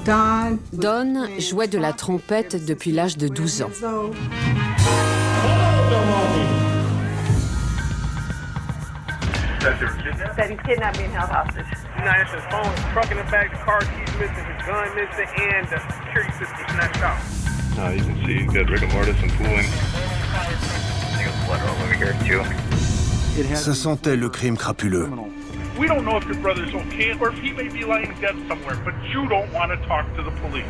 Don jouait de la trompette depuis l'âge de 12 ans. That he's kidnapped, being held hostage. United States phone, truck in the back, the car keys missing, his gun missing, and the security system snatched out. You can see you got rigor mortis and pooling. Blood all over here too. Ça sentait le crime crapuleux. We don't know if your brother's okay or if he may be lying dead somewhere, but you don't want to talk to the police.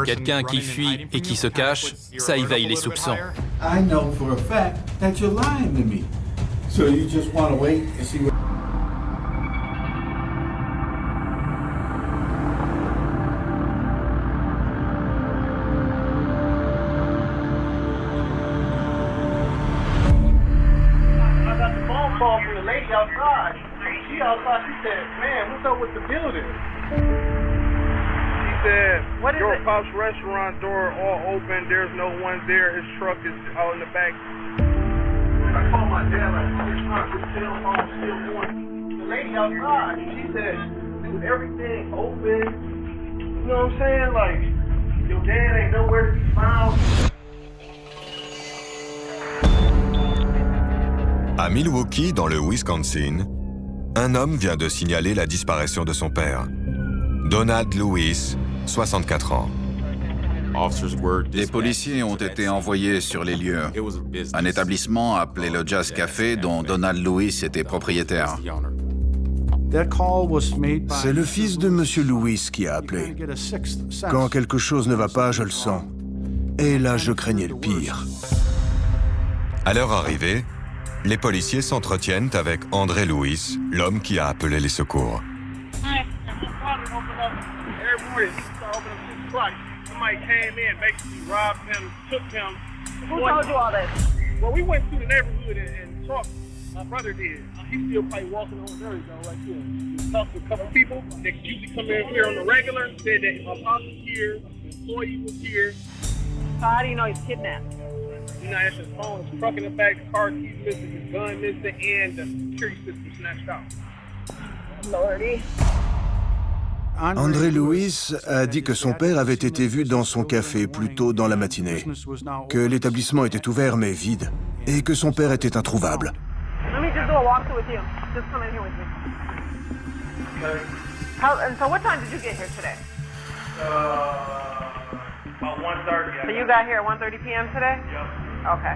Quelqu'un qui fuit et qui se cache, ça éveille les soupçons. I know for a fact that you're lying to me. So you just want to wait and see what... I got the phone call from the lady outside. She outside, she said, man, what's up with the building? Said, what is your it? pop's restaurant door all open. There's no one there. His truck is out in the back. I called my dad like, his truck, his cell phone still going. The lady outside, she said, dude, everything open. You know what I'm saying? Like, your dad ain't nowhere to be found. À Milwaukee, dans le Wisconsin, un homme vient de signaler la disparition de son père. Donald Lewis, 64 ans. Les policiers ont été envoyés sur les lieux. Un établissement appelé le Jazz Café dont Donald Lewis était propriétaire. C'est le fils de Monsieur Lewis qui a appelé. Quand quelque chose ne va pas, je le sens. Et là, je craignais le pire. À leur arrivée, les policiers s'entretiennent avec André Lewis, l'homme qui a appelé les secours. Somebody came in, basically robbed him, took him. Who told you all this? Well, we went through the neighborhood and talked. My brother did. He's still probably walking on. There we go, right here. We talked to a couple people that usually come in here on the regular. Said that my boss was here, the employee was here. So how do you know he's kidnapped? United States phone, his truck in the back, the car keys missing, his gun missing, and the security system snatched out. Lordy. André Lewis a dit que son père avait été vu dans son café plus tôt dans la matinée, que l'établissement était ouvert mais vide, et que son père était introuvable. Let me just do a walkthrough with you. Just come in here with me. And so what time did you get here today? About 1:30. So you got here at 1:30 p.m. today? Yep. Okay.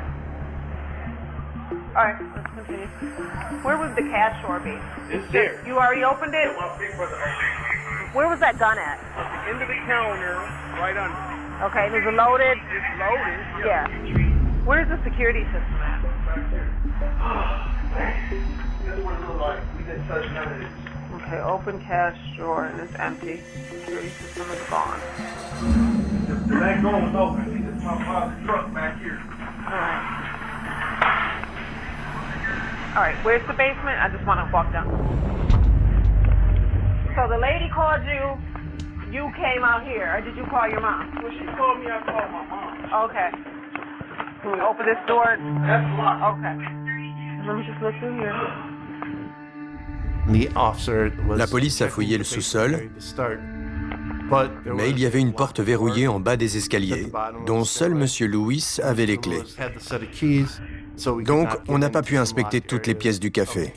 All right, let's continue. Where would the cash drawer be? It's there. You already opened it? My big brother opened it. Where was that gun at? End of the counter, right under. Okay, was it loaded? It's loaded. Yeah. Where's the security system at? Back there. That's what it looked like. We didn't touch none of this. Okay, open cash drawer and it's empty. Security system is gone. The back door was open. See the top of the truck back here. All right, where's the basement? I just want to walk down. So the lady called you, you came out here, or did you call your mom? When she called me, I called my mom. Okay. Can we open this door? That's locked. Okay. Let me just look through here. La police a fouillé le sous-sol, mais il y avait une porte verrouillée en bas des escaliers, dont seul M. Lewis avait les clés. Donc, on n'a pas pu inspecter toutes les pièces du café.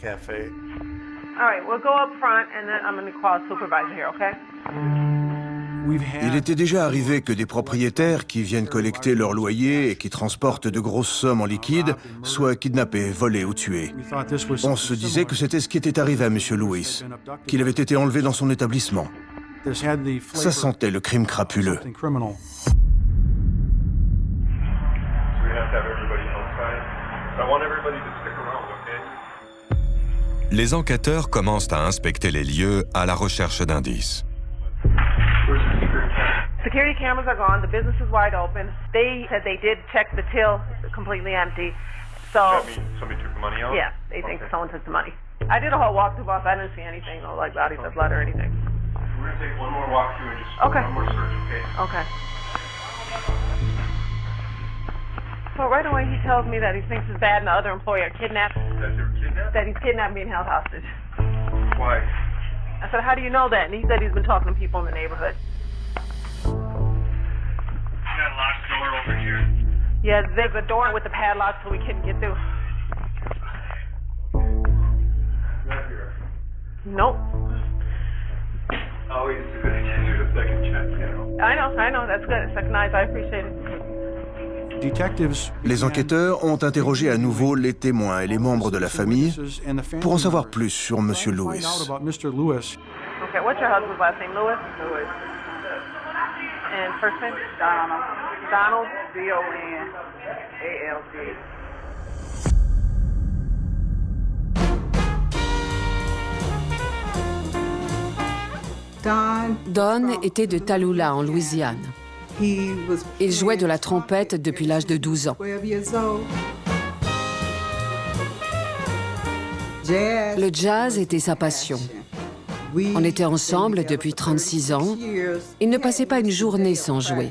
All right, we'll go up front, and then I'm going to call a supervisor here, okay? Il était déjà arrivé que des propriétaires qui viennent collecter leur loyer et qui transportent de grosses sommes en liquide soient kidnappés, volés ou tués. On se disait que c'était ce qui était arrivé à M. Lewis, qu'il avait été enlevé dans son établissement. Ça sentait le crime crapuleux. Les enquêteurs commencent à inspecter les lieux à la recherche d'indices. Security cameras are gone. The business is wide open. They said they did check the till, completely empty. So That means somebody took the money out? yeah, they think someone took the money. I did a whole walkthrough, boss. I didn't see anything, no like bodies of blood or anything. We're going to take one more walkthrough and just Okay. one more search, okay? Okay. So right away he tells me that he thinks his dad and the other employee are kidnapped. That they were kidnapped? That he's kidnapped and being held hostage. twice. I said, how do you know that? And he said he's been talking to people in the neighborhood. You got a locked door over here? Yeah, there's a door with the padlock so we couldn't get through. Right here. Nope. Oh, it's good. Here's a second check, you know. I know, that's good. It's recognized, I appreciate it. Les enquêteurs ont interrogé à nouveau les témoins et les membres de la famille pour en savoir plus sur M. Lewis. Okay, what's your husband's last name? Lewis? Lewis. And first name? Donald. Donald? Don D-O-N-A-L-D. Don était de Tallulah, en Louisiane. Il jouait de la trompette depuis l'âge de 12 ans. Le jazz était sa passion. On était ensemble depuis 36 ans. Il ne passait pas une journée sans jouer.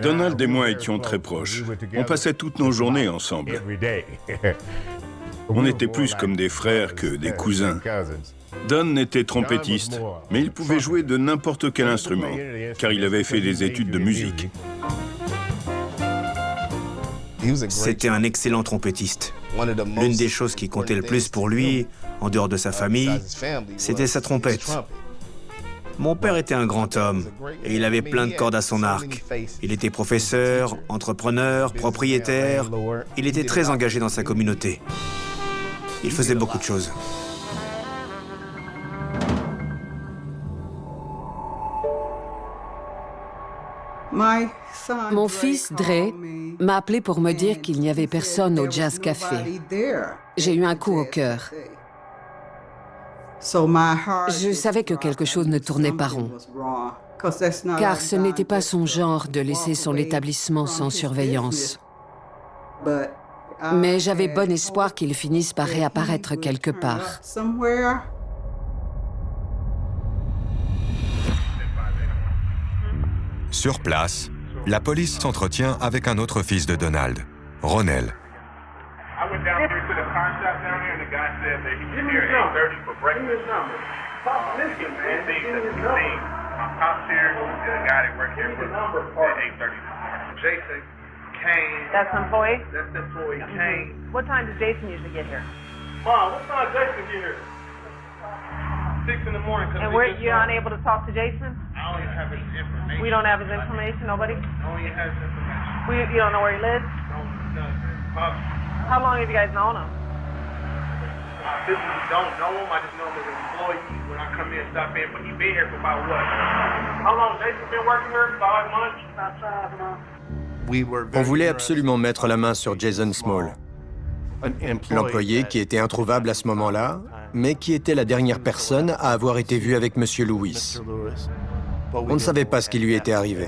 Donald et moi étions très proches. On passait toutes nos journées ensemble. On était plus comme des frères que des cousins. Don était trompettiste, mais il pouvait jouer de n'importe quel instrument, car il avait fait des études de musique. C'était un excellent trompettiste. L'une des choses qui comptait le plus pour lui, en dehors de sa famille, c'était sa trompette. Mon père était un grand homme, et il avait plein de cordes à son arc. Il était professeur, entrepreneur, propriétaire. Il était très engagé dans sa communauté. Il faisait beaucoup de choses. Mon fils, Dre, m'a appelé pour me dire qu'il n'y avait personne au Jazz Café. J'ai eu un coup au cœur. Je savais que quelque chose ne tournait pas rond, car ce n'était pas son genre de laisser son établissement sans surveillance. Mais j'avais bon espoir qu'il finisse par réapparaître quelque part. Sur place, la police s'entretient avec un autre fils de Donald, Ronell. I went down here to the car shop down there, and the guy said that he was here at 8:30 for breakfast. Listen, man, my pop's here, and the guy that worked here at 8:30. Jason came. That's the employee? That's the employee came. What time does Jason usually get here? Mom, what time does Jason get here? 6 in the morning. And you're unable to talk to Jason? I don't even have his information. We don't have his information, nobody? I don't even have his information. You don't know where he lives? No. How long have you guys known him? I physically don't know him. I just know him as an employee. When I come in, stop in, but he's been here for about what? How long Jason been working here? 5 months? About 5 months. On voulait absolument mettre la main sur Jason Small, l'employé qui était introuvable à ce moment-là, mais qui était la dernière personne à avoir été vue avec M. Lewis. On ne savait pas ce qui lui était arrivé.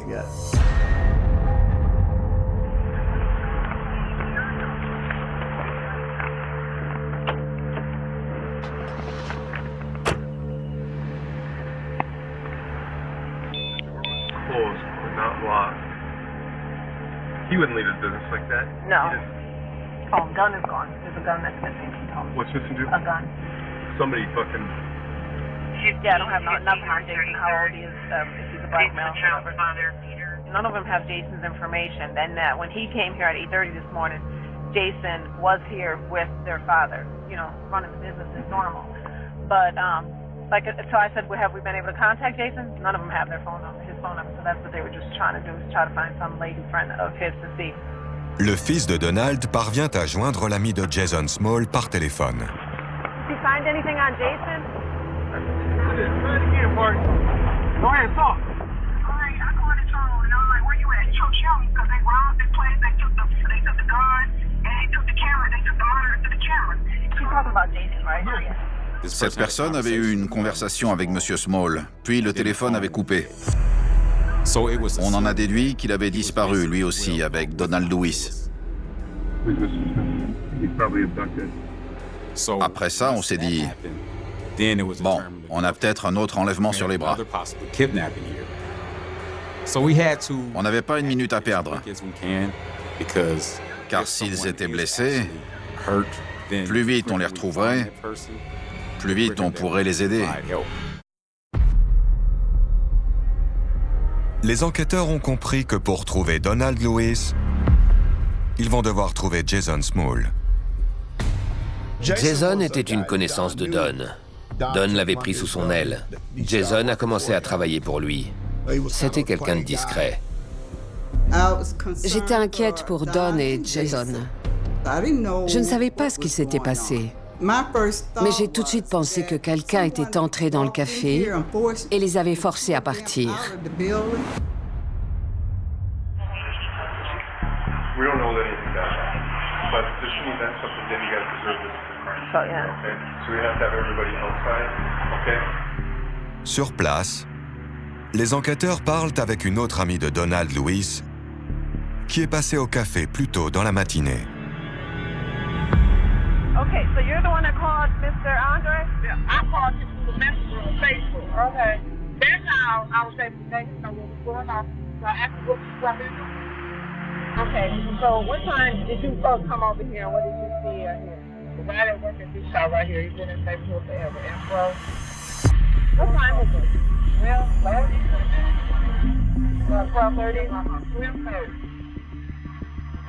He wouldn't leave his business like that. No. Oh, gun is gone. There's a gun that's missing, he told me. What's missing, dude? A gun. Somebody fucking... Yeah, I don't have nothing on Jason, how old he is, if he's a black male. None of them have Jason's information. Then when he came here at 8:30 this morning, Jason was here with their father, running the business as normal. But, so I said, have we been able to contact Jason? None of them have their phone number, his phone number, so that's what they were just trying to do, is try to find some lady friend of his to see. Le fils de Donald parvient à joindre l'ami de Jason Small par téléphone. Did you find anything on Jason? Try it again, Mark. Go ahead, talk. I called his phone, and I'm like, where you at? Show me, because they robbed the place, they took the gun, and they took the camera, they took the monitor to the camera. She's talking about Jason, right? Yeah. Cette personne avait eu une conversation avec M. Small, puis le téléphone avait coupé. On en a déduit qu'il avait disparu, lui aussi, avec Donald Lewis. Après ça, on s'est dit, bon, on a peut-être un autre enlèvement sur les bras. On n'avait pas une minute à perdre, car s'ils étaient blessés, Plus vite on les retrouverait, plus vite on pourrait les aider. Les enquêteurs ont compris que pour trouver Donald Lewis, ils vont devoir trouver Jason Small. Jason était une connaissance de Don. Don l'avait pris sous son aile. Jason a commencé à travailler pour lui. C'était quelqu'un de discret. J'étais inquiète pour Don et Jason. Je ne savais pas ce qui s'était passé. Mais j'ai tout de suite pensé que quelqu'un était entré dans le café et les avait forcés à partir. Sur place, les enquêteurs parlent avec une autre amie de Donald Lewis qui est passée au café plus tôt dans la matinée. Okay, so you're the one that called Mr. Andre? Yeah, I called him through the messenger on Facebook. Okay. Then I was able to let him know what was going on. So I asked him what was going on. Okay, so what time did you folks come over here and what did you see here? The guy that worked at this shop right here, he's been in the neighborhood forever. And bro, What time was it? well, 12:30? 12:30.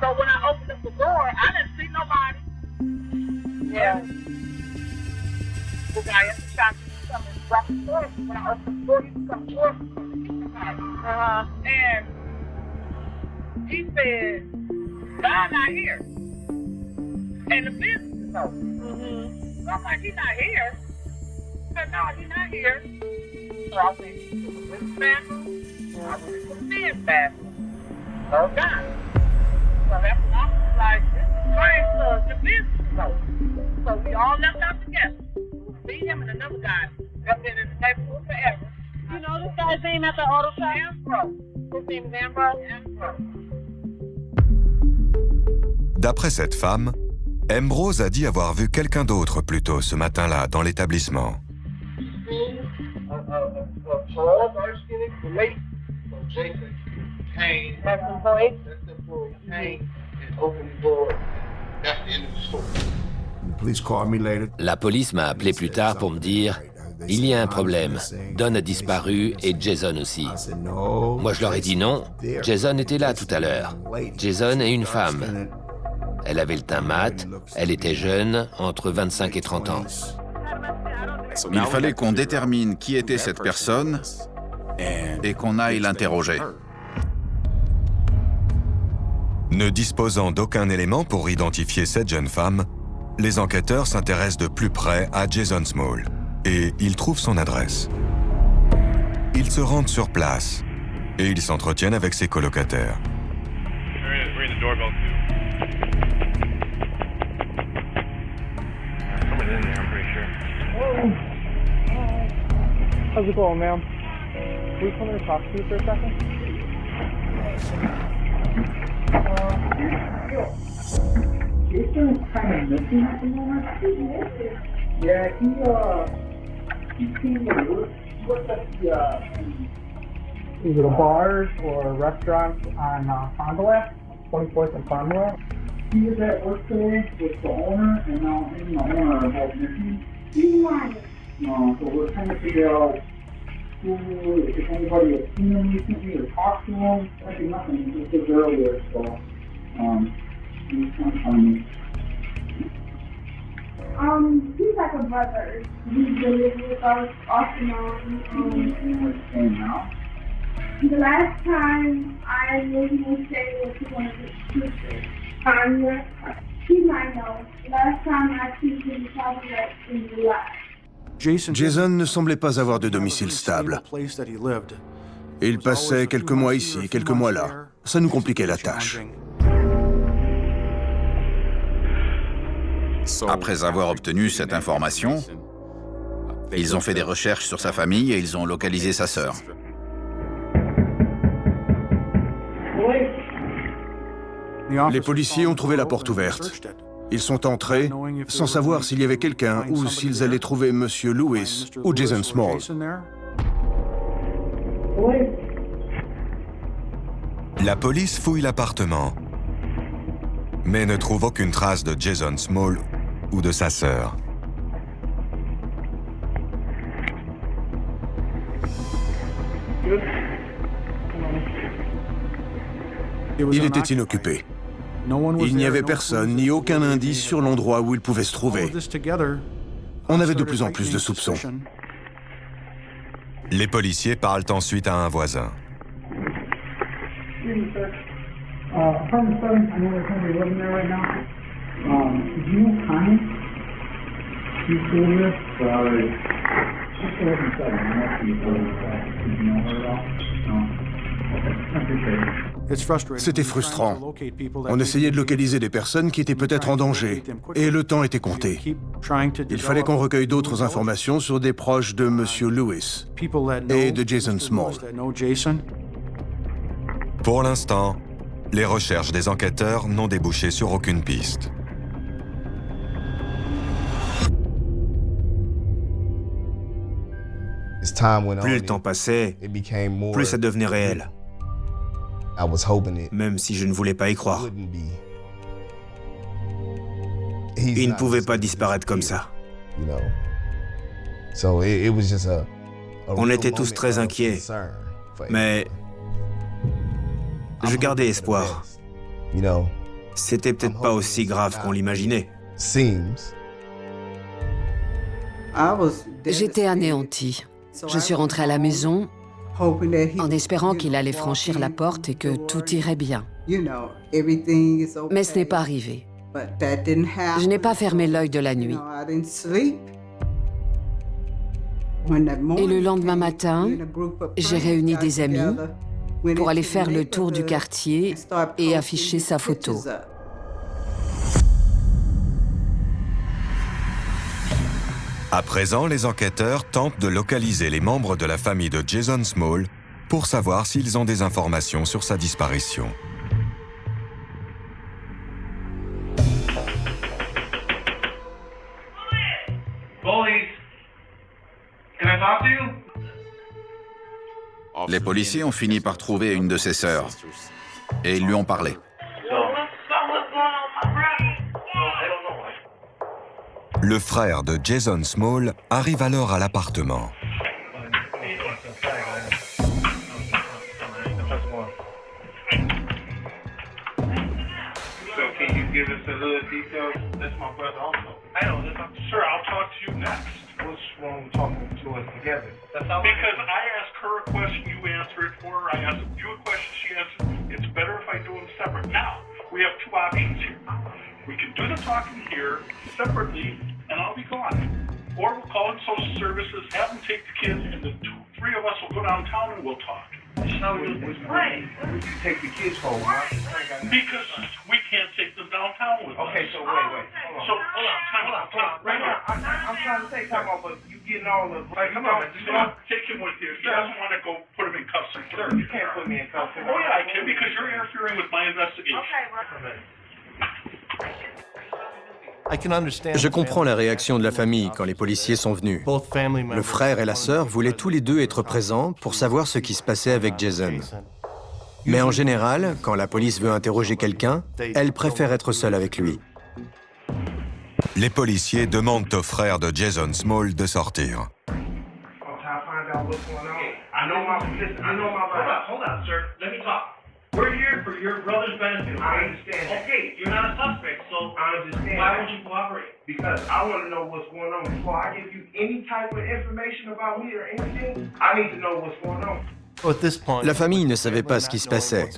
So when I opened up the door, I didn't see nobody. Yeah. The guy at the shop was coming back and forth. When I opened the door, he was coming forth. And he said, God not here. And the business is open. So I'm like, he's not here. He said, no, he's not here. So I went to the women's bathroom. I went to the men's bathroom. No guy. So that's when I was like, this is strange, so the business is open. So we all left out together. Me, him, and another guy. They've been in the neighborhood forever. You know this guy's name at the auto shop? Ambrose. His name is Ambrose. Ambrose. D'après cette femme, Ambrose a dit avoir vu quelqu'un d'autre plus tôt ce matin-là dans l'établissement. Tall, dark-skinned, late. So Jason came. That's employed? That's the employee. Came and opened the door. That's the end of the story. La police m'a appelé plus tard pour me dire « Il y a un problème. Don a disparu et Jason aussi. » Moi, je leur ai dit non. Jason était là tout à l'heure. Jason est une femme. Elle avait le teint mat, elle était jeune, entre 25 et 30 ans. Il fallait qu'on détermine qui était cette personne et qu'on aille l'interroger. Ne disposant d'aucun élément pour identifier cette jeune femme, les enquêteurs s'intéressent de plus près à Jason Small et ils trouvent son adresse. Ils se rendent sur place et ils s'entretiennent avec ses colocataires. How's it going, ma'am? Can we come in and talk to you for a second? Jason is kind of missing at the moment. Yeah, he came to work. He worked at the, Is it a bar or a restaurant on Condola? 24th and Condola? He was at work today with the owner, and now him and the owner are both missing. So we're trying to figure out if anybody has seen him recently or talked to him. Actually, nothing. He just was earlier, so he's trying to find me. He's like a brother. He's been living with us off and on. And now? The last time I knew he was staying with one of his sisters, Tanya. He might know. Last time I seen him, he probably like in July. Jason ne semblait pas avoir de domicile stable. Il passait quelques mois ici, quelques mois là. Ça nous compliquait la tâche. Après avoir obtenu cette information, ils ont fait des recherches sur sa famille et ils ont localisé sa sœur. Les policiers ont trouvé la porte ouverte. Ils sont entrés sans savoir s'il y avait quelqu'un ou s'ils allaient trouver M. Lewis ou Jason Small. La police fouille l'appartement, mais ne trouve aucune trace de Jason Small ou de sa sœur. Il était inoccupé. Il n'y avait personne, ni aucun indice sur l'endroit où il pouvait se trouver. On avait de plus en plus de soupçons. Les policiers parlent ensuite à un voisin. C'était frustrant. On essayait de localiser des personnes qui étaient peut-être en danger, et le temps était compté. Il fallait qu'on recueille d'autres informations sur des proches de M. Lewis et de Jason Small. Pour l'instant, les recherches des enquêteurs n'ont débouché sur aucune piste. Plus le temps passait, plus ça devenait réel. Même si je ne voulais pas y croire. Il ne pouvait pas disparaître comme ça. On était tous très inquiets, mais je gardais espoir. C'était peut-être pas aussi grave qu'on l'imaginait. J'étais anéantie. Je suis rentrée à la maison en espérant qu'il allait franchir la porte et que tout irait bien. Mais ce n'est pas arrivé. Je n'ai pas fermé l'œil de la nuit. Et le lendemain matin, j'ai réuni des amis pour aller faire le tour du quartier et afficher sa photo. À présent, les enquêteurs tentent de localiser les membres de la famille de Jason Small pour savoir s'ils ont des informations sur sa disparition. Les policiers ont fini par trouver une de ses sœurs et ils lui ont parlé. Le frère de Jason Small arrive alors à l'appartement. Because I asked her a question, you answer it for her. I asked you a question, she answered. It's better if I do them separate. Now, we have two options here. We can do the talking here separately, and I'll be gone. Or we'll call in social services, have them take the kids, and the three of us will go downtown and we'll talk. So why would you take the kids home, huh? Because we can't take them downtown with us. Okay, so wait. So, hold on. Right now, I'm trying to say, come on, but you getting all the... Like, come on, take him with you. He doesn't want to go put him in cuffs. Sir, you can't put me in cuffs. Oh, yeah, I can, because you're interfering with my investigation. Je comprends la réaction de la famille quand les policiers sont venus. Le frère et la sœur voulaient tous les deux être présents pour savoir ce qui se passait avec Jason. Mais en général, quand la police veut interroger quelqu'un, elle préfère être seule avec lui. Les policiers demandent au frère de Jason Small de sortir. Hold on, sir. Let me talk. We're here for your brother's benefit. Okay? I understand that. Okay, you're not a suspect, so I understand. Why won't you cooperate? Because I want to know what's going on. Before I give you any type of information about me or anything, I need to know what's going on. La famille ne savait pas ce qui se passait.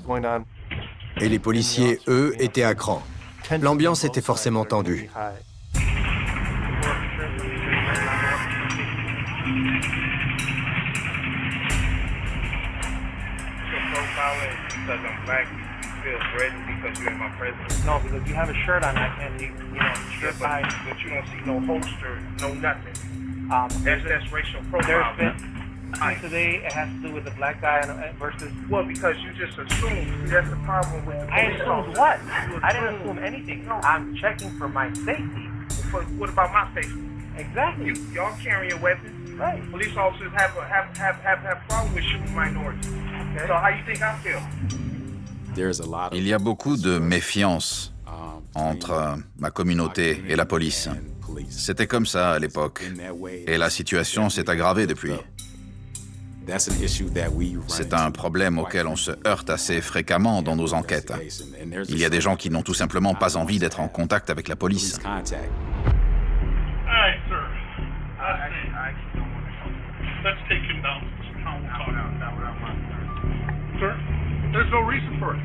Et les policiers, eux, étaient à cran. L'ambiance était forcément tendue. Because I'm black, you feel threatened because you're in my presence? No, because you have a shirt on that and you know, shirt by, but you don't see no holster, no nothing. That's racial profiling. Today it has to do with the black guy versus... Well, because you just assumed. That's the problem with the police. I assumed what? I didn't assume anything. No. I'm checking for my safety. But what about my safety? Exactly. Y'all carrying weapons. Right. Police officers have problem with shooting minorities. Okay. So how you think I feel? Il y a beaucoup de méfiance entre ma communauté et la police. C'était comme ça à l'époque. Et la situation s'est aggravée depuis. C'est un problème auquel on se heurte assez fréquemment dans nos enquêtes. Il y a des gens qui n'ont tout simplement pas envie d'être en contact avec la police. Let's take him down. Sir, there's no reason for it.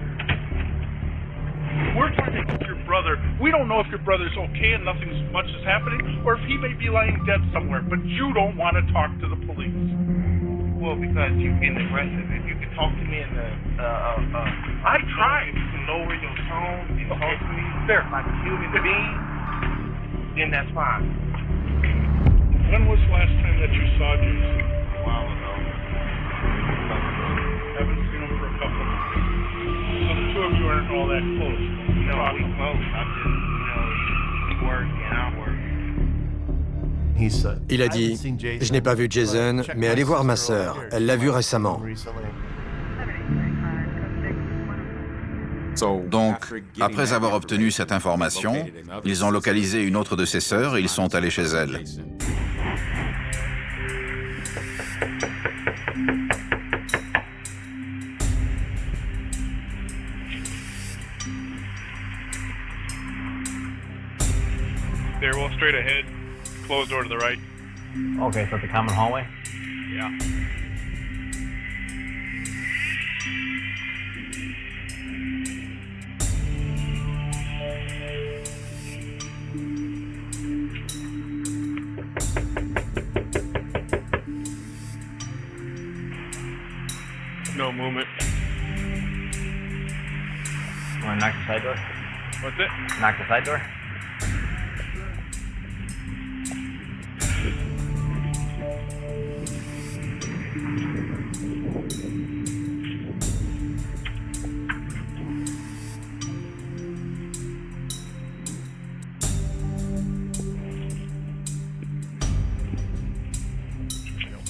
We're trying to help your brother. We don't know if your brother's okay and nothing much is happening, or if he may be lying dead somewhere, but you don't want to talk to the police. Well, because you've been aggressive. If you could talk to me in the, I tried. If you can lower your tone and talk to me there like a human being, then that's fine. When was the last time that you saw Jason? A while ago. Haven't seen him for a couple of months. So the two of you aren't all that close. No, we close. I'm just, you work and I work. Il a dit, je n'ai pas vu Jason, mais allez voir ma sœur, elle l'a vu récemment. Donc, après avoir obtenu cette information, ils ont localisé une autre de ses sœurs et ils sont allés chez elle. Stairwell straight ahead. Closed door to the right. Okay, so it's a common hallway? Yeah. No movement. Want to knock the side door? What's it? Knock the side door?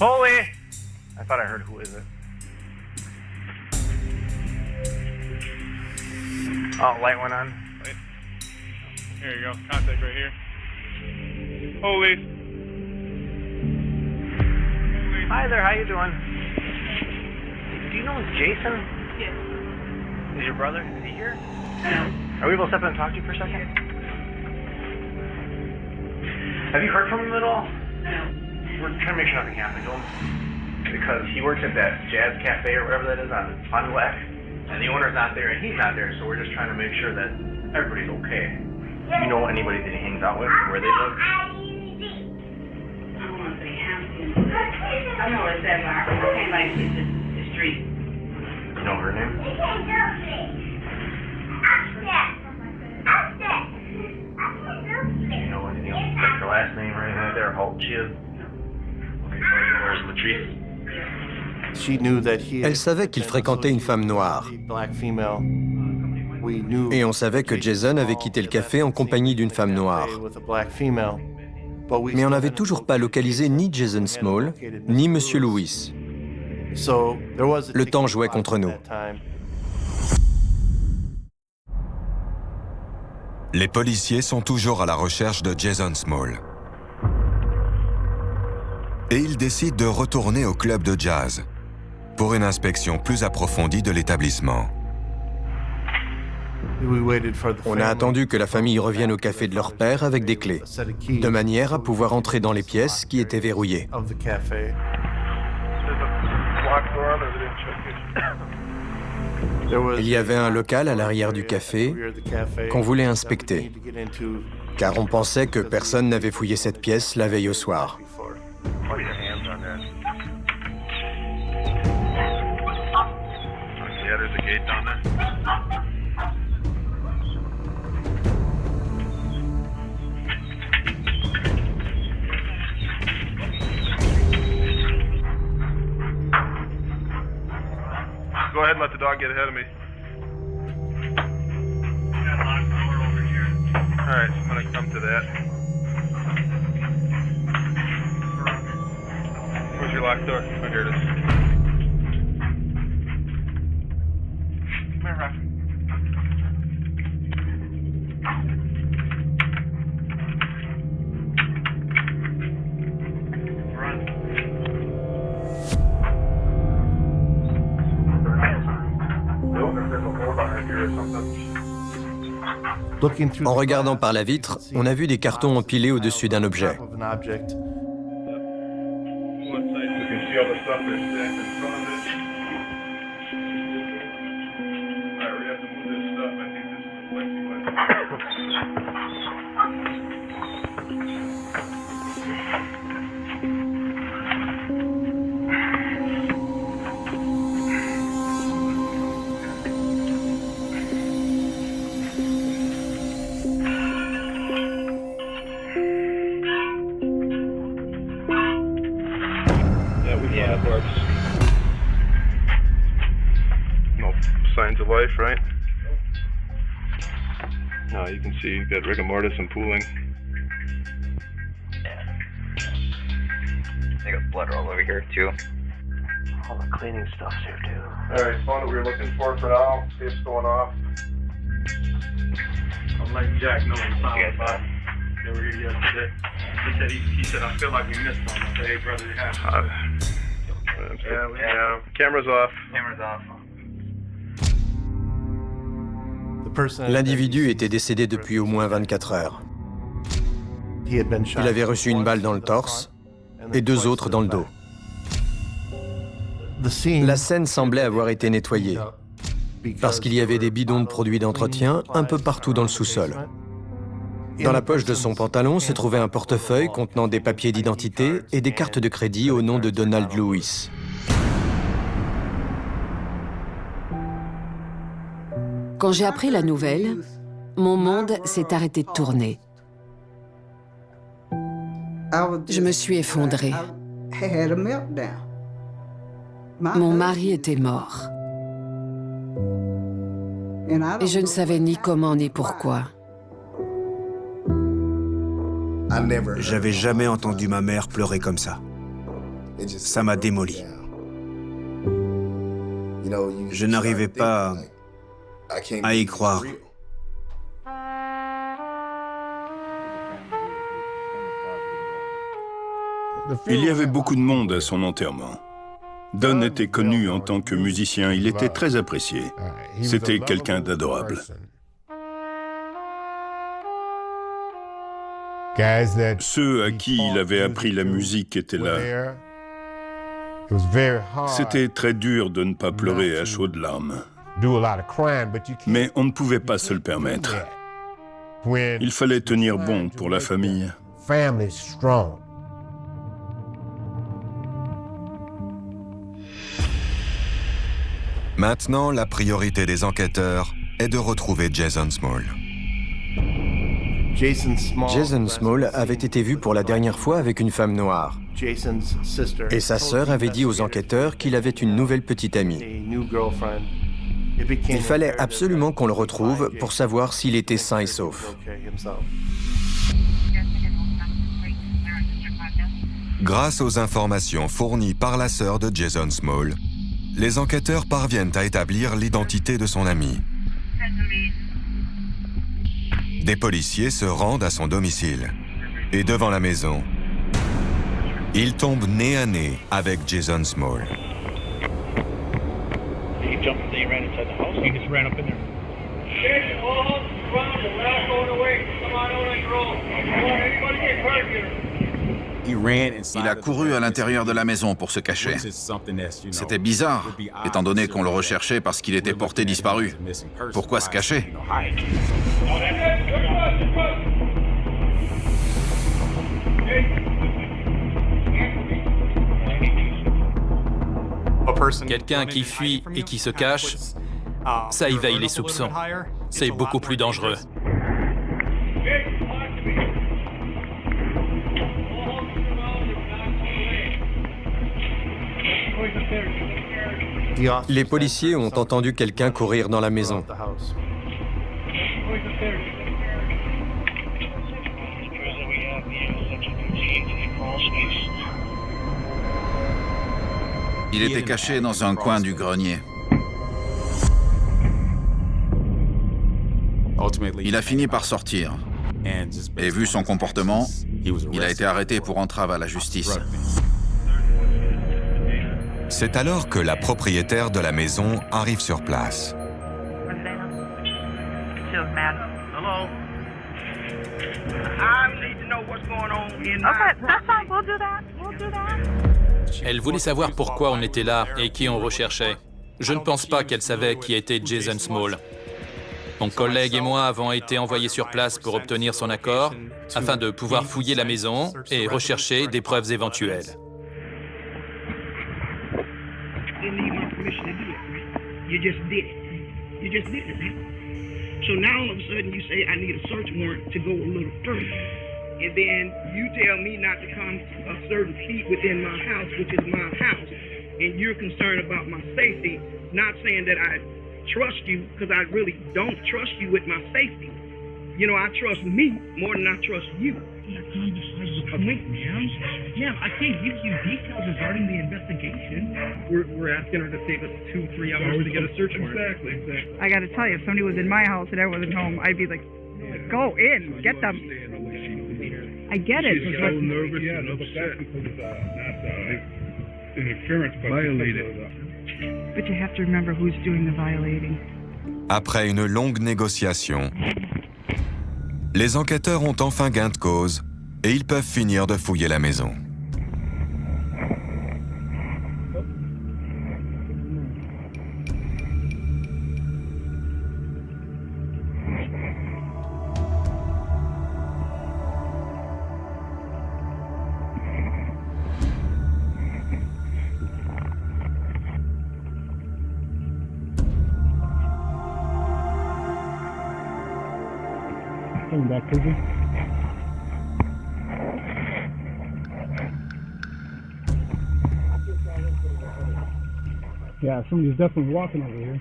Holy! I thought I heard who is it. Oh, light went on. Wait. Here you go. Contact right here. Holy. Hi there, how you doing? Do you know Jason? Yes. Is your brother? Is he here? No. Are we able to step in and talk to you for a second? Have you heard from him at all? No. We're trying to make sure nothing happened to him. Because he works at that jazz cafe or whatever that is on Fond du Lac. And the owner's not there and he's not there, so we're just trying to make sure that everybody's okay. You know anybody that he hangs out with, where they live? I don't want to say Hampton. I know it's that bar. I can't like the street. You know her name? You know anything else? Like her last name or anything like that, or how old she is? Okay, so you know where's Latrice? Elle savait qu'il fréquentait une femme noire. Et on savait que Jason avait quitté le café en compagnie d'une femme noire. Mais on n'avait toujours pas localisé ni Jason Small, ni Monsieur Lewis. Le temps jouait contre nous. Les policiers sont toujours à la recherche de Jason Small. Et ils décident de retourner au club de jazz pour une inspection plus approfondie de l'établissement. On a attendu que la famille revienne au café de leur père avec des clés, de manière à pouvoir entrer dans les pièces qui étaient verrouillées. Il y avait un local à l'arrière du café qu'on voulait inspecter, car on pensait que personne n'avait fouillé cette pièce la veille au soir. Yeah, there's a gate down there. Go ahead and let the dog get ahead of me. Got a locked door over here. Alright, I'm gonna come to that. Where's your locked door? Oh, here it is. Come here, Rocky. En regardant par la vitre, on a vu des cartons empilés au-dessus d'un objet. No signs of life, right? No, you can see you've got rigor mortis and pooling. They got blood all over here too. All the cleaning stuff's here too. All right, phone that we were looking for now. See if it's going off. I'm letting Jack know when it's about. They were here yesterday. He said, I feel like we missed one. I said, hey, brother, you have yeah. Camera's off. Camera's off. L'individu était décédé depuis au moins 24 heures. Il avait reçu une balle dans le torse et 2 autres dans le dos. La scène semblait avoir été nettoyée parce qu'il y avait des bidons de produits d'entretien un peu partout dans le sous-sol. Dans la poche de son pantalon se trouvait un portefeuille contenant des papiers d'identité et des cartes de crédit au nom de Donald Lewis. Quand j'ai appris la nouvelle, mon monde s'est arrêté de tourner. Je me suis effondrée. Mon mari était mort. Et je ne savais ni comment ni pourquoi. J'avais jamais entendu ma mère pleurer comme ça. Ça m'a démoli. Je n'arrivais pas à y croire. Il y avait beaucoup de monde à son enterrement. Don était connu en tant que musicien, il était très apprécié. C'était quelqu'un d'adorable. Ceux à qui il avait appris la musique étaient là. C'était très dur de ne pas pleurer à chaudes larmes. Mais on ne pouvait pas se le permettre. Il fallait tenir bon pour la famille. Maintenant, la priorité des enquêteurs est de retrouver Jason Small. Jason Small avait été vu pour la dernière fois avec une femme noire. Et sa sœur avait dit aux enquêteurs qu'il avait une nouvelle petite amie. Il fallait absolument qu'on le retrouve pour savoir s'il était sain et sauf. Grâce aux informations fournies par la sœur de Jason Small, les enquêteurs parviennent à établir l'identité de son ami. Des policiers se rendent à son domicile. Et devant la maison, ils tombent nez à nez avec Jason Small. Il a couru à l'intérieur de la maison pour se cacher. C'était bizarre, étant donné qu'on le recherchait parce qu'il était porté disparu. Pourquoi se cacher? Quelqu'un qui fuit et qui se cache, ça éveille les soupçons. C'est beaucoup plus dangereux. Les policiers ont entendu quelqu'un courir dans la maison. Il était caché dans un coin du grenier. Il a fini par sortir. Et vu son comportement, il a été arrêté pour entrave à la justice. C'est alors que la propriétaire de la maison arrive sur place. Hello. I need to know what's going on in my Okay, that's fine. property. We'll do that. We'll do that. Elle voulait savoir pourquoi on était là et qui on recherchait. Je ne pense pas qu'elle savait qui était Jason Small. Mon collègue et moi avons été envoyés sur place pour obtenir son accord afin de pouvoir fouiller la maison et rechercher des preuves éventuelles. Didn't need my permission to do it, right? You just did it. You just did it, right? So now all of a sudden you say I need a search warrant to go a little further. And then you tell me not to come a certain feet within my house, which is my house. And you're concerned about my safety, not saying that I trust you, because I really don't trust you with my safety. You know, I trust me more than I trust you. Wait, ma'am. Yeah, I can't give you details regarding the investigation. We're asking her to take us 2-3 hours to get a search warrant. Exactly. I got to tell you, if somebody was in my house and I wasn't home, I'd be like, go in, get them. I get it. She's so nervous and upset because it's not interference, but violated. But you have to remember who's doing the violating. Après une longue négociation, les enquêteurs ont enfin gain de cause et ils peuvent finir de fouiller la maison. Coming back, Kirby. Yeah, somebody's definitely walking over here.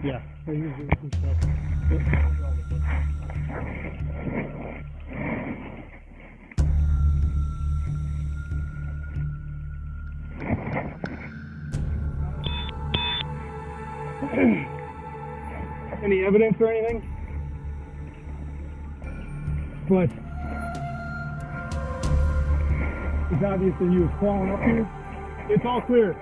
Yeah. Any evidence or anything? But it's obvious that you was crawling up here. It's all clear.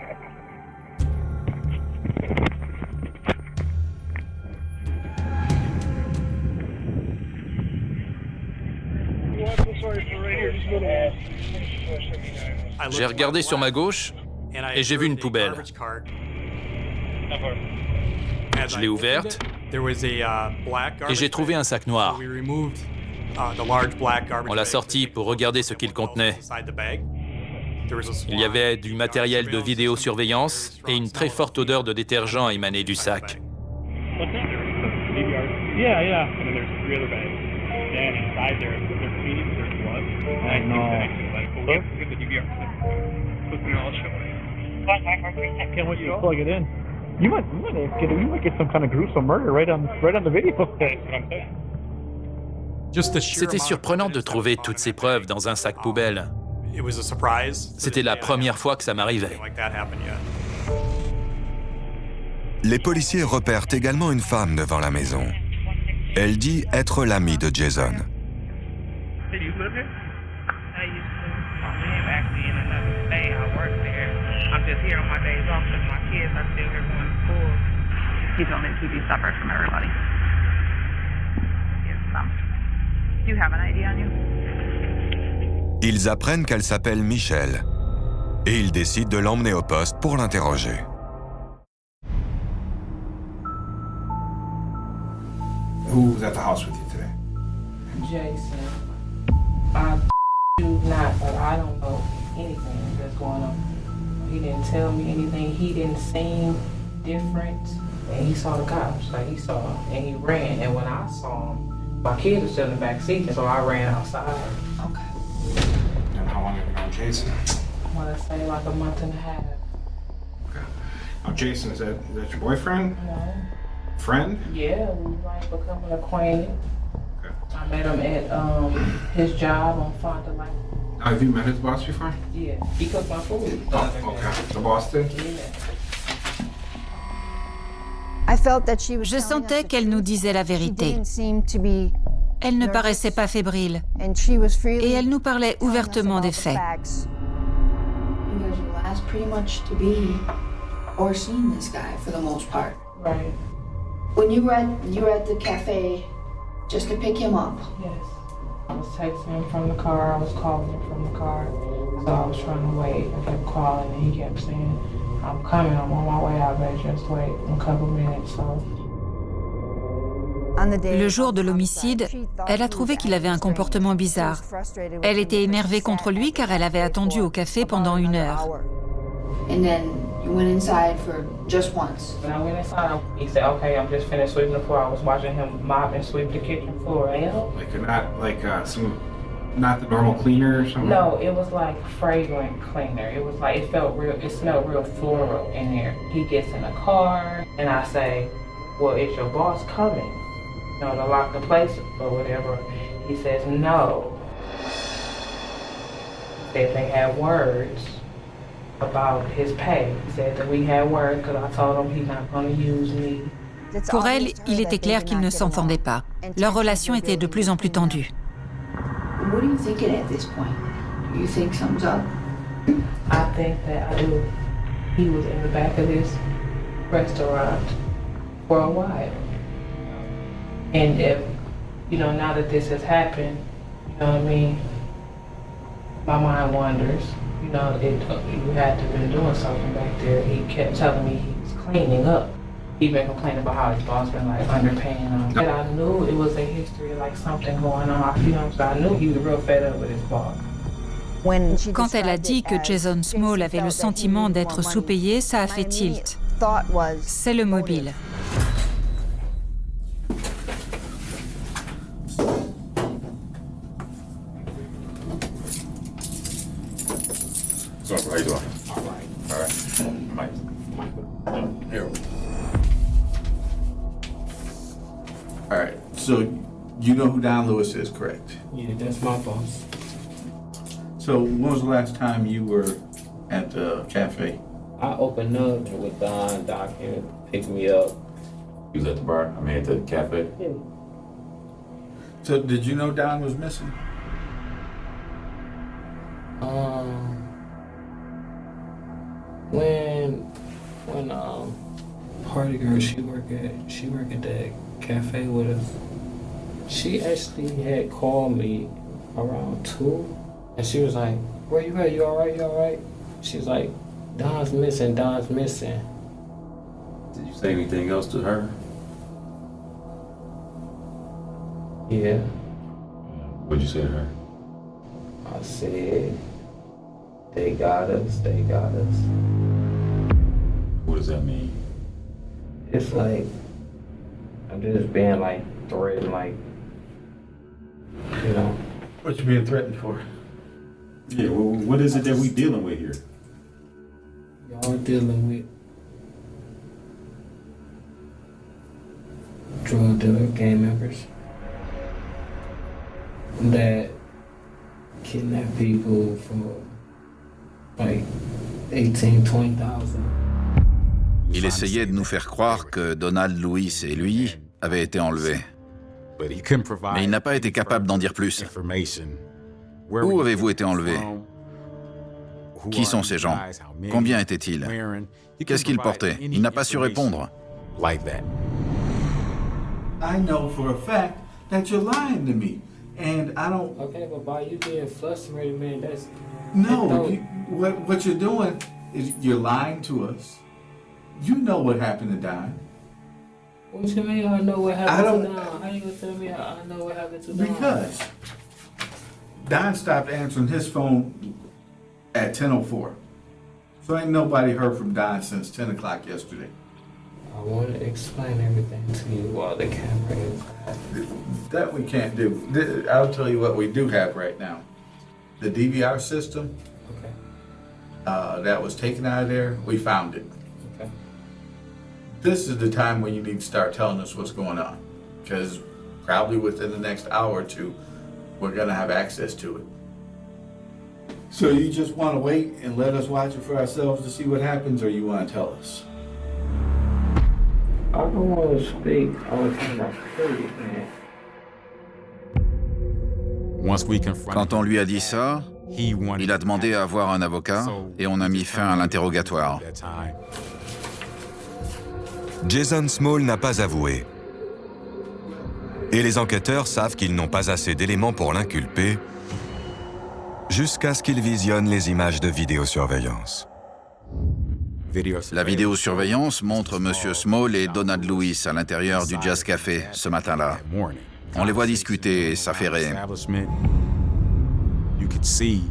J'ai regardé sur ma gauche et j'ai vu une poubelle. Je l'ai ouverte et j'ai trouvé un sac noir. On l'a sorti pour regarder ce qu'il contenait. Il y avait du matériel de vidéosurveillance et une très forte odeur de détergent émanait du sac. Can't wait to plug it in. You might get some kind of gruesome murder right on the video. C'était surprenant de trouver toutes ces preuves dans un sac poubelle. C'était la première fois que ça m'arrivait. Les policiers repèrent également une femme devant la maison. Elle dit être l'amie de Jason. I'm just here on my days off because my kids are still here going to school. He told me to keep you separate from everybody. Yes, do you have an ID on you? Ils apprennent qu'elle s'appelle Michelle et ils décident de l'emmener au poste pour l'interroger. Who was at the house with you today? Jason. I do not, but I don't know anything that's going on. He didn't tell me anything. He didn't seem different. And he saw the cops, like he saw him, and he ran. And when I saw him, my kids were still in the back seat, so I ran outside. Okay. And how long have you known Jason? I want to say like a month and a half. Okay. Now, Jason, is that your boyfriend? No. Friend? Yeah, we like becoming acquainted. Okay. I met him at his job on Fond du Lac. Have you met his boss before? Yeah, he cooked my food. Oh, okay. The boss did? Yeah. Je sentais qu'elle nous disait la vérité. Elle ne paraissait pas fébrile. Et elle nous parlait ouvertement des faits. When you were at the cafe just to pick him up? Yes. I was texting him from the car, I was calling him from the car. So I was trying to wait. I kept calling and he kept saying, I'm coming, I'm on my way, I better just wait a couple minutes. So. Le jour de l'homicide, elle a trouvé qu'il avait un comportement bizarre. Elle était énervée contre lui car elle avait attendu au café pendant 1 heure. And then you went inside for just once. When I went inside, he said, okay, I'm just finished sweeping the floor. I was watching him mop and sweep the kitchen floor. Like not the normal cleaner or something? No, it was like fragrant cleaner. It was like, it smelled real floral in there. He gets in the car and I say, well, is your boss coming? You know, to lock the place or whatever. He says, no. He said they had words about his pay. He said that we had words because I told him he's not going to use me. Pour elle, il était clair qu'ils ne s'entendaient pas. Leur relation était de plus en plus tendue. What are you thinking at this point? Do you think something's up? I think that I knew he was in the back of this restaurant for a while. And if, you know, now that this has happened, you know what I mean, my mind wanders. You know, you had to have been doing something back there. He kept telling me he was cleaning up. He been complaining about how his boss been like underpaying him. But I knew it was a history of like something going on. You know, so I knew he was real fed up with his boss. Quand elle a dit que Jason Small avait le sentiment d'être sous-payé, ça a fait tilt. C'est le mobile. So, how you doing? All right. Mike. Here. All right. So, you know who Don Lewis is, correct? Yeah, that's my boss. So, when was the last time you were at the cafe? I opened up with Don. Don came and picked me up. He was at the bar? I mean, at the cafe? Yeah. So, did you know Don was missing? When Party Girl, she work at that cafe with us. She actually had called me around 2, and she was like, "Where you at? You all right? You all right?" She was like, "Don's missing. Don's missing." Did you say anything else to her? Yeah. What'd you say to her? I said, "They got us. They got us." What does that mean? It's like I'm just being like threatened, like, you know. What you being threatened for? Yeah, well, what is it that we dealing with here? Y'all are dealing with drug dealer gang members that kidnap people for like 18, 20,000. Il essayait de nous faire croire que Donald Lewis et lui avaient été enlevés. Mais il n'a pas été capable d'en dire plus. Où avez-vous été enlevés? Qui sont ces gens? Combien étaient-ils? Qu'est-ce qu'ils portaient? Il n'a pas su répondre. I know for a fact that you're lying to me, and I don't. Okay, but by you being frustrated, man, that's no. What you're doing is you're lying to us. You know what happened to Don. What you mean I know what happened to Don? How you gonna tell me I know what happened to Don? Because Don stopped answering his phone at 10:04. So ain't nobody heard from Don since 10 o'clock yesterday. I want to explain everything to you while the camera is. That we can't do. I'll tell you what we do have right now. The DVR system. Okay. That was taken out of there. We found it. Okay. This is the time when you need to start telling us what's going on, because probably within the next hour or two, we're gonna have access to it. So you just want to wait and let us watch it for ourselves to see what happens, or you want to tell us? I don't want to speak. I was trying to speak, man. Quand on lui a dit ça, il a demandé à avoir un avocat et on a mis fin à l'interrogatoire. Jason Small n'a pas avoué. Et les enquêteurs savent qu'ils n'ont pas assez d'éléments pour l'inculper jusqu'à ce qu'ils visionnent les images de vidéosurveillance. La vidéosurveillance montre M. Small et Donald Lewis à l'intérieur du Jazz Café ce matin-là. On les voit discuter et s'affairer.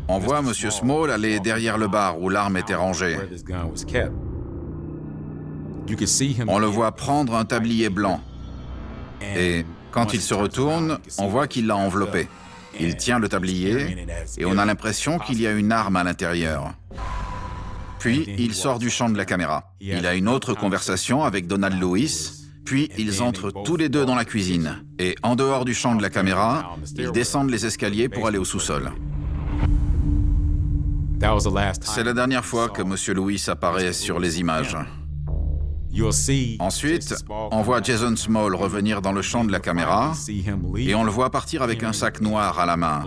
On voit M. Small aller derrière le bar où l'arme était rangée. On le voit prendre un tablier blanc. Et quand il se retourne, on voit qu'il l'a enveloppé. Il tient le tablier et on a l'impression qu'il y a une arme à l'intérieur. Puis, il sort du champ de la caméra. Il a une autre conversation avec Donald Lewis, puis ils entrent tous les deux dans la cuisine. Et en dehors du champ de la caméra, ils descendent les escaliers pour aller au sous-sol. C'est la dernière fois que M. Lewis apparaît sur les images. Ensuite, on voit Jason Small revenir dans le champ de la caméra et on le voit partir avec un sac noir à la main,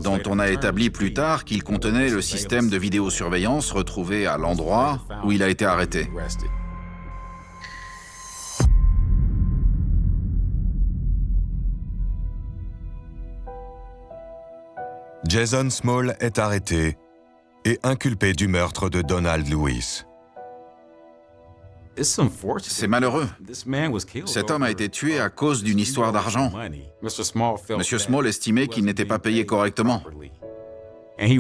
dont on a établi plus tard qu'il contenait le système de vidéosurveillance retrouvé à l'endroit où il a été arrêté. Jason Small est arrêté et inculpé du meurtre de Donald Lewis. C'est malheureux. Cet homme a été tué à cause d'une histoire d'argent. Monsieur Small estimait qu'il n'était pas payé correctement. Et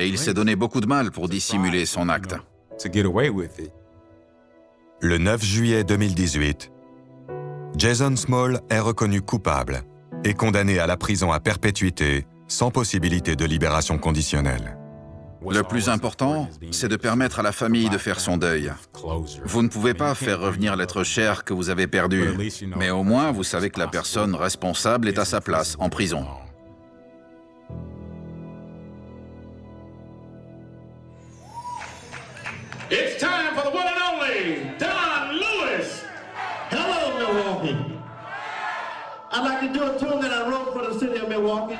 il s'est donné beaucoup de mal pour dissimuler son acte. Le 9 juillet 2018, Jason Small est reconnu coupable et condamné à la prison à perpétuité sans possibilité de libération conditionnelle. Le plus important, c'est de permettre à la famille de faire son deuil. Vous ne pouvez pas faire revenir l'être cher que vous avez perdu, mais au moins vous savez que la personne responsable est à sa place, en prison. It's time for the one and only Don Lewis. Hello, Milwaukee. I'd like to do a tune that I wrote for the city of Milwaukee.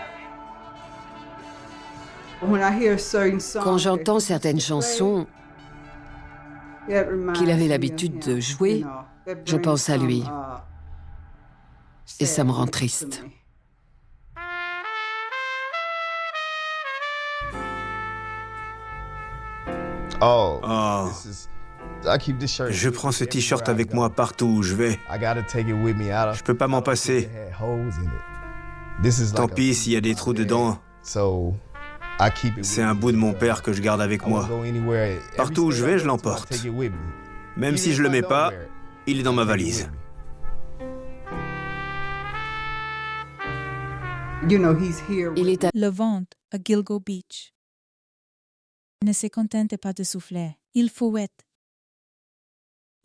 Quand j'entends certaines chansons qu'il avait l'habitude de jouer, je pense à lui. Et ça me rend triste. Je prends ce t-shirt avec moi partout où je vais. Je peux pas m'en passer. Tant pis s'il y a des trous dedans. C'est un bout de mon père que je garde avec moi. Partout où je vais, je l'emporte. Même si je le mets pas, il est dans ma valise. Il est à Le vent à Gilgo Beach. Ne se contente pas de souffler, il fouette.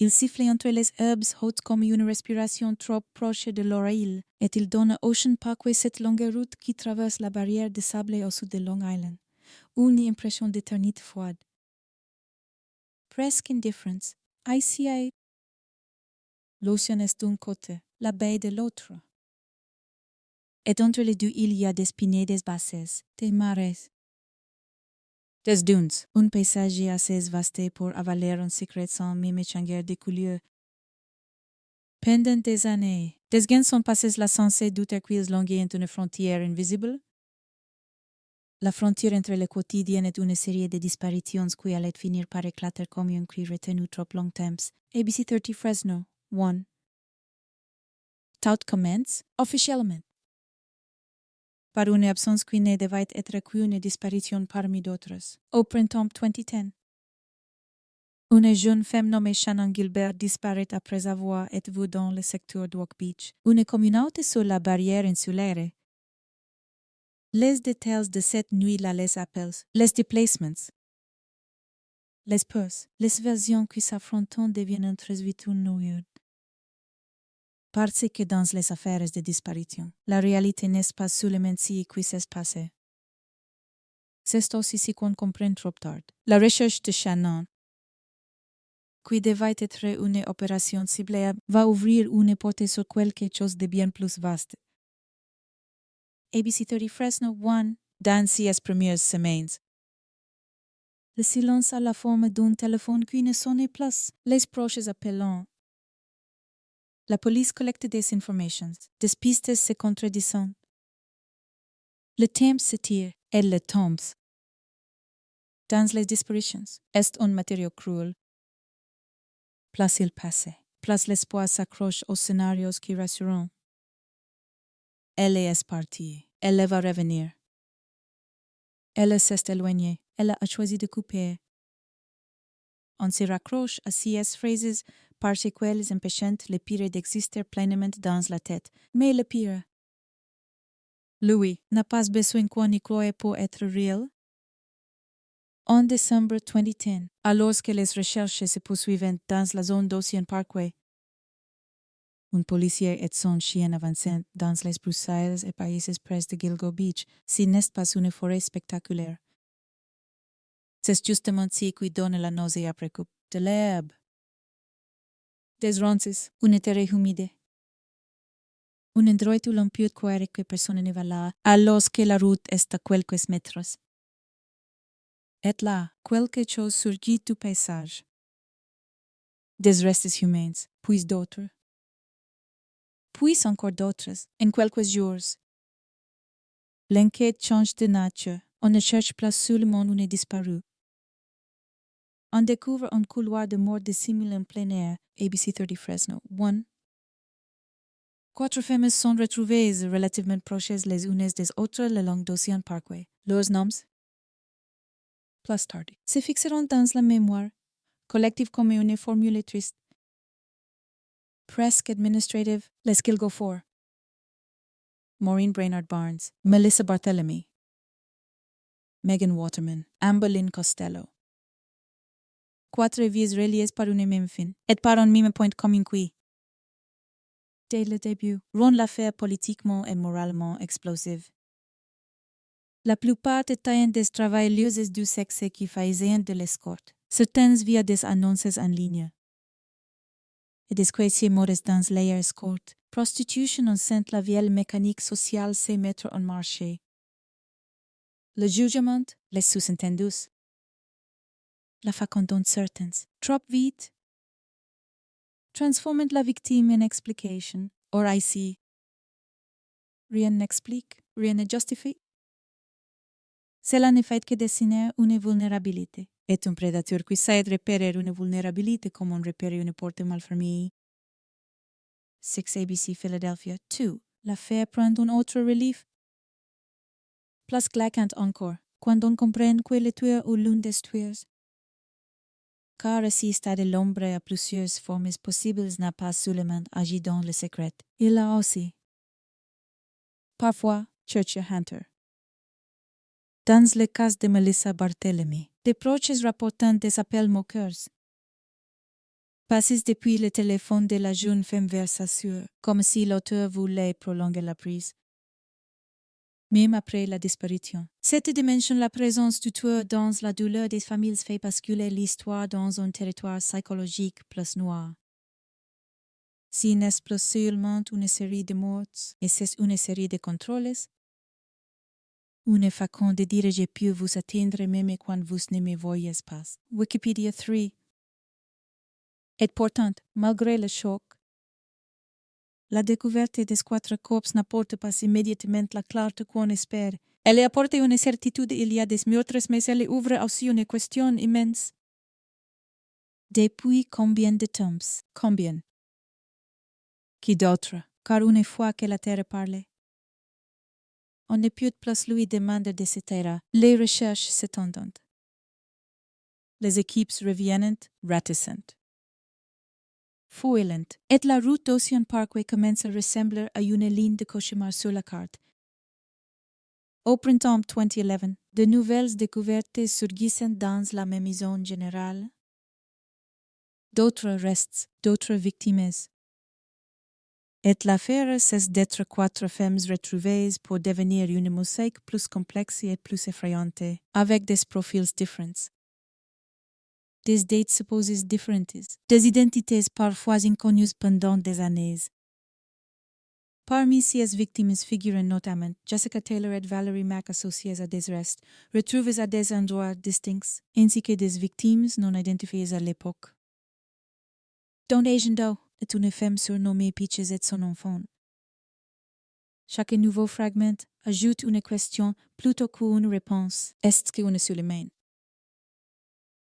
Il siffle entre les herbes hautes comme une respiration trop proche de l'oreille, et il donne à Ocean Parkway cette longue route qui traverse la barrière de sable au sud de Long Island. Une impression d'éternité froide. Presque indifference. ICI. L'océan est d'un côté, la baie de l'autre. Et entre les deux, il y a des pinnets, des basses, des marais. Des dunes, un paysage assez vaste pour avaler un secret sans même échanger des couleurs. Pendant des années, des gens sont passés la sensée d'outre-cuise longue entre une frontière invisible. La frontière entre le quotidien et une série de disparitions qui allait finir par éclater comme un cri retenu trop longtemps. ABC 30 Fresno, 1. Tout commence officiellement par une absence qui ne devait être qu'une disparition parmi d'autres. Au printemps 2010, une jeune femme nommée Shannon Gilbert disparaît après avoir été vue dans le secteur d'Oak Beach, une communauté sur la barrière insulaire. Les détails de cette nuit-là les appellent les déplacements. Les peurs, les versions qui s'affrontent deviennent très vite une nouille. Parce que dans les affaires de disparition, la réalité n'est pas seulement ce qui s'est passé. C'est aussi ce qu'on comprend trop tard. La recherche de Shannon, qui devait être une opération ciblée, va ouvrir une porte sur quelque chose de bien plus vaste. ABC 30 Fresno 1, dans ces premières semaines. Le silence a la forme d'un téléphone qui ne sonne plus, les proches appelant. La police collecte des informations, des pistes se contradisant. Le temps s'étire et le tombe. Dans les disparitions, est un matériau cruel. Place il passé, place l'espoir s'accroche aux scénarios qui rassurent. Elle est partie, elle va revenir. Elle s'est éloignée, elle a choisi de couper. On se raccroche à ces phrases parce qu'elles empêchent le pire d'exister pleinement dans la tête. Mais le pire. Louis n'a pas besoin qu'on y croie pour être réel. En décembre 2010, alors que les recherches se poursuivaient dans la zone d'Ocean Parkway, un policier et son chien avançaient dans les broussailles et païses près de Gilgo Beach, si n'est pas une forêt spectaculaire. C'est justement ce qui donne la nausée après coup. De l'herbe. Des ronces, une terre humide. Un endroit où l'on peut croire que personne ne va là, alors que la route est à quelques mètres. Et là, quelque chose surgit du paysage. Des restes humains, puis d'autres. Puis encore d'autres, en quelques jours. L'enquête change de nature. On ne cherche plus seulement une disparue. On découvre un couloir de mort dissimulé en plein air, ABC 30 Fresno. 1. 4 femmes sont retrouvées relativement proches les unes des autres le long d'Ocean Parkway. Leurs noms? Plus tardy. Se fixeront dans la mémoire, collective comme une formule triste. Presque administrative, les Gilgo 4. Maureen Brainerd Barnes, Melissa Barthélemy, Megan Waterman, Amber Lynn Costello. 4 vies reliées par une même fin, et par un même point commun qui, dès le début, rend l'affaire politiquement et moralement explosive. La plupart étaient des travailleuses du sexe qui faisaient de l'escorte, certaines via des annonces en ligne. Et des quasi modestes dans les escortes, prostitution enceinte la vieille mécanique sociale se mettre en marché. Le jugement, les sous-entendus. La facondant certains, trop vite, transformant la victime en explication, or ici. Rien n'explique, rien ne justifie. Cela ne fait que dessiner une vulnérabilité. Et un prédateur qui sait repérer une vulnérabilité comme on repère une porte mal fermée. 6 ABC Philadelphia 2. L'affaire prend un autre relief. Plus glaquant encore, quand on comprend que le tueur ou l'une des tueurs. Car ici stade l'ombre à plusieurs formes possibles n'a pas seulement agi dans le secret. Il a aussi. Parfois, Churchill Hunter. Dans le cas de Melissa Barthélemy, des proches rapportant des appels moqueurs. Passes depuis le téléphone de la jeune femme vers sa sœur, comme si l'auteur voulait prolonger la prise. Même après la disparition. Cette dimension, la présence du tueur dans la douleur des familles fait basculer l'histoire dans un territoire psychologique plus noir. Si n'est plus seulement une série de morts, et c'est une série de contrôles, une façon de dire je peux vous atteindre même quand vous ne me voyez pas. Wikipédia 3. Et pourtant, malgré le choc, la découverte des 4 corps n'apporte pas immédiatement la clarté qu'on espère. Elle apporte une certitude, il y a des meurtres, mais elle ouvre aussi une question immense. Depuis combien de temps? Combien? Qui d'autre? Car une fois que la terre parle, on ne peut plus lui demander de se taire. Les recherches s'étendent. Les équipes reviennent réticentes. Foilant, et la route d'Ocean Parkway commence à ressembler à une ligne de cauchemar sur la carte. Au printemps 2011, de nouvelles découvertes surgissent dans la même zone générale. D'autres restes, d'autres victimes. Et l'affaire cesse d'être 4 femmes retrouvées pour devenir une mosaïque plus complexe et plus effrayante, avec des profils différents. Des dates supposées différentes, des identités parfois inconnues pendant des années. Parmi ces victimes figurent notamment Jessica Taylor et Valerie Mack associées à des restes, retrouvées à des endroits distincts, ainsi que des victimes non identifiées à l'époque. Don Asian Doe est une femme surnommée Peaches et son enfant. Chaque nouveau fragment ajoute une question plutôt qu'une réponse. Est-ce qu'une seule main?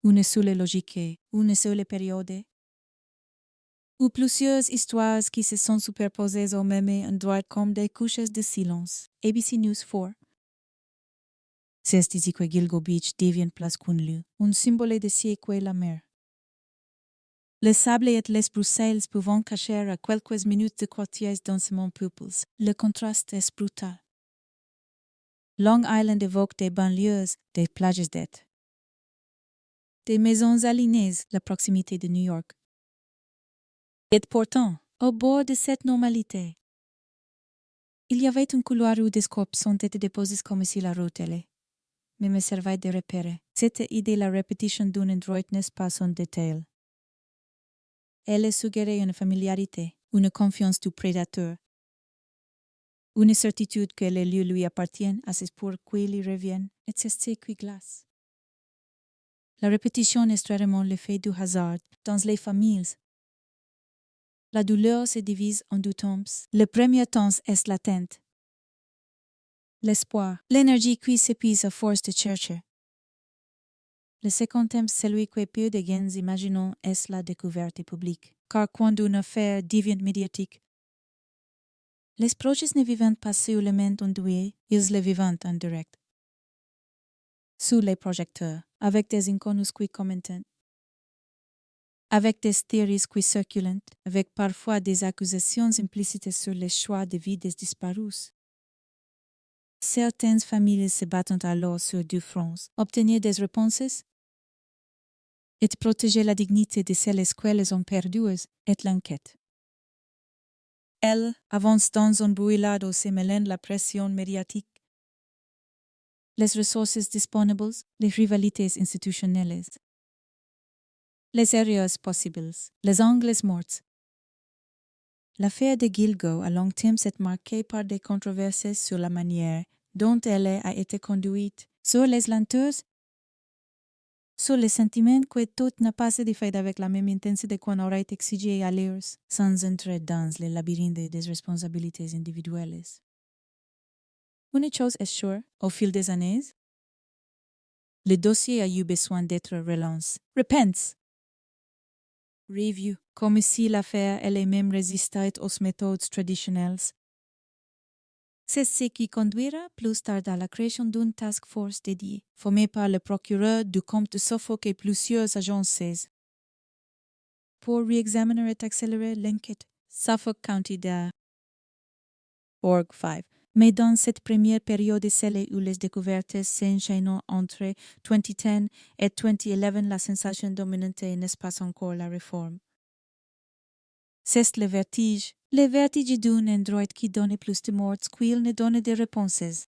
Une seule logique? Une seule période? Ou plusieurs histoires qui se sont superposées au même endroit comme des couches de silence. ABC News 4. C'est ici que Gilgo Beach devient place Kunlu, un symbole de ce qu'est la mer. Le sable et les broussailles pouvant cacher à quelques minutes de quartiers densément peuplés. Le contraste est brutal. Long Island évoque des banlieues, des plages d'être. Des maisons alignées, la proximité de New York. Et pourtant, au bord de cette normalité, il y avait un couloir où des corps ont été déposés comme si la route allait. Mais me servait de repérer. Cette idée la répétition d'une adroitesse pas en détail. Elle suggérait une familiarité, une confiance du prédateur, une certitude que les lieux lui appartiennent à ce pour qui lui reviennent, et c'est ce qui glace. La répétition est rarement l'effet du hasard dans les familles. La douleur se divise en deux temps. Le premier temps est latente. L'espoir, l'énergie qui s'épuise à force de chercher. Le second thème, celui que peu de gens imaginons, est la découverte publique. Car quand une affaire devient médiatique, les proches ne vivent pas seulement en doué, ils le vivent en direct. Sous les projecteurs, avec des inconnus qui commentent, avec des théories qui circulent, avec parfois des accusations implicites sur les choix de vie des disparus. Certaines familles se battent alors sur deux fronts, obtenir des réponses et protéger la dignité de celles qu'elles ont perdues et l'enquête. Elle avance dans un brouillard où se mêlent la pression médiatique, les ressources disponibles, les rivalités institutionnelles, les erreurs possibles, les angles morts. L'affaire de Gilgo a longtemps été marquée par des controverses sur la manière dont elle a été conduite, sur les lenteurs, sur les sentiments que tout n'a pas été fait avec la même intensité qu'on aurait exigé ailleurs, sans entrer dans le labyrinthe des responsabilités individuelles. Une chose est sûre, au fil des années, le dossier a eu besoin d'être relancé. Repens! Review, comme si l'affaire elle-même résistait aux méthodes traditionnelles. C'est ce qui conduira plus tard à la création d'une task force dédiée, formée par le procureur du comte de Suffolk et plusieurs agences. Pour réexaminer et accélérer l'enquête, Suffolk County de Org 5. Mais dans cette première période, celle où les découvertes s'enchaînent entre 2010 et 2011, la sensation dominante n'est pas encore la réforme. C'est le vertige d'un endroit qui donne plus de morts qu'il ne donne de réponses.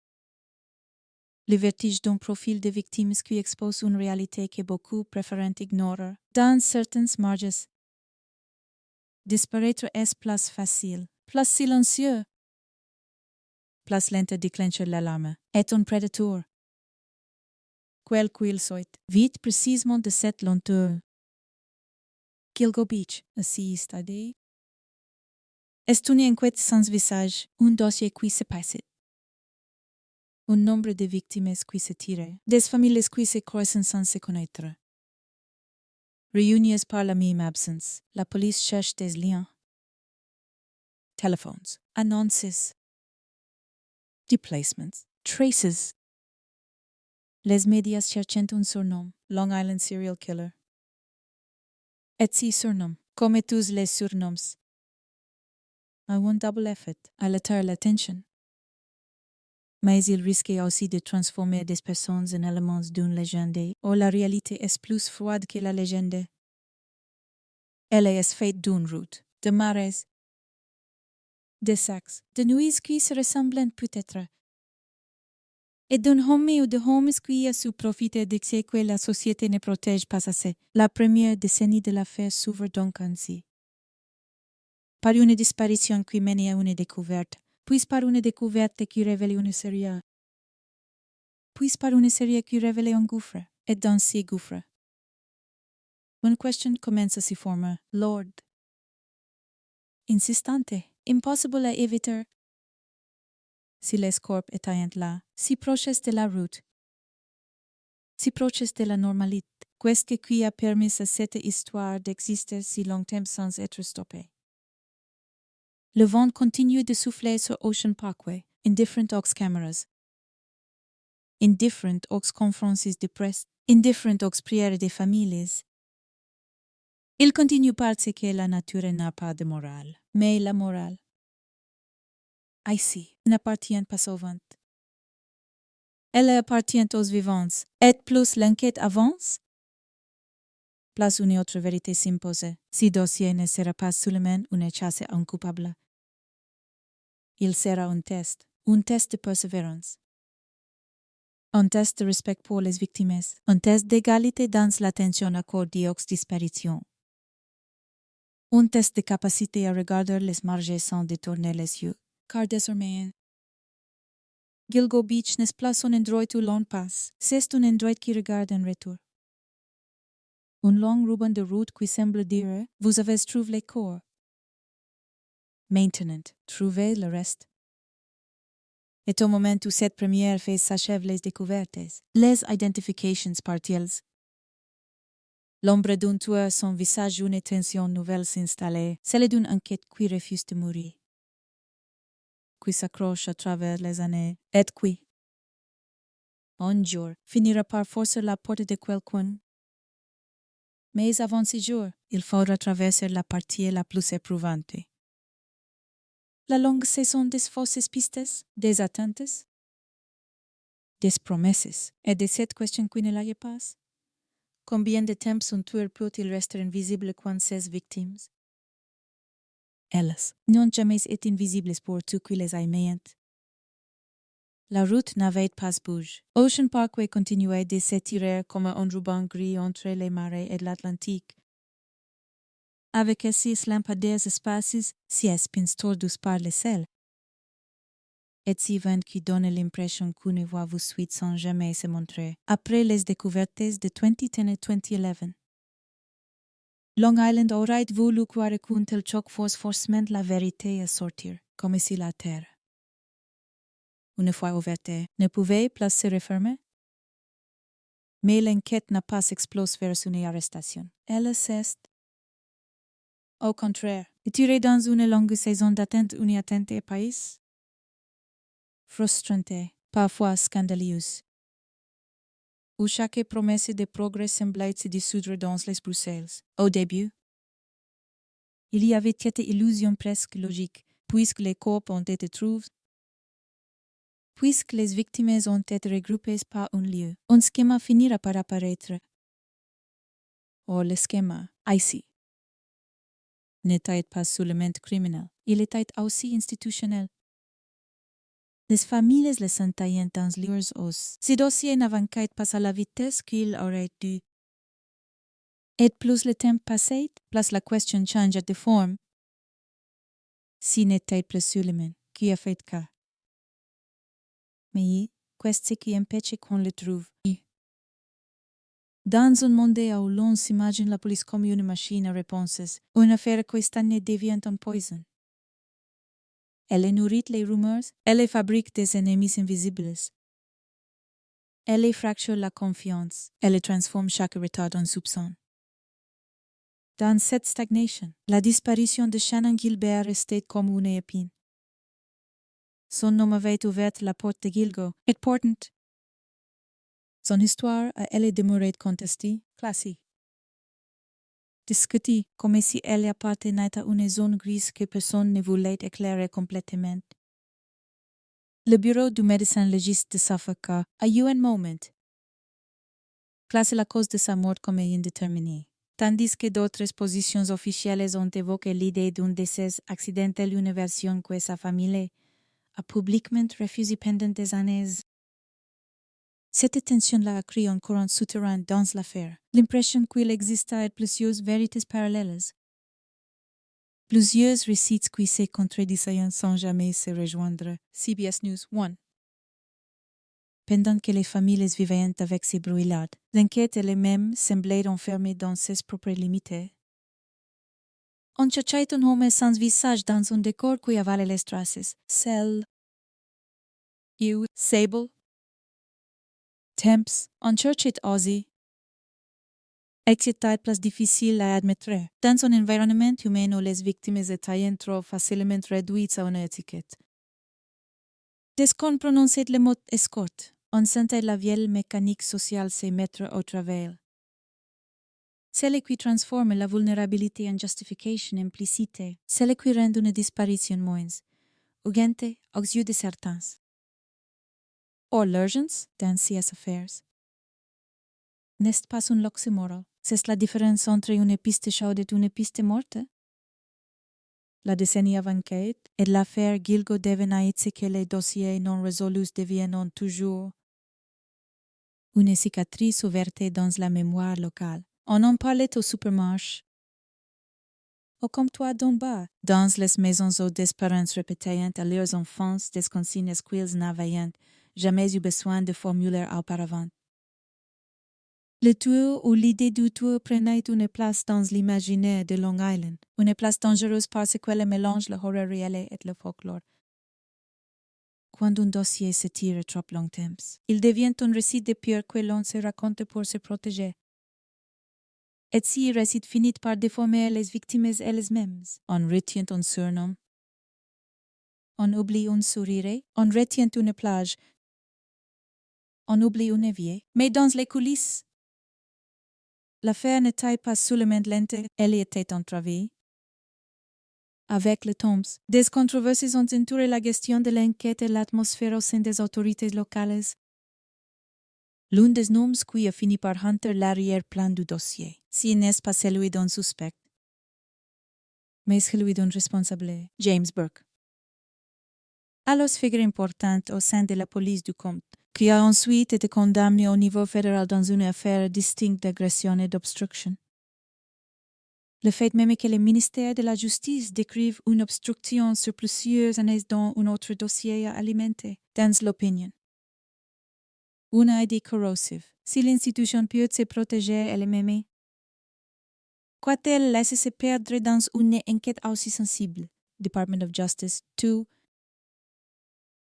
Le vertige d'un profil de victimes qui expose une réalité que beaucoup préfèrent ignorer. Dans certaines marges, disparaître est plus facile, plus silencieux, plus lente à déclencher l'alarme. Est un prédateur. Quel qu'il soit, vite précisément de cette lenteur. Gilgo Beach, assis stade. Est une enquête sans visage, un dossier qui se passe. Un nombre de victimes qui se tirent, des familles qui se croisent sans se connaître. Réunies par la même absence, la police cherche des liens. Téléphones, annonces, déplacements, traces. Les médias cherchent un surnom, Long Island Serial Killer. Et ce surnom, comme tous les surnoms, a un double effet, à attirer l'attention. Mais il risquait aussi de transformer des personnes en éléments d'une légende, où la réalité est plus froide que la légende. Elle est faite d'une route, de marais, de sacs, de nuits qui se ressemblent peut-être, et d'un homme ou de hommes qui a su profiter de ce que la société ne protège pas assez. La première décennie de l'affaire s'ouvre donc ainsi. Par une disparition qui mène à une découverte, puis par une découverte qui révèle une série, puis par une série qui révèle un gouffre, et dans ces gouffres. Une question commence à s'y former, Lord. Insistante, impossible à éviter. Si les corps étaient là, si proches de la route, si proches de la normalité, qu'est-ce qui a permis à cette histoire d'exister si longtemps sans être stoppée? Le vent continue de souffler sur Ocean Parkway, in different aux cameras, in different aux conférences de presse, in different aux prières des familles. Il continue parce que la nature n'a pas de morale, mais la morale, ici, n'appartient pas aux vents. Elle appartient aux vivants. Et plus l'enquête avance, plus une autre vérité s'impose. Si dossier ne sera pas seulement une chasse à un coupable, il sera un test de persévérance, un test de respect pour les victimes, un test d'égalité dans l'attention accordée aux disparitions, un test de capacité à regarder les marges sans détourner les yeux, car désormais, Gilgo Beach n'est plus un endroit où l'on passe, c'est un endroit qui regarde en retour. Un long ruban de route qui semble dire « Vous avez trouvé les corps ». Maintenant, trouvez le reste. Et au moment où cette première phase s'achève, les découvertes, les identifications partielles. L'ombre d'un tueur, son visage, une tension nouvelle s'installer, celle d'une enquête qui refuse de mourir, qui s'accroche à travers les années, et qui, un jour, finira par forcer la porte de quelqu'un. Mais avant ce jour, il faudra traverser la partie la plus éprouvante. La longue saison des fausses pistes, des attentes, des promesses, et de cette question qui ne la passe. Combien de temps un tueur peut-il rester invisible quand ses victimes? Elles n'ont jamais été invisibles pour ceux qui les aiment. La route n'avait pas bougé. Ocean Parkway continuait de s'étirer comme un ruban gris entre les marais et l'Atlantique. Avec ces lampadaires espaces, si espins tordus par le sel. Et si vent qui donne l'impression qu'une voix vous suit sans jamais se montrer, après les découvertes de 2010 et 2011. Long Island aurait voulu croire qu'un tel choc force forcément la vérité à sortir, comme si la terre, une fois ouverte, ne pouvait plus se refermer. Mais l'enquête n'a pas explosé vers une arrestation. Elle cesse. Au contraire, étirée dans une longue saison d'attente, une attente épaisse, frustrante, parfois scandaleuse, où chaque promesse de progrès semblait se dissoudre dans les Bruxelles. Au début, il y avait cette illusion presque logique, puisque les corps ont été trouvés, puisque les victimes ont été regroupées par un lieu. Un schéma finira par apparaître. Or, le schéma, ici, n'était pas seulement criminel, il était aussi institutionnel. Les familles les sentaient dans leurs os. Ce dossier n'avançait pas à la vitesse qu'il aurait dû. Et plus le temps passait, plus la question changeait de forme. Si n'était plus seulement qui a fait cas. Mais qu'est-ce qui empêche qu'on le trouve? Dans un monde où l'on s'imagine la police comme une machine à réponses, une affaire qui devient un poison. Elle nourrit les rumeurs, elle fabrique des ennemis invisibles. Elle fracture la confiance, elle transforme chaque retard en soupçon. Dans cette stagnation, la disparition de Shannon Gilbert restait comme une épine. Son nom avait ouvert la porte de Gilgo, et pourtant, son histoire a elle demeurée contestée, classée. Discutée comme si elle appartenait à une zone grise que personne ne voulait éclairer complètement. Le bureau du médecin légiste de Suffolk a eu un moment. Classé la cause de sa mort comme indéterminée, tandis que d'autres positions officielles ont évoqué l'idée d'un décès accidentel, une version que sa famille a publiquement refusée pendant des années. Cette tension-là a créé un courant souterrain dans l'affaire, l'impression qu'il existait plusieurs vérités parallèles. Plusieurs récits qui se contredisent sans jamais se rejoindre. CBS News 1. Pendant que les familles vivaient avec ces brouillades, l'enquête elle-même semblait enfermée dans ses propres limites. On cherchait un homme sans visage dans un décor qui avalait les traces. Cell, Hugh, Sable, Temps, on cherchait Ozzy. C'était plus difficile à admettre. Dans un environnement humain où les victimes étaient trop facilement réduites à une étiquette. Dès qu'on prononçait le mot escorte, on sentait la vieille mécanique sociale se mettre au travail. Celle qui transforme la vulnérabilité en justification implicite, celle qui rend une disparition moins urgente aux yeux de certains. Or l'urgence dans ces affaires. N'est pas un oxymoron. C'est la différence entre une piste chaude et une piste morte. La décennie avant-quête et l'affaire Gilgo devenait ce que les dossiers non résolus deviennent toujours. Une cicatrice ouverte dans la mémoire locale. On en parlait au supermarché. Au comptoir d'en bas, dans les maisons où des parents répétaient à leurs enfants des consignes qu'ils n'avaient jamais eu besoin de formuler auparavant. Le tour ou l'idée du tour prenait une place dans l'imaginaire de Long Island, une place dangereuse parce qu'elle mélange l'horreur réelle et le folklore. Quand un dossier se tire trop longtemps, il devient un récit de peur que l'on se raconte pour se protéger. Et si le récit finit par déformer les victimes elles-mêmes, on retient un surnom, on oublie un sourire, on retient une plage, on oublie un évier, mais dans les coulisses, l'affaire n'était pas seulement lente, elle était entravée. Avec le temps, des controverses ont entouré la gestion de l'enquête et l'atmosphère au sein des autorités locales. L'un des noms qui a fini par hanter l'arrière-plan du dossier, si n'est pas celui d'un suspect, mais celui d'un responsable, James Burke. Alors figure importante au sein de la police du comte, qui a ensuite été condamné au niveau fédéral dans une affaire distincte d'agression et d'obstruction. Le fait même que le ministère de la Justice décrive une obstruction sur plusieurs années dans un autre dossier a alimenté, dans l'opinion. Une idée corrosive. Si l'institution peut se protéger elle-même, quoi-t-elle laisse se perdre dans une enquête aussi sensible? Department of Justice 2.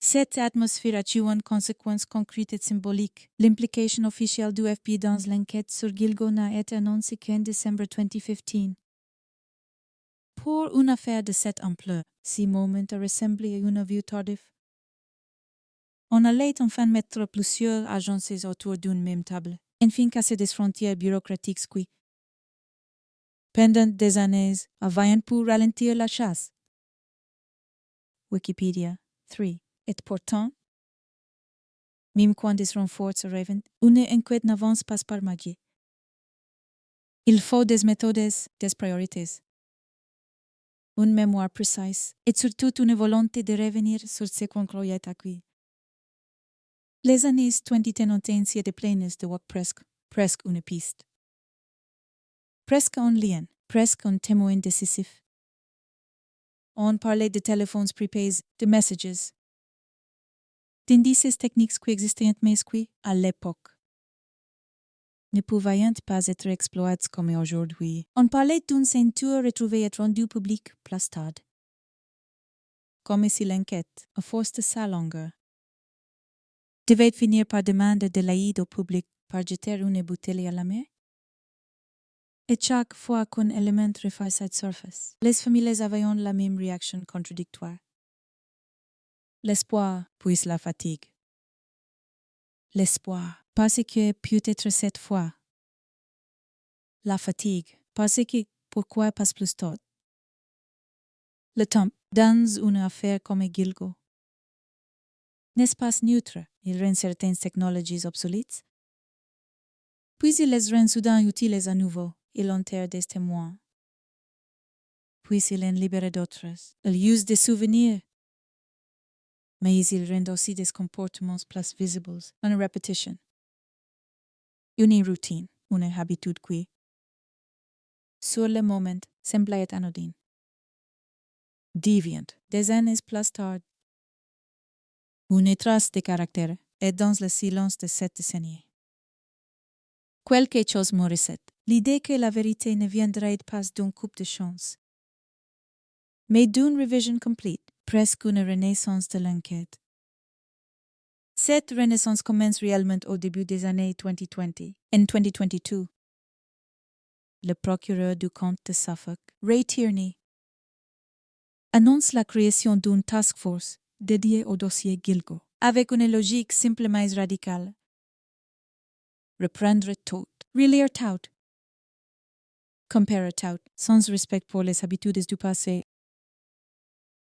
Cette atmosphère a eu une conséquence concrète et symbolique. L'implication officielle du FBI dans l'enquête sur Gilgo n'a été annoncée qu'en décembre 2015. Pour une affaire de cette ampleur, ce moment a ressemblé à une vue tardive. On allait enfin mettre plusieurs agences autour d'une même table, enfin casser des frontières bureaucratiques qui, pendant des années, avaient pour ralentir la chasse. Wikipédia 3. Et pourtant, même quand des renforts arrivent, une enquête n'avance pas par magie. Il faut des méthodes, des priorités, une mémoire précise et surtout une volonté de revenir sur ce qu'on croyait acquis. Les années 2010 ont été pleines de work presque une piste. Presque un lien, presque un témoin décisif. On parlait de téléphones prépaid, de messages, d'indices techniques qui existaient mais qui, à l'époque, ne pouvaient pas être exploités comme aujourd'hui. On parlait d'une ceinture retrouvée et rendue publique plus tard. Comme si l'enquête, à force de sa longueur, devait finir par demander de l'aide au public par jeter une bouteille à la mer. Et chaque fois qu'un élément refait cette surface, les familles avaient la même réaction contradictoire. L'espoir, puis la fatigue. L'espoir, parce que peut-être cette fois. La fatigue, parce que pourquoi pas plus tôt. Le temps, dans une affaire comme Gilgo. N'est pas neutre, il rend certaines technologies obsolètes. Puis il les rend soudain utiles à nouveau, il enterre des témoins. Puis il en libère d'autres, il use des souvenirs. Mais il rend aussi des comportements plus visibles, une répétition. Une routine, une habitude qui, sur le moment, semblait anodine. Deviant, des années plus tard. Une trace de caractère est dans le silence de cette décennie. Quelque chose me recette. L'idée que la vérité ne viendrait pas d'un coup de chance, mais d'une révision complète, presque une renaissance de l'enquête. Cette renaissance commence réellement au début des années 2020. En 2022, le procureur du comte de Suffolk, Ray Tierney, annonce la création d'une task force dédiée au dossier Gilgo, avec une logique simple mais radicale. Reprendre tout, relire tout, comparer tout, sans respect pour les habitudes du passé.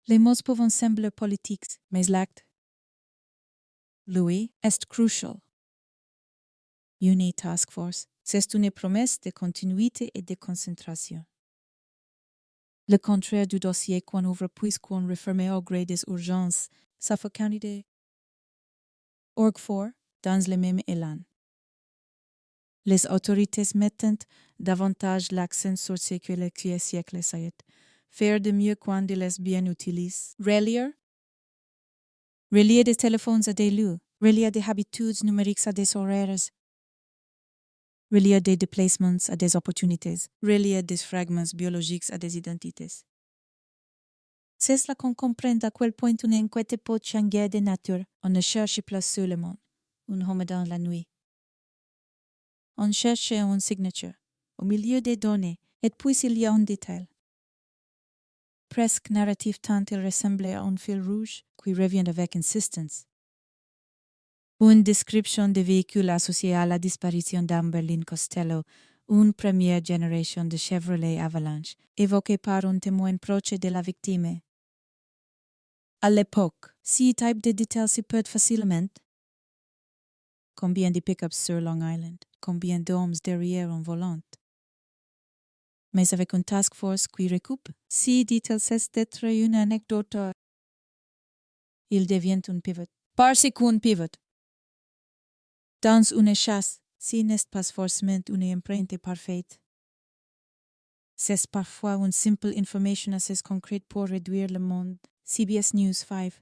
Les mots peuvent sembler politiques, mais l'acte, lui, est crucial. Une task force, c'est une promesse de continuité et de concentration. Le contraire du dossier qu'on ouvre puisqu'on referme au gré des urgences, Suffolk County de Org 4 dans le même élan. Les autorités mettent davantage l'accent sur ce que le siècle sait, faire de mieux quand ils les bien utilisent. Relier des téléphones à des lieux, relier des habitudes numériques à des horaires, relier des déplacements à des opportunités, relier des fragments biologiques à des identités. C'est là qu'on comprend à quel point une enquête peut changer de nature. On ne cherche plus seulement un homme dans la nuit. On cherche une signature au milieu des données, et puis il y a un détail. Presque narratif tant il ressemblait à un fil rouge qui revient avec insistance. Une description de véhicule associé à la disparition d'Amberlyn Costello, une première génération de Chevrolet Avalanche, évoquée par un témoin proche de la victime. À l'époque, ce type de détail se perd facilement. Combien de pick-ups sur Long Island? Combien d'hommes derrière un volant? Mais avec une task force qui recoupe, si dit-il cesse d'être une anecdote, il devient un pivot. Parce qu'un pivot. Dans une chasse, si n'est pas forcément une empreinte parfaite. C'est parfois une simple information assez concrète pour réduire le monde. CBS News 5.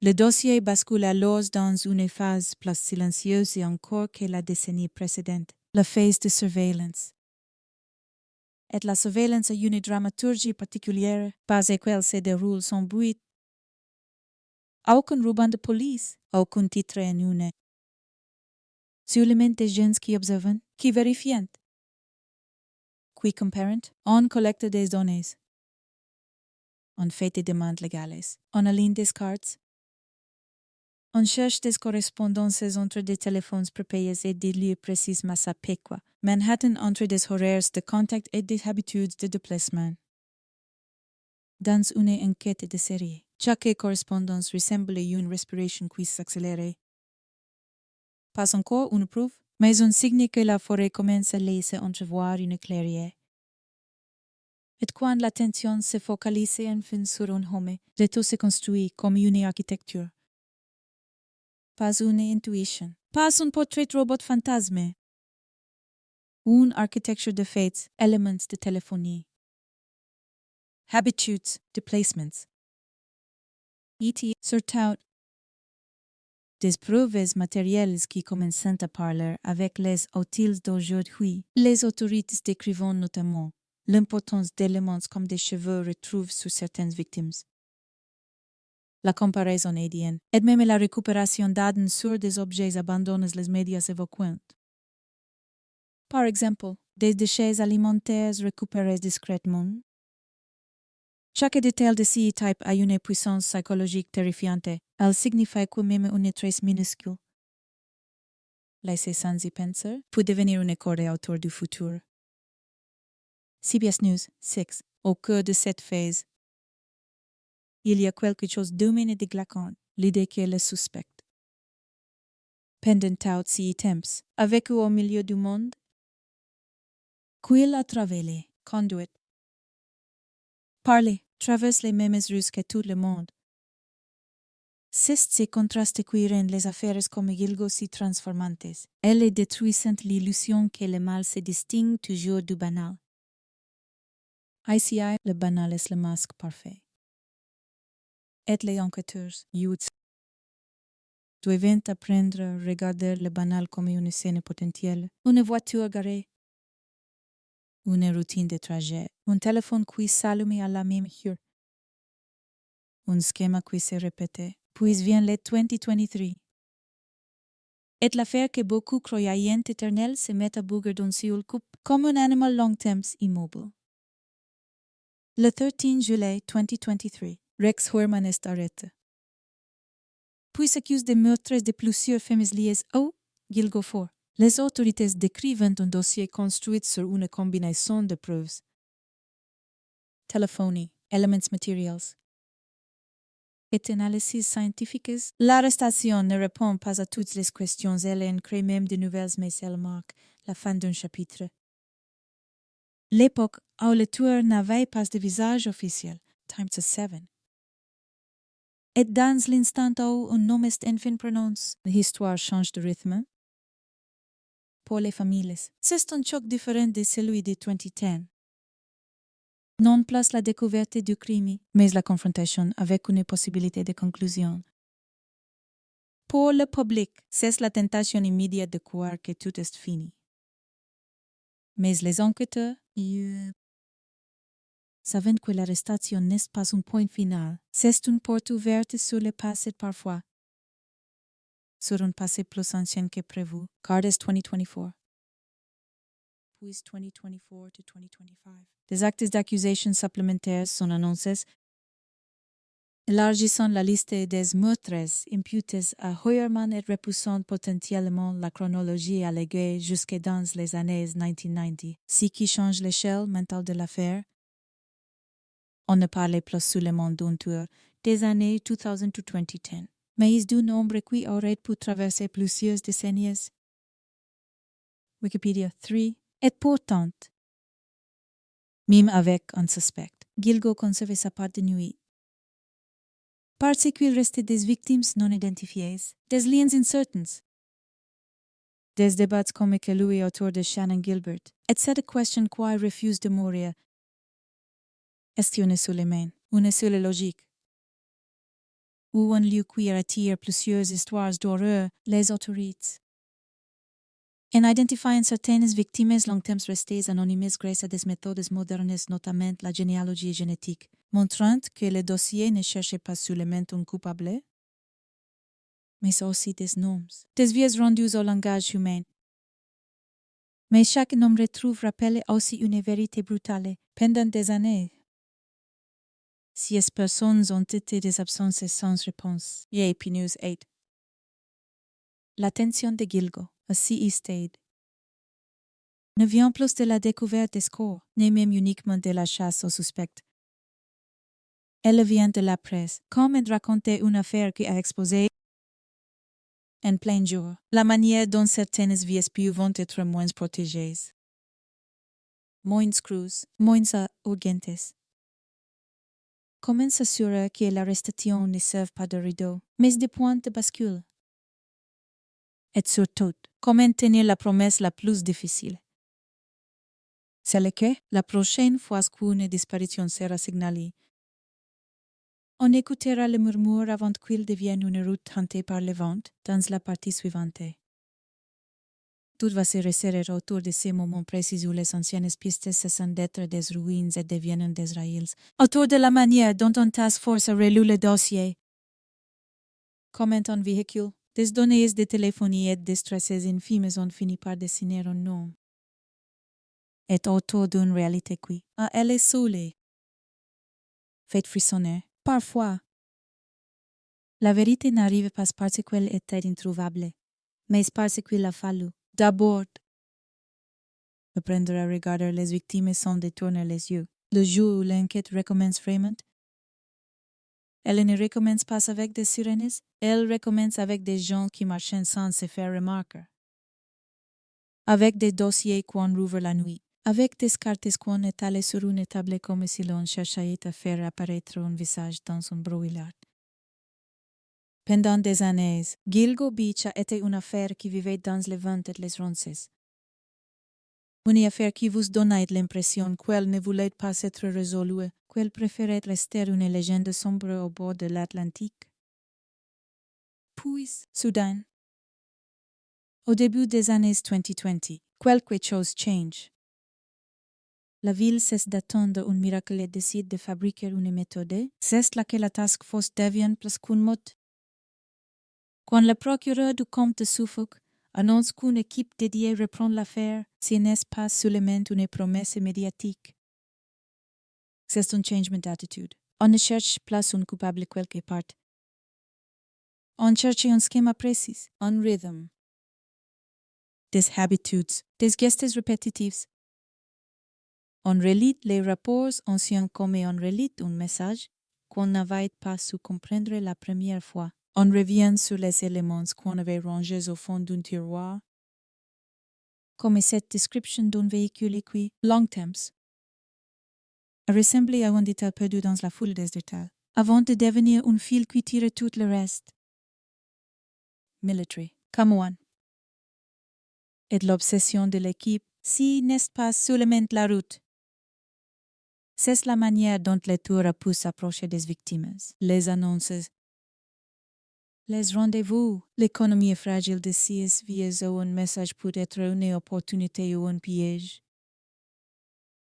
Le dossier bascule alors dans une phase plus silencieuse et encore que la décennie précédente, la phase de surveillance. Et la surveillance a une dramaturgie particulière, par laquelle se déroule sans bruit. Aucun ruban de police, aucun titre en une. Seulement des gens qui observent, qui vérifient. Qui comparent, on collecte des données. On fait des demandes légales, on aligne des cartes. On cherche des correspondances entre des téléphones prépayés et des lieux précis Massapequa, Manhattan entre des horaires de contact et des habitudes de déplacement. Dans une enquête de série, chaque correspondance ressemble à une respiration qui s'accélère. Pas encore une preuve, mais un signe que la forêt commence à laisser entrevoir une clairière. Et quand l'attention se focalise enfin sur un homme, le tout se construit comme une architecture. Pas une intuition, pas un portrait robot fantasme. Une architecture de faits, éléments de téléphonie. Habitudes, déplacements. Et surtout, des preuves matérielles qui commencent à parler avec les outils d'aujourd'hui. Les autorités décrivent notamment l'importance d'éléments comme des cheveux retrouvés sur certaines victimes. La comparaison ADN, et même la récupération d'ADN sur des objets abandonnés les médias évoquent. Par exemple, des déchets alimentaires récupérés discrètement. Chaque détail de ce type a une puissance psychologique terrifiante. Elle signifie que même une trace minuscule, laissée sans y penser, peut devenir une corde autour du futur. CBS News 6. Au cœur de cette phase, il y a quelque chose d'humain et de glaçant, l'idée qu'elle est suspecte. Pendant tout ces temps, avec ou au milieu du monde, qu'il a travaillé, conduit, parlé, traverse les mêmes rues que tout le monde. C'est ces contrastes qui rendent les affaires comme Gilgo si transformantes. Elles détruisent l'illusion que le mal se distingue toujours du banal. ICI, le banal est le masque parfait. Et les enquêteurs, youths, doivent apprendre à regarder le banal comme une scène potentielle, une voiture garée, une routine de trajet, un téléphone qui s'allume à la même heure, un schéma qui se répète, puis vient le 2023. Et l'affaire que beaucoup croyaient éternelle se met à bouger dans le coupe comme un animal long temps immobile. Le 13 juillet 2023, Rex Horman est arrêté. Puis s'accuse de meurtres de plusieurs femmes liées au Gilgo Fort. Les autorités décrivent un dossier construit sur une combinaison de preuves. Téléphonie, elements materials. Et analyses scientifiques. L'arrestation ne répond pas à toutes les questions. Elle en crée même de nouvelles, mais elle marque la fin d'un chapitre. L'époque où le tueur n'avait pas de visage officiel, time to 7. Et dans l'instant où un nom est enfin prononcé, l'histoire change de rythme. Pour les familles, c'est un choc différent de celui de 2010. Non plus la découverte du crime, mais la confrontation avec une possibilité de conclusion. Pour le public, c'est la tentation immédiate de croire que tout est fini. Mais les enquêteurs, savent que l'arrestation n'est pas un point final, c'est une porte ouverte sur le passé parfois. Sur un passé plus ancien que prévu, car c'est 2024. Puis 2024 to 2025. Des actes d'accusation supplémentaires sont annoncés, élargissant la liste des meurtres imputés à Hoyerman et repoussant potentiellement la chronologie alléguée jusque dans les années 1990, ce qui change l'échelle mentale de l'affaire. On ne parlait plus seulement d'un tueur des années 2000 to 2010, mais d'un nombre qui aurait pu traverser plusieurs décennies. Wikipédia 3. Et pourtant, même avec un suspect, Gilgo conservait sa part de nuit. Parce qu'il restait des victimes non identifiées, des liens incertains, des débats comme que lui autour de Shannon Gilbert, et cette question qui refuse de mourir. Est-ce une seule main, une seule logique? Ou un lieu qui attire plusieurs histoires d'horreur, les autorités? En identifiant certaines victimes longtemps restées anonymes grâce à des méthodes modernes, notamment la généalogie génétique, montrant que le dossier ne cherchait pas seulement un coupable, mais aussi des noms, des vies rendues au langage humain. Mais chaque nom retrouve rappelle aussi une vérité brutale. Pendant des années, 6 personnes ont été des absences sans réponse. AP News 8. L'attention de Gilgo, à CE Stade, ne vient plus de la découverte des corps, ni même uniquement de la chasse aux suspects. Elle vient de la presse, comme elle racontait une affaire qui a exposé en plein jour la manière dont certaines vies peuvent être moins protégées, moins crues, moins urgentes. Comment s'assurer que l'arrestation ne serve pas de rideau, mais de point de bascule? Et surtout, comment tenir la promesse la plus difficile? C'est que, la prochaine fois qu'une disparition sera signalée, on écoutera le murmure avant qu'il devienne une route hantée par le vent dans la partie suivante. Tout va se resserrer autour de ces moments précis où les anciennes pistes cessent d'être des ruines et deviennent des rails, autour de la manière dont un task force a relu le dossier. Comment un véhicule, des données de téléphonie et des traces infimes ont fini par dessiner un nom. Et autour d'une réalité qui, à elle seule, fait frissonner, parfois. La vérité n'arrive pas parce qu'elle était introuvable, mais parce qu'il a fallu, d'abord, apprendre à regarder les victimes sans détourner les yeux. Le jour où l'enquête recommence vraiment, elle ne recommence pas avec des sirènes, elle recommence avec des gens qui marchent sans se faire remarquer. Avec des dossiers qu'on rouvre la nuit, avec des cartes qu'on étale sur une table comme si l'on cherchait à faire apparaître un visage dans un brouillard. Pendant des années, Gilgo Beach a été une affaire qui vivait dans les vents et les ronces. Une affaire qui vous donne l'impression qu'elle ne voulait pas être résolue, qu'elle préférait rester une légende sombre au bord de l'Atlantique. Puis, soudain, au début des années 2020, quelque chose change. La ville cesse d'attendre un miracle et décide de fabriquer une méthode, c'est là que la task force devient presque une mode. Quand le procureur du comte de Suffolk annonce qu'une équipe dédiée reprend l'affaire, ce n'est pas seulement une promesse médiatique. C'est un changement d'attitude. On ne cherche plus un coupable quelque part. On cherche un schéma précis, un rythme. Des habitudes, des gestes répétitifs. On relit les rapports anciens comme on relit un message qu'on n'avait pas su comprendre la première fois. On revient sur les éléments qu'on avait rangés au fond d'un tiroir, comme cette description d'un véhicule qui, long temps, a ressemblé à un détail perdu dans la foule des détails, avant de devenir un fil qui tire tout le reste. Military, come on. Et l'obsession de l'équipe, si n'est pas seulement la route. C'est la manière dont les tours poussent s'approcher des victimes, les annonces, les rendez-vous. L'économie est fragile de CSVS où un message peut être une opportunité ou un piège.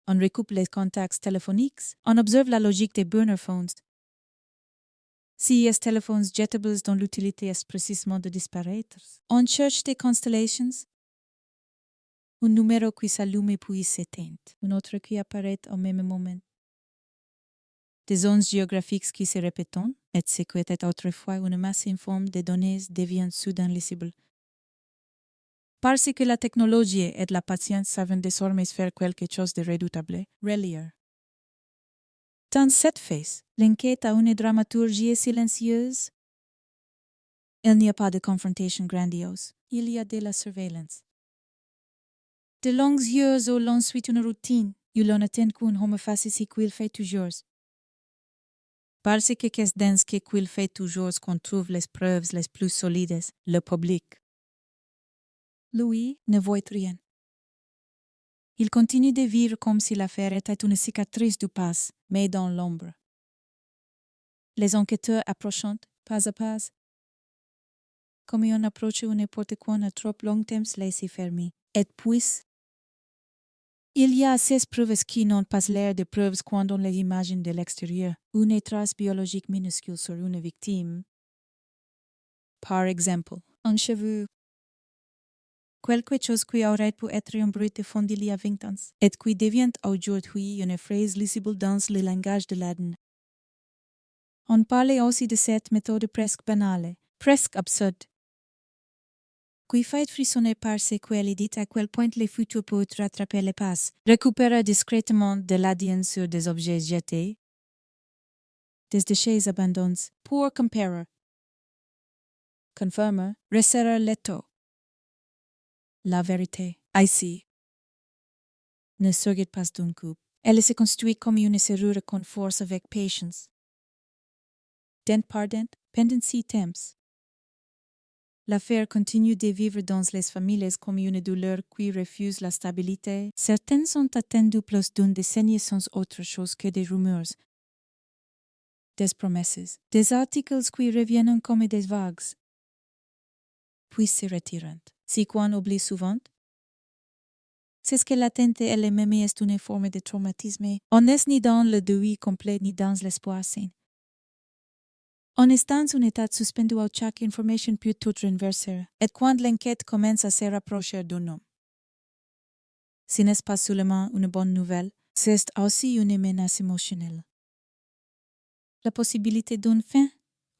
On recoupe les contacts téléphoniques, on observe la logique des burner phones. CES téléphones jetables dont l'utilité est précisément de disparaître. On cherche des constellations. Un numéro qui s'allume puis s'éteint, un autre qui apparaît au même moment. Des zones géographiques qui se répètent, et ce qui était autrefois une masse informe de données devient soudain lisible. Parce que la technologie et la patience savent désormais faire quelque chose de redoutable, relier. Dans cette phase, l'enquête a une dramaturgie silencieuse. Il n'y a pas de confrontation grandiose, il y a de la surveillance. De longues heures où l'on suit une routine, où l'on attend qu'un homme fasse ce qu'il fait toujours. Parce que c'est dans ce qu'il fait toujours qu'on trouve les preuves les plus solides, le public. Louis ne voit rien. Il continue de vivre comme si l'affaire était une cicatrice du passé, mais dans l'ombre. Les enquêteurs approchant, pas à pas, comme on approche une porte qu'on a trop longtemps laissé fermée. Et puis, il y a assez de preuves qui n'ont pas l'air de preuves quand on les imagine de l'extérieur. Une trace biologique minuscule sur une victime. Par exemple, un cheveu. Quelque chose qui aurait pu être un bruit de fond il y a 20 ans, et qui devient aujourd'hui une phrase lisible dans le langage de l'ADN. On parlait aussi de cette méthode presque banale, presque absurde, qui fait frissonner parce qu'elle dit à quel point le futur peut rattraper les passes, récupérer discrètement de l'ADN sur des objets jetés, des déchets abandonnés, pour comparer, confirmer, resserrer l'étau. La vérité, ici, ne se regarde pas d'un coup. Elle se construit comme une serrure qu'on force avec patience. Dent par dent, pendant 6 temps. L'affaire continue de vivre dans les familles comme une douleur qui refuse la stabilité. Certaines sont attendues plus d'une décennie sans autre chose que des rumeurs, des promesses, des articles qui reviennent comme des vagues, puis se retirent. Si qu'on oublie souvent, c'est ce que l'attente elle-même est une forme de traumatisme. On n'est ni dans le deuil complet ni dans l'espoir sain. On est dans un état suspendu où chaque information peut tout renverser, et quand l'enquête commence à se rapprocher d'un homme. Ce n'est pas seulement une bonne nouvelle, c'est aussi une menace émotionnelle. La possibilité d'une fin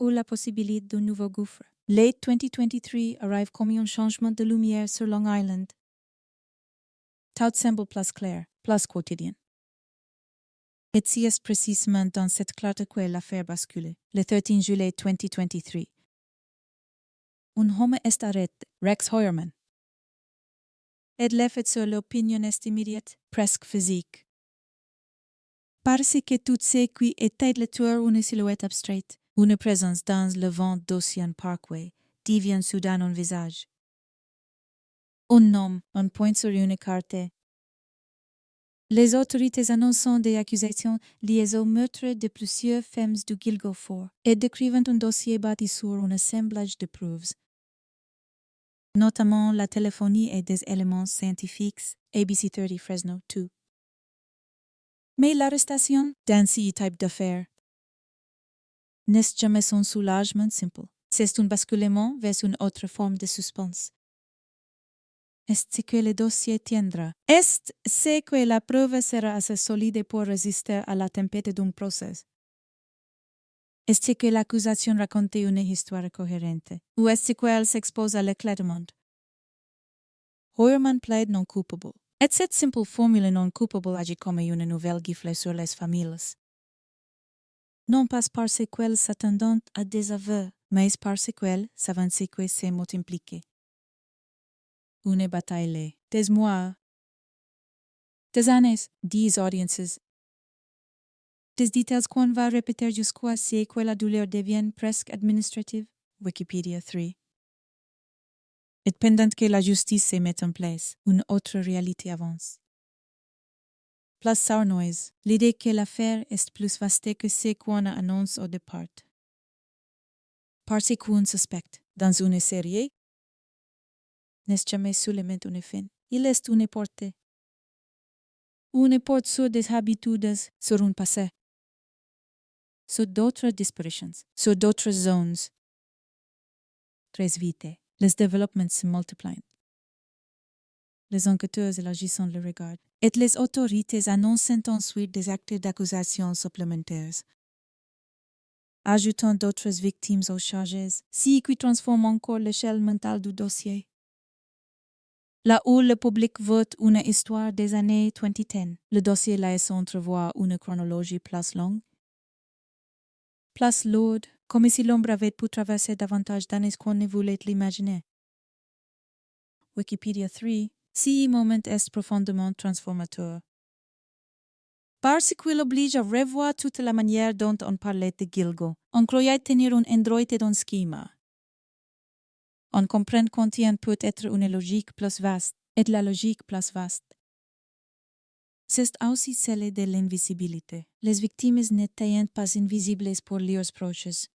ou la possibilité d'un nouveau gouffre. Late 2023 arrive comme un changement de lumière sur Long Island. Tout semble plus clair, plus quotidien. Et c'est précisément dans cette clarté que l'affaire bascule, le 13 juillet 2023. Un homme est arrêté, Rex Hoyerman. Et l'effet sur l'opinion est immédiate, presque physique. Parce que tout ce qui était le tueur une silhouette abstraite, une présence dans le vent d'Ocean Parkway, devient soudain un visage. Un nom, un point sur une carte, Les autorités annoncent des accusations liées au meurtre de plusieurs femmes du Gilgo Fort et décrivent un dossier bâti sur un assemblage de preuves, notamment la téléphonie et des éléments scientifiques ABC 30 Fresno 2. Mais l'arrestation d'un ce type d'affaires n'est jamais un soulagement simple. C'est un basculement vers une autre forme de suspense. Est-ce que le dossier tiendra? Est-ce que la preuve sera assez solide pour résister à la tempête d'un procès? Est-ce que l'accusation raconte une histoire cohérente? Ou est-ce qu'elle s'expose à l'éclatement? Hoyerman plaide non coupable. Et cette simple formule non coupable agit comme une nouvelle gifle sur les familles. Non pas parce qu'elle s'attendant à des aveux, mais parce qu'elle s'avance que c'est mot impliqué. Une bataille, des mois, des années, des audiences, des détails qu'on va répéter jusqu'à ce que la douleur devienne presque administrative. Wikipédia 3. Et pendant que la justice se met en place, une autre réalité avance. Place sournoise, l'idée que l'affaire est plus vaste que ce qu'on annonce au départ. Parce qu'on suspecte, dans une série, n'est jamais seulement une fin. Il est une porte. Une porte sur des habitudes, sur un passé. Sur d'autres disparitions, sur d'autres zones. Très vite, les développements se multiplient. Les enquêteurs élargissent le regard. Et les autorités annoncent ensuite des actes d'accusation supplémentaires, ajoutant d'autres victimes aux charges, ce qui transforme encore l'échelle mentale du dossier. Là où le public vote une histoire des années 2010, le dossier laisse entrevoir une chronologie plus longue, plus lourde, comme si l'ombre avait pu traverser davantage d'années qu'on ne voulait l'imaginer. Wikipédia 3. Ce moment est profondément transformateur. Parce qu'il oblige à revoir toute la manière dont on parlait de Gilgo. On croyait tenir un androïde dans schema. On comprend contient peut être une logique plus vaste, et la logique plus vaste. C'est aussi celle de l'invisibilité. Les victimes n'étaient pas invisibles pour leurs proches.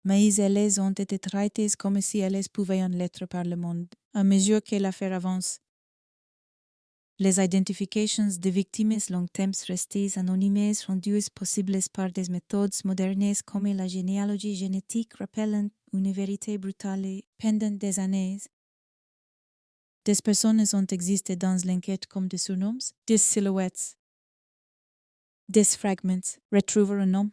Mais elles ont été traitées comme si elles pouvaient l'être par le monde, à mesure que l'affaire avance. Les identifications de victimes longtemps restées anonymes rendues possibles par des méthodes modernes comme la généalogie génétique rappellent une vérité brutale pendant des années. Des personnes ont existé dans l'enquête comme des surnoms, des silhouettes, des fragments, retrouver un nom.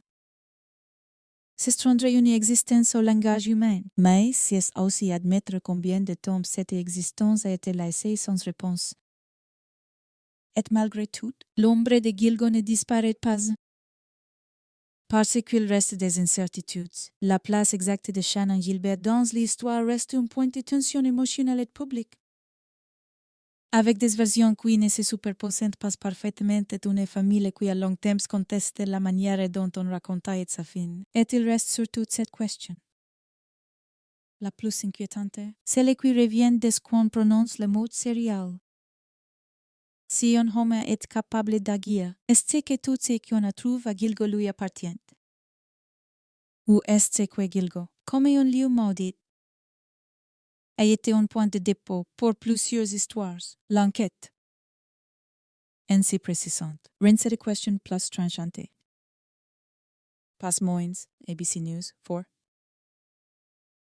C'est rendre une existence au langage humain, mais c'est aussi admettre combien de temps cette existence a été laissée sans réponse. Et malgré tout, l'ombre de Gilgo ne disparaît pas. Parce qu'il reste des incertitudes, la place exacte de Shannon Gilbert dans l'histoire reste un point de tension émotionnelle et publique. Avec des versions qui ne se superposent pas parfaitement d'une famille qui a longtemps contesté la manière dont on racontait sa fin, et il reste surtout cette question. La plus inquiétante, celle qui revient dès qu'on prononce le mot serial. Si un homme est capable d'agir, est-ce que tout ce qu'on trouve à Gilgo lui appartient? Ou est-ce que Gilgo, comme un lieu maudit, a été un point de dépôt pour plusieurs histoires, l'enquête? Ainsi précisante. Rinse the question plus tranchante. Pas moins, ABC News 4.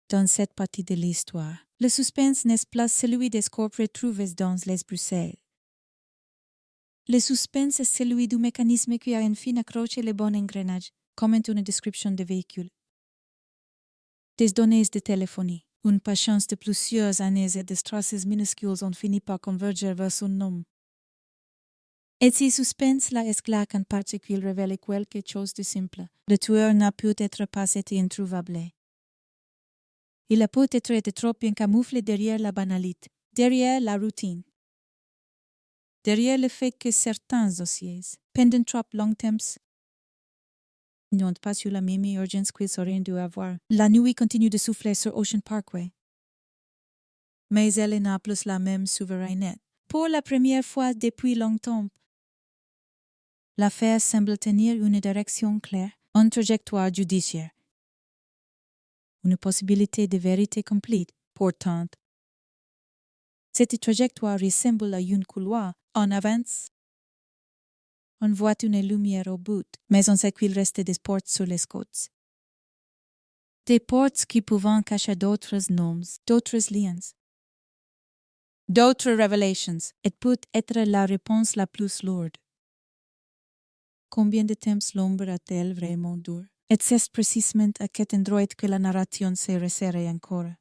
Dans cette partie de l'histoire, le suspense n'est pas celui des corps retrouvés dans les Bruxelles. Le suspense est celui du mécanisme qui a enfin accroché le bon engrenage, comme une description de véhicule. Des données de téléphonie, une patience de plusieurs années et des traces minuscules ont fini par converger vers son nom. Et si suspense-là esclave en particulier révèle quelque chose de simple, le tueur n'a peut-être pas été introuvable. Il a peut-être été trop bien camouflé derrière la banalité, derrière la routine. Derrière le fait que certains dossiers, pendant trop longtemps, n'ont pas eu la même urgence qu'ils auraient dû avoir. La nuit continue de souffler sur Ocean Parkway. Mais elle n'a plus la même souveraineté. Pour la première fois depuis longtemps, l'affaire semble tenir une direction claire, une trajectoire judiciaire. Une possibilité de vérité complète, pourtant. Cette trajectoire ressemble à une couloir en avance. On voit une lumière au bout, mais on sait qu'il reste des portes sur les côtes. Des portes qui peuvent cacher d'autres noms, d'autres liens, d'autres révélations, et peut être la réponse la plus lourde. Combien de temps l'ombre a-t-elle vraiment duré? Et c'est précisément à cet endroit que la narration se resserre encore.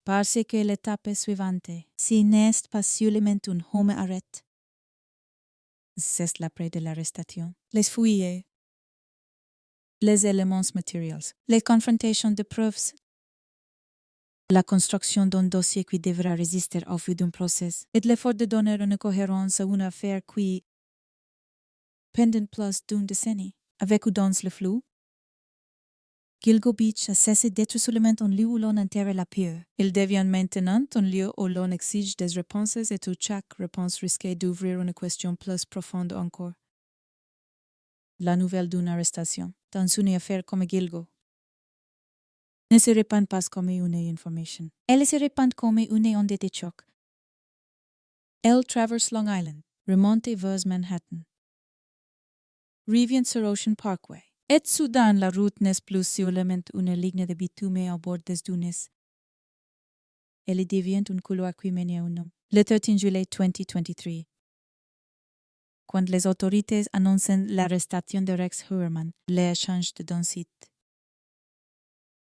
Parce que l'étape suivante, si n'est pas seulement un homme arrêté, c'est l'après de l'arrestation. Les fouilles, les éléments matériels, les confrontations de preuves, la construction d'un dossier qui devra résister au fil d'un procès, et l'effort de donner une cohérence à une affaire qui, pendant plus d'une décennie, avec ou dans le flou, Gilgo Beach a cessé d'être seulement un lieu où l'on enterre la peur. Il devient maintenant un lieu où l'on exige des réponses et où chaque réponse risque d'ouvrir une question plus profonde encore. La nouvelle d'une arrestation, dans une affaire comme Gilgo, ne se répand pas comme une information. Elle se répand comme une onde de choc. Elle traverse Long Island, remonte vers Manhattan, revient sur Ocean Parkway. Et soudain, la route n'est plus seulement une ligne de bitume au bord des dunes. Elle devient un couloir qui mène à un homme. Le 13 juillet 2023. Quand les autorités annoncent l'arrestation de Rex Heuermann, l'échange d'un site.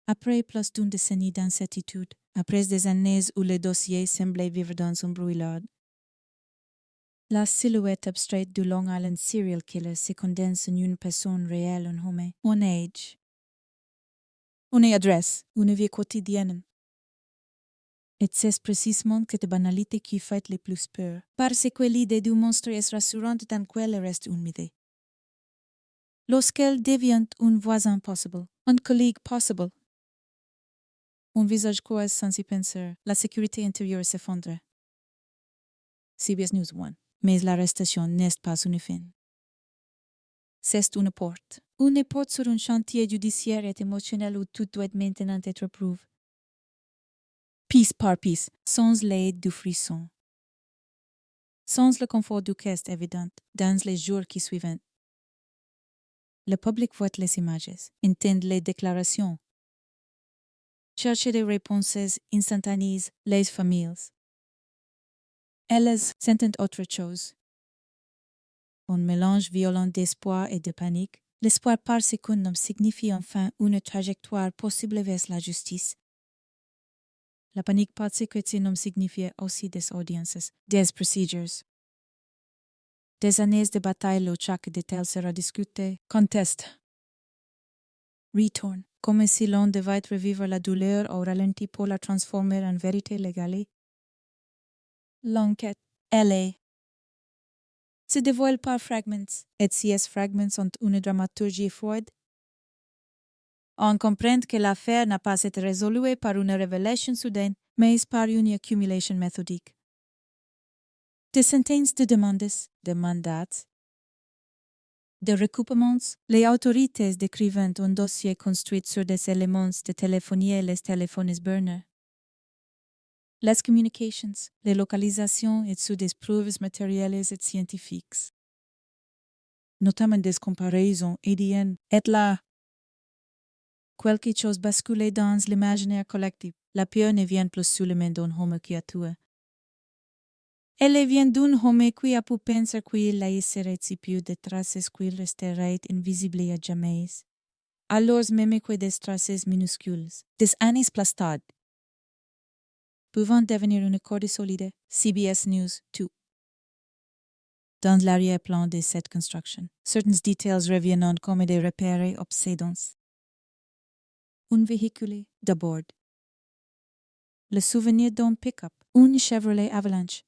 Après plus d'une décennie d'incertitude, après des années où le dossier semblait vivre dans un brouillard, la silhouette abstraite du Long Island serial killer se condense en une personne réelle, un homme, un âge, une adresse, une vie quotidienne. Et c'est précisément cette banalité qui fait le plus peur, parce que l'idée du monstre est rassurante tant qu'elle reste une idée. Lorsqu'elle devient un voisin possible, un collègue possible, un visage croise sans y penser, la sécurité intérieure s'effondre. CBS News 1. Mais l'arrestation n'est pas une fin. C'est une porte sur un chantier judiciaire et émotionnel où tout doit maintenant être prouvé. Piece par piece, sans l'aide du frisson. Sans le confort du geste évident dans les jours qui suivent. Le public voit les images, entend les déclarations, cherche des réponses instantanées les familles. Elles sentent autre chose. Un mélange violent d'espoir et de panique. L'espoir parce qu'un homme signifie enfin une trajectoire possible vers la justice. La panique parce que ce nom signifiait aussi des audiences, des procedures. Des années de bataille où chaque détail sera discuté, contesté. Retourne, comme si l'on devait revivre la douleur au ralenti pour la transformer en vérité légale. L'enquête, elle est, se dévoile par fragments, et ces fragments sont une dramaturgie froide. On comprend que l'affaire n'a pas été résolue par une révélation soudaine, mais par une accumulation méthodique. Des centaines de demandes, de mandats, de recoupements, les autorités décrivent un dossier construit sur des éléments de téléphonie et les téléphones burners. Les communications, les localisations et sur des preuves matérielles et scientifiques. Notamment des comparaisons ADN. Et là, quelque chose basculé dans l'imaginaire collectif. La peur ne vient plus seulement d'un homme qui a tué. Elle vient d'un homme qui a pu penser qu'il laisserait si peu de traces qu'il resterait invisible à jamais. Alors même que des traces minuscules, des années plastades, pouvant devenir une corde solide. CBS News 2. Dans l'arrière-plan de cette construction, certains détails reviennent comme des repères obsédants. Un véhicule d'abord. Le souvenir d'un pick-up, une Chevrolet Avalanche.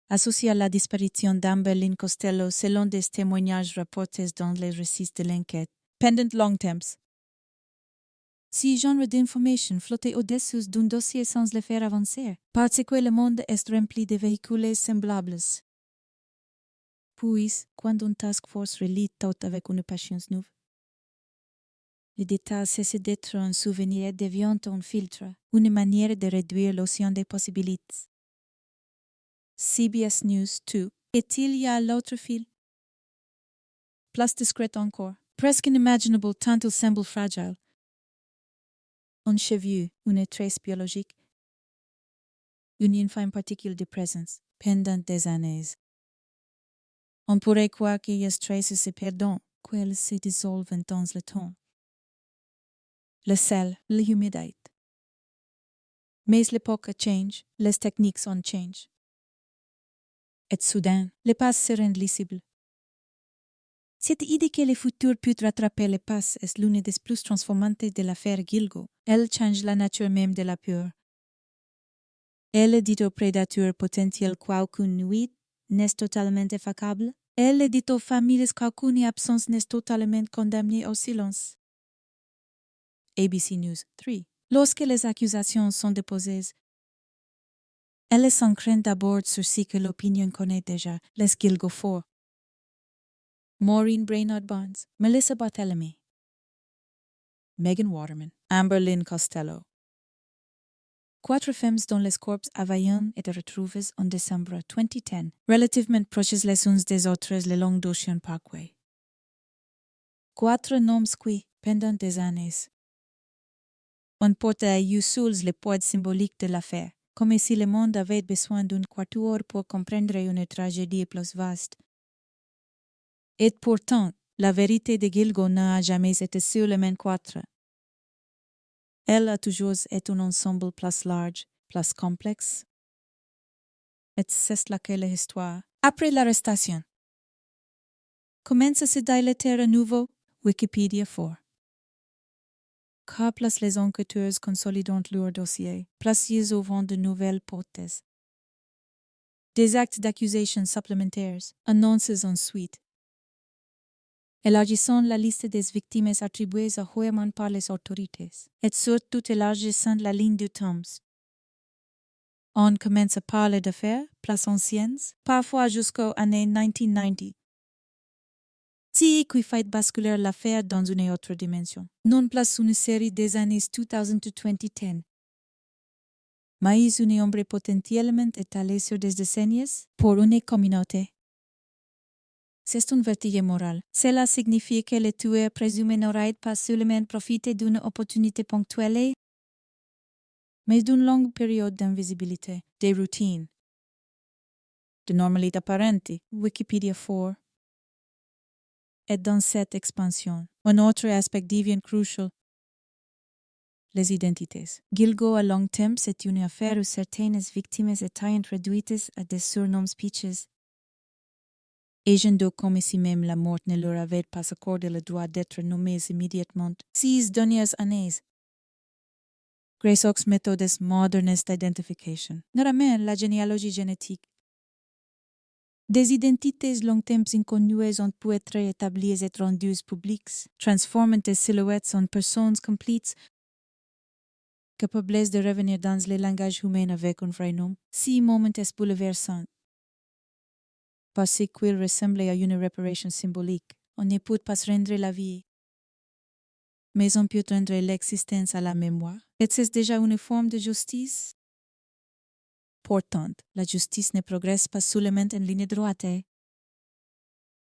Associé à la disparition d'Amberlyn Costello selon des témoignages rapportés dans les récits de l'enquête, pendant long temps. Si genre d'information flottait au-dessus d'un dossier sans le faire avancer, parce que le monde est rempli de véhicules semblables. Puis, quand une task force relie tout avec une patience neuve, le détail cesse d'être un souvenir et devient un filtre, une manière de réduire l'océan des possibilités. CBS News 2. Est-il y a l'autre fil? Plus discrète encore, presque inimaginable tant il semble fragile. Un cheveu, une trace biologique, une infime particule de présence, pendant des années. On pourrait croire que les traces se perdent, qu'elles se dissolvent dans le temps. Le sel, l'humidité. Mais l'époque change, les techniques ont changé. Et soudain, le passé se rend lisible. Cette idée que le futur peut rattraper le passé est l'une des plus transformantes de l'affaire Gilgo. Elle change la nature même de la peur. Elle dit aux prédateurs potentiels qu'aucune nuit n'est totalement effacable. Elle dit aux familles qu'aucune absence n'est totalement condamnée au silence. ABC News 3. Lorsque les accusations sont déposées, elle s'ancre d'abord sur ce que l'opinion connaît déjà, les Gilgo forts. Maureen Brainerd Barnes, Melissa Barthélemy, Megan Waterman, Amber Lynn Costello. 4 femmes dont les corps avaient été retrouvés en décembre 2010, relativement proches les unes des autres le long d'Ocean Parkway. 4 noms qui, pendant des années, on porte à eux seuls le poids symbolique de l'affaire, comme si le monde avait besoin d'une quatuor pour comprendre une tragédie plus vaste. Et pourtant, la vérité de Gilgo n'a jamais été seulement 4. Elle a toujours été un ensemble plus large, plus complexe. Et c'est là que l'histoire, après l'arrestation, commence à se dilater à nouveau. Wikipédia 4. Car plus les enquêteurs consolident leur dossier, plus ils ouvrent de nouvelles hypothèses. Des actes d'accusation supplémentaires, annoncés ensuite. Élargissant la liste des victimes attribuées à Hoerman par les autorités, et surtout élargissant la ligne du temps. On commence à parler d'affaires plus anciennes, parfois jusqu'aux années 1990. Ce qui fait basculer l'affaire dans une autre dimension, non plus une série des années 2000 to 2010, mais une ombre potentiellement étalée sur des décennies pour une communauté. C'est un vertige moral. Cela signifie que le tueur présumé n'aurait pas seulement profité d'une opportunité ponctuelle, mais d'une longue période d'invisibilité, de routine, de normalité apparente. Wikipédia 4. Et dans cette expansion, un autre aspect devient crucial. Les identités. Gilgo à long terme, c'est une affaire où certaines victimes étaient réduites à des surnoms pitches. Agent comme si même la mort ne leur avait pas accordé le droit d'être nommés immédiatement. 6 dernières années. Grâce aux méthodes modernes d'identification, notamment la généalogie génétique. Des identités longtemps inconnues ont pu être établies et rendues publiques, transformant des silhouettes en personnes complètes, capables de revenir dans le langage humain avec un vrai nom. Si moment est bouleversant. Parce qu'il ressemble à une réparation symbolique, on ne peut pas rendre la vie, mais on peut rendre l'existence à la mémoire. Et c'est déjà une forme de justice. Pourtant, la justice ne progresse pas seulement en ligne droite.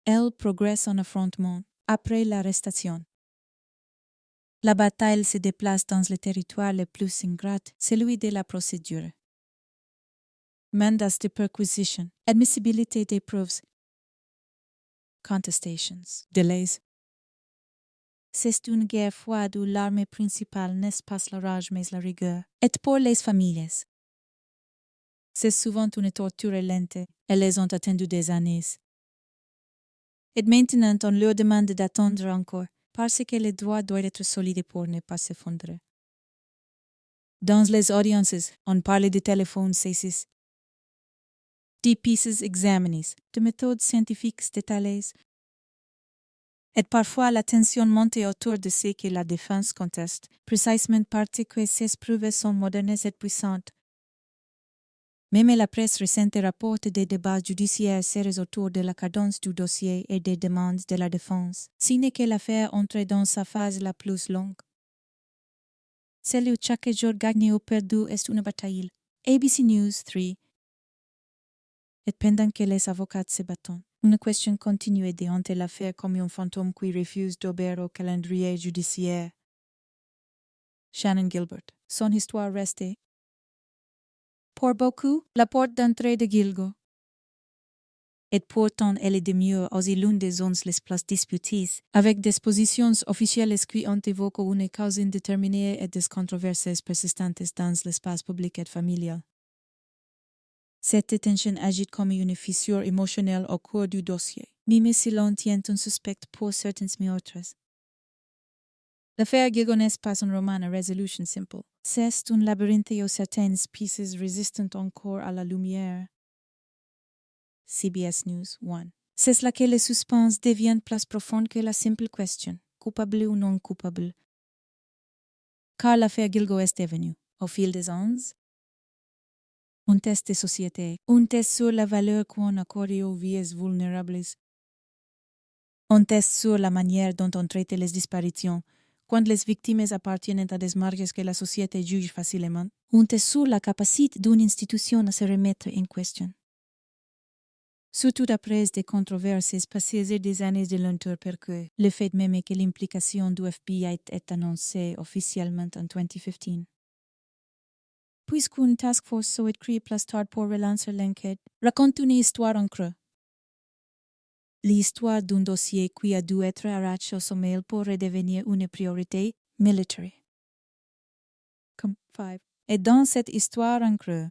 Elle progresse en affrontement après l'arrestation. La bataille se déplace dans le territoire le plus ingrat, celui de la procédure. Mandat de perquisition, admissibilité des preuves, contestations, delays. C'est une guerre froide où l'arme principale n'est pas la rage mais la rigueur. Et pour les familles, c'est souvent une torture lente. Elles ont attendu des années. Et maintenant, on leur demande d'attendre encore, parce que le droit doit être solide pour ne pas s'effondrer. Dans les audiences, on parle de téléphones saisissent, de pistes examinées, de méthodes scientifiques détaillées. Et parfois la tension monte autour de ce que la défense conteste, précisément parce que ces preuves sont modernes et puissantes. Même la presse récente rapporte des débats judiciaires sérieux autour de la cadence du dossier et des demandes de la défense, si n'est que l'affaire entre dans sa phase la plus longue. Celle où chaque jour gagné ou perdu est une bataille. ABC News 3. Et pendant que les avocats se battent, une question continue de hanter l'affaire comme un fantôme qui refuse d'obéir au calendrier judiciaire. Shannon Gilbert. Son histoire restée. Pour beaucoup, la porte d'entrée de Gilgo. Et pourtant, elle est de mieux aussi l'une des zones les plus disputées, avec des positions officielles qui ont évoqué une cause indéterminée et des controverses persistantes dans l'espace public et familial. Cette tension agit comme une fissure émotionnelle au cours du dossier, même si l'on tient un suspect pour certains meurtres. L'affaire Gilgo n'est pas un roman à résolution simple. C'est un labyrinthe où certaines pistes résistent encore à la lumière. CBS News 1. C'est là que le suspense devient plus profond que la simple question, coupable ou non coupable. Car l'affaire Gilgo est devenue, au fil des ans, un test de société, un test sur la valeur qu'on accorde aux vies vulnérables, un test sur la manière dont on traite les disparitions, quand les victimes appartiennent à des marges que la société juge facilement, un test sur la capacité d'une institution à se remettre en question. Surtout après des controverses passées des années de lenteur parce que le fait même que l'implication du FBI est annoncée officiellement en 2015. Puisqu'une task force soit créée plus tard pour relancer l'enquête, raconte une histoire en creux. L'histoire d'un dossier qui a dû être arraché au sommet pour redevenir une priorité militaire. Comme 5. Et dans cette histoire en creux,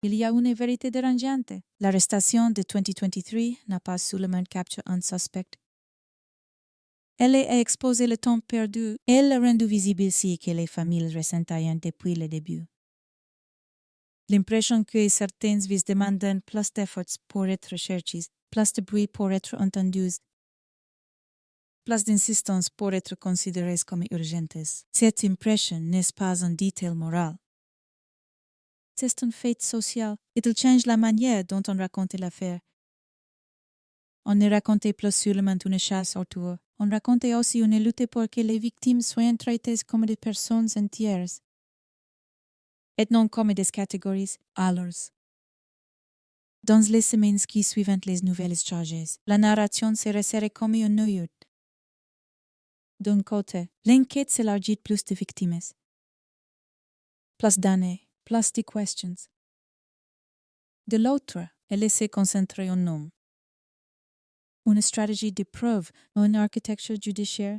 il y a une vérité dérangeante. L'arrestation de 2023 n'a pas seulement capturé un suspect. Elle a exposé le temps perdu. Elle a rendu visible ce que les familles ressentaient depuis le début. L'impression que certains vies demandent plus d'efforts pour être recherchés, plus de bruit pour être entendus, plus d'insistance pour être considérés comme urgentes. Cette impression n'est pas un détail moral. C'est un fait social. Il change la manière dont on raconte l'affaire. On ne raconte plus seulement une chasse autour. On raconte aussi une lutte pour que les victimes soient traitées comme des personnes entières et non comme des catégories alors. Dans les semaines qui suivent les nouvelles charges, la narration se resserre comme un noyau. D'un côté, l'enquête s'élargit plus de victimes, plus d'années, plus de questions. De l'autre, elle se concentre en homme. Une stratégie de preuve, une architecture judiciaire.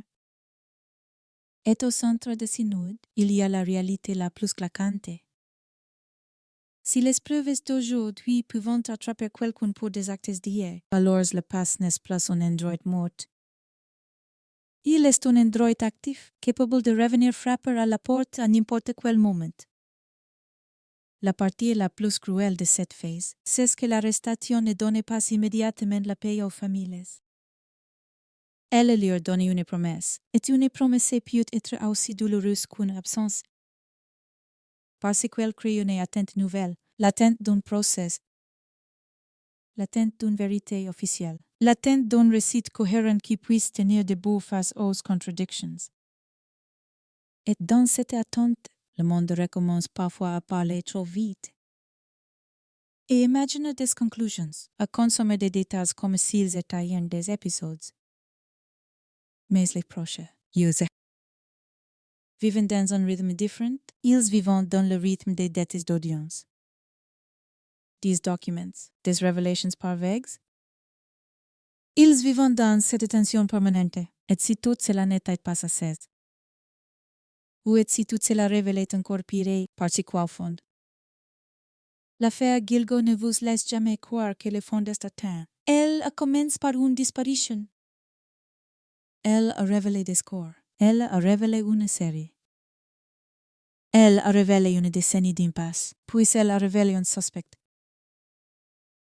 Et au centre de ces nodes, il y a la réalité la plus claquante. Si les preuves d'aujourd'hui peuvent attraper quelqu'un pour des actes d'hier, alors le passé n'est plus un android mort. Il est un android actif, capable de revenir frapper à la porte à n'importe quel moment. La partie la plus cruelle de cette phase, c'est que l'arrestation ne donne pas immédiatement la paix aux familles. Elle leur donne une promesse, et une promesse peut être aussi douloureuse qu'une absence. Parce qu'elle crée une attente nouvelle, l'attente d'un procès, l'attente d'une vérité officielle, l'attente d'un récit cohérent qui puisse tenir debout face aux contradictions. Et dans cette attente, le monde recommence parfois à parler trop vite. Et imagine des conclusions, à consommer des détails comme s'ils étaient des épisodes. Mais les proches, vivent dans un rythme différent, ils vivent dans le rythme des dettes d'audience. Des documents, des révélations par vagues, ils vivent dans cette tension permanente, et si tout cela n'était pas assez. Ou et si tout cela révélait encore pire par ce qu'au fond. L'affaire Gilgo ne vous laisse jamais croire que le fond est atteint. Elle commence par une disparition. Elle a révélé des scores. Elle a révélé une série. Elle a révélé une décennie d'impasse, puis elle a révélé un suspect.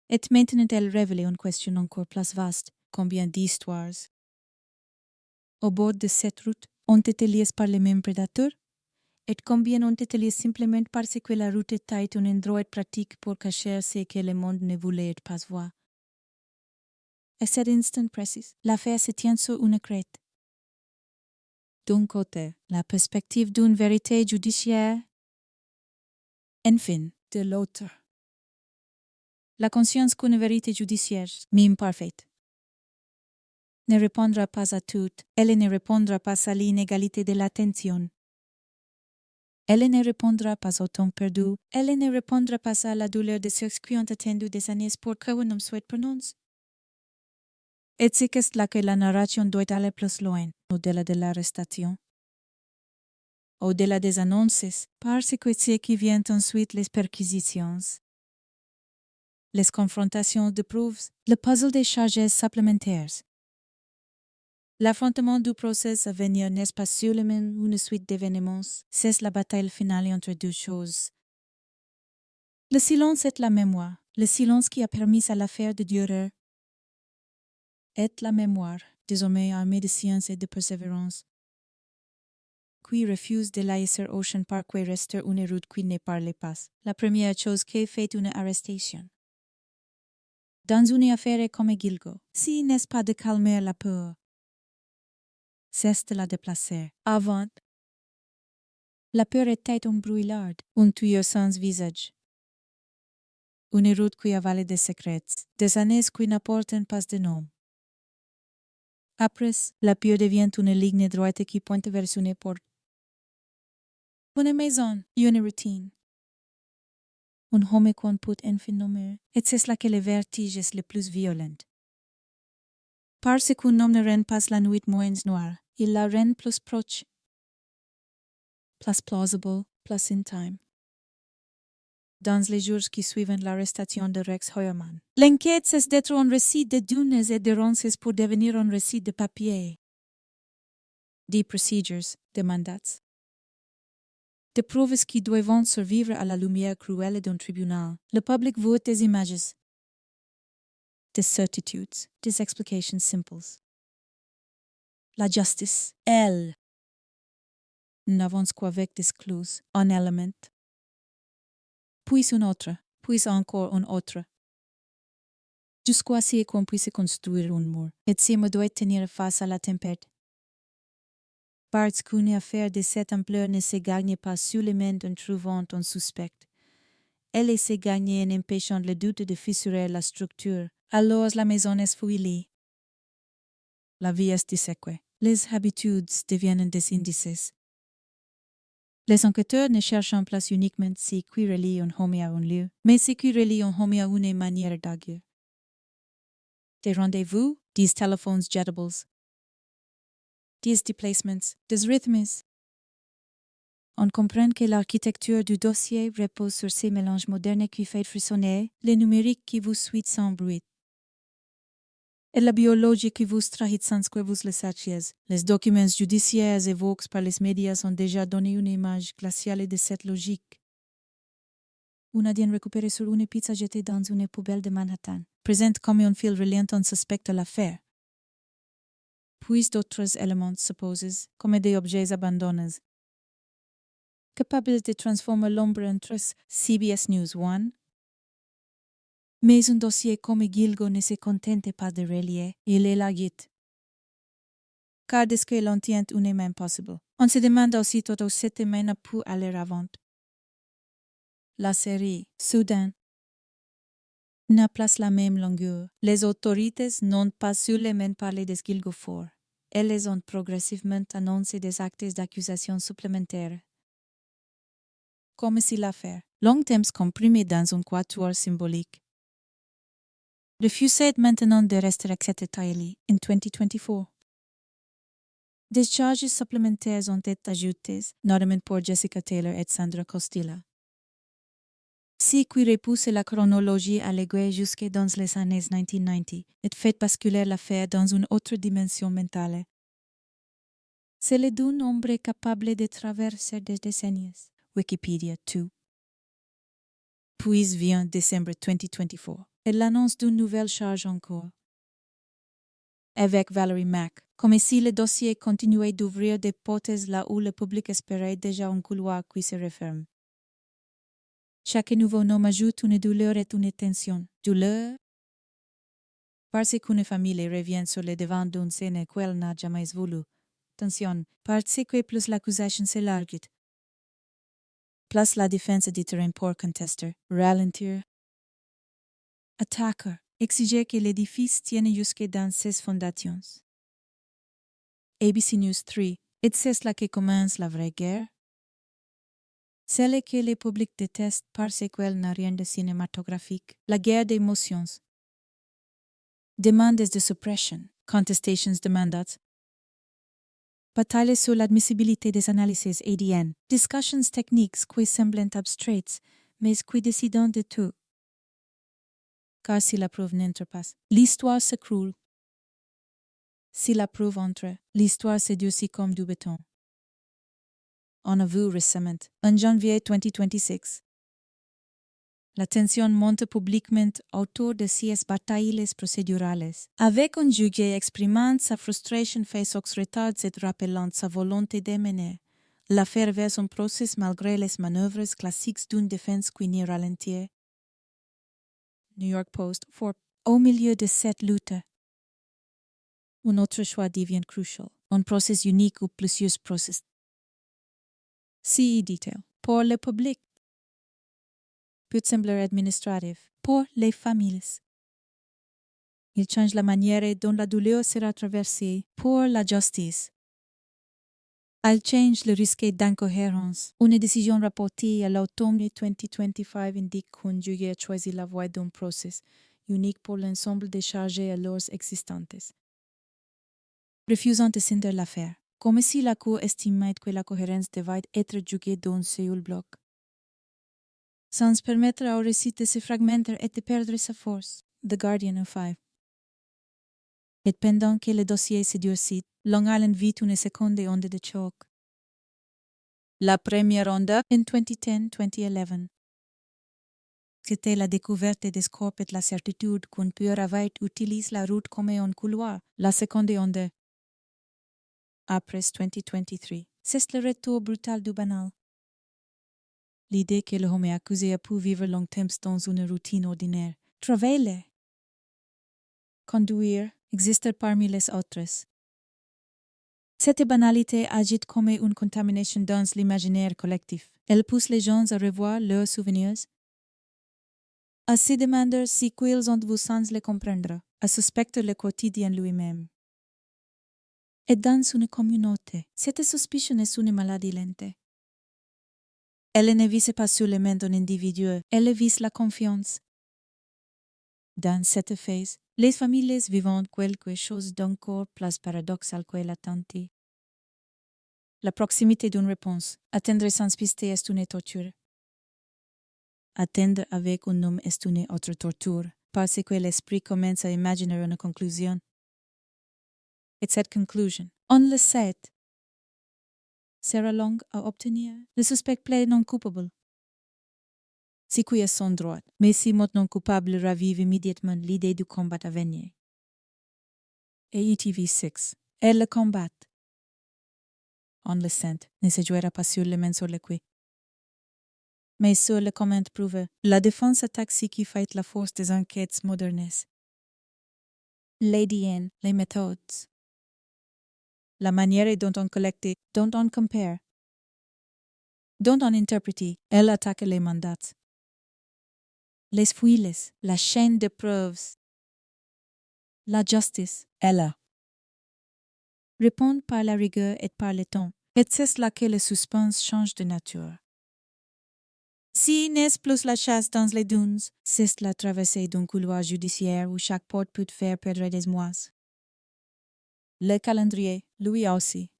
Et maintenant elle révèle une question encore plus vaste. combien d'histoires au bord de cette route ont été liées par les mêmes prédateurs et combien ont été liées simplement parce que la route était un endroit pratique pour cacher ce que le monde ne voulait pas voir. À cet instant précis, l'affaire se tient sur une crête. D'un côté, la perspective d'une vérité judiciaire, enfin, de l'autre, la conscience qu'une vérité judiciaire, même parfaite, ne répondra pas à tout, elle ne répondra pas à l'inégalité de l'attention. Elle ne répondra pas au temps perdu, elle ne répondra pas à la douleur de ceux qui ont attendu des années pour qu'un homme soit prononcé. Et c'est que là que la narration doit aller plus loin, au-delà de l'arrestation, au-delà des annonces, parce que c'est qui vient ensuite les perquisitions, les confrontations de preuves, le puzzle des charges supplémentaires. L'affrontement du procès à venir n'est pas seulement une suite d'événements, c'est la bataille finale entre deux choses. Le silence est la mémoire, le silence qui a permis à l'affaire de durer. Est la mémoire, désormais armée de science et de persévérance, qui refuse de laisser Ocean Parkway rester une route qui ne parle pas. La première chose qui fait une arrestation. Dans une affaire comme Gilgo, si n'est pas de calmer la peur, c'est de la déplacer. Avant, la peur était un brouillard, un tuyau sans visage. Une route qui avale des secrets, des années qui n'apportent pas de nom. Après, la peur devient une ligne droite qui pointe vers une porte. Une maison, une routine. Un homme qu'on peut enfin nommer, et c'est là que le vertige est le plus violent. Parce qu'un homme ne rend pas la nuit moins noire, il la rend plus proche, plus plausible, plus in time. Dans les jours qui suivent l'arrestation de Rex Hoyerman, l'enquête cesse d'être un récit de dunes et de ronces pour devenir un récit de papier. Des procedures, des mandats. Des preuves qui doivent survivre à la lumière cruelle d'un tribunal. Le public vote des images, des certitudes, des explications simples. La justice, elle, n'avance qu'avec des clauses, un élément, puis un autre, puis encore un autre. Jusqu'à ce qu'on puisse construire un mur, et si me doit tenir face à la tempête. Parce qu'une affaire de cette ampleur ne se gagne pas seulement en trouvant un suspect. Elle se gagne en empêchant le doute de fissurer la structure. Alors la maison est fouillée. La vie est disséquée. Les habitudes deviennent des indices. Les enquêteurs ne cherchent pas uniquement ce qui relie un homme à un lieu, mais ce qui relie un homme à une manière d'agir. Des rendez-vous, des téléphones jettables, des déplacements, des rythmes. On comprend que l'architecture du dossier repose sur ces mélanges modernes qui font frissonner les numériques qui vous suivent sans bruit. Et la biologie qui vous trahit sans que vous le sachiez. Les documents judiciaires évoqués par les médias ont déjà donné une image glaciale de cette logique. Un indien récupéré sur une pizza jetée dans une poubelle de Manhattan présente comme un fil reliant un suspect à l'affaire. Puis d'autres éléments supposés, comme des objets abandonnés, capables de transformer l'ombre en truc. CBS News 1. Mais un dossier comme Gilgo ne se contente pas de relier, il élargit. Car est-ce que l'on tient une main possible? On se demande aussi tout cette main a pu aller avant. La série, soudain, n'a pas la même longueur. Les autorités n'ont pas seulement parlé de Gilgo fort. Elles ont progressivement annoncé des actes d'accusation supplémentaires. Comme si l'affaire, longtemps comprimée dans un quatuor symbolique, refusait maintenant de rester acceptée en 2024. Des charges supplémentaires ont été ajoutées, notamment pour Jessica Taylor et Sandra Costilla. Ce qui repousse la chronologie alléguée jusque dans les années 1990 et fait basculer l'affaire dans une autre dimension mentale. C'est le d'un nombre capable de traverser des décennies. Wikipédia 2. Puis vient décembre 2024 et l'annonce d'une nouvelle charge encore. avec Valerie Mack, comme si le dossier continuait d'ouvrir des hypothèses là où le public espérait déjà un couloir qui se referme. Chaque nouveau nom ajoute une douleur et une tension. Douleur parce qu'une famille revient sur le devant d'une scène qu'elle n'a jamais voulu. Tension parce que plus l'accusation s'élargit. Plus la défense dit terrain pour contester, ralentir. Attaquer, exiger que l'édifice tienne jusque dans ses fondations. ABC News 3, et c'est là que commence la vraie guerre. Celle que le public déteste parce qu'elle n'a rien de cinématographique. La guerre d'émotions. Demandes de suppression, contestations demandées. Bataille sur l'admissibilité des analyses ADN. Discussions techniques qui semblent abstraites, mais qui décident de tout. Car si la preuve n'entrepasse, l'histoire s'écroule. Si la preuve entre, l'histoire se durcit comme du béton. On a vu récemment, en janvier 2026. La tension monte publiquement autour de ces batailles procédurales, avec un juge exprimant sa frustration face aux retards et rappelant sa volonté de mener l'affaire vers un procès malgré les manœuvres classiques d'une défense qui n'y ralentit. New York Post, au milieu de cette lutte, un autre choix devient crucial, un procès unique ou plusieurs procès. See detail. Pour le public, peut sembler administratif. Pour les familles, il change la manière dont la douleur sera traversée. Pour la justice, il change le risque d'incohérence. Une décision rapportée à l'automne 2025 indique qu'un juge a choisi la voie d'un procès unique pour l'ensemble des charges alors existantes. Refusant de scinder l'affaire, comme si la Cour estimait que la cohérence devait être jugée d'un seul bloc. Sans permettre au récit de se fragmenter et de perdre sa force. The Guardian of 5. Et pendant que le dossier se durcit, Long Island vit une seconde onde de choc. La première onde en 2010-2011. C'était la découverte des corps et la certitude qu'un pur aveugle utilise la route comme un couloir. La seconde onde, après 2023, c'est le retour brutal du banal. L'idée que l'homme accusé a pu vivre longtemps dans une routine ordinaire, travailler, conduire, exister parmi les autres. Cette banalité agit comme une contamination dans l'imaginaire collectif. Elle pousse les gens à revoir leurs souvenirs, à se demander si qu'ils ont vu sans les comprendre, à suspecter le quotidien lui-même. Et dans une communauté, cette suspicion est une maladie lente. Elle ne vise pas seulement un individu, elle vise la confiance. Dans cette phase, les familles vivent quelque chose d'encore plus paradoxal que l'attente. La proximité d'une réponse, attendre sans piste est une torture. Attendre avec un nom est une autre torture, parce que l'esprit commence à imaginer une conclusion. Et cette conclusion, on le sait, sera longue à obtenir. Le suspect plaide non coupable. Si qui est son droit, mais si mot non coupable ravive immédiatement l'idée du combat à venir. Et ETV 6, elle le combat. On le sent, ne se jouera pas seulement sur le coup. Mais sur le comment prouvé, la défense attaque ce qui fait la force des enquêtes modernes. L'ADN, les méthodes. La manière dont on collecte, dont on compare, dont on interprète, elle attaque les mandats. Les fouilles, la chaîne de preuves, la justice, elle répond par la rigueur et par le temps, et c'est là que le suspense change de nature. Si n'est plus la chasse dans les dunes, c'est la traversée d'un couloir judiciaire où chaque porte peut faire perdre des mois. Le calendrier, lui aussi.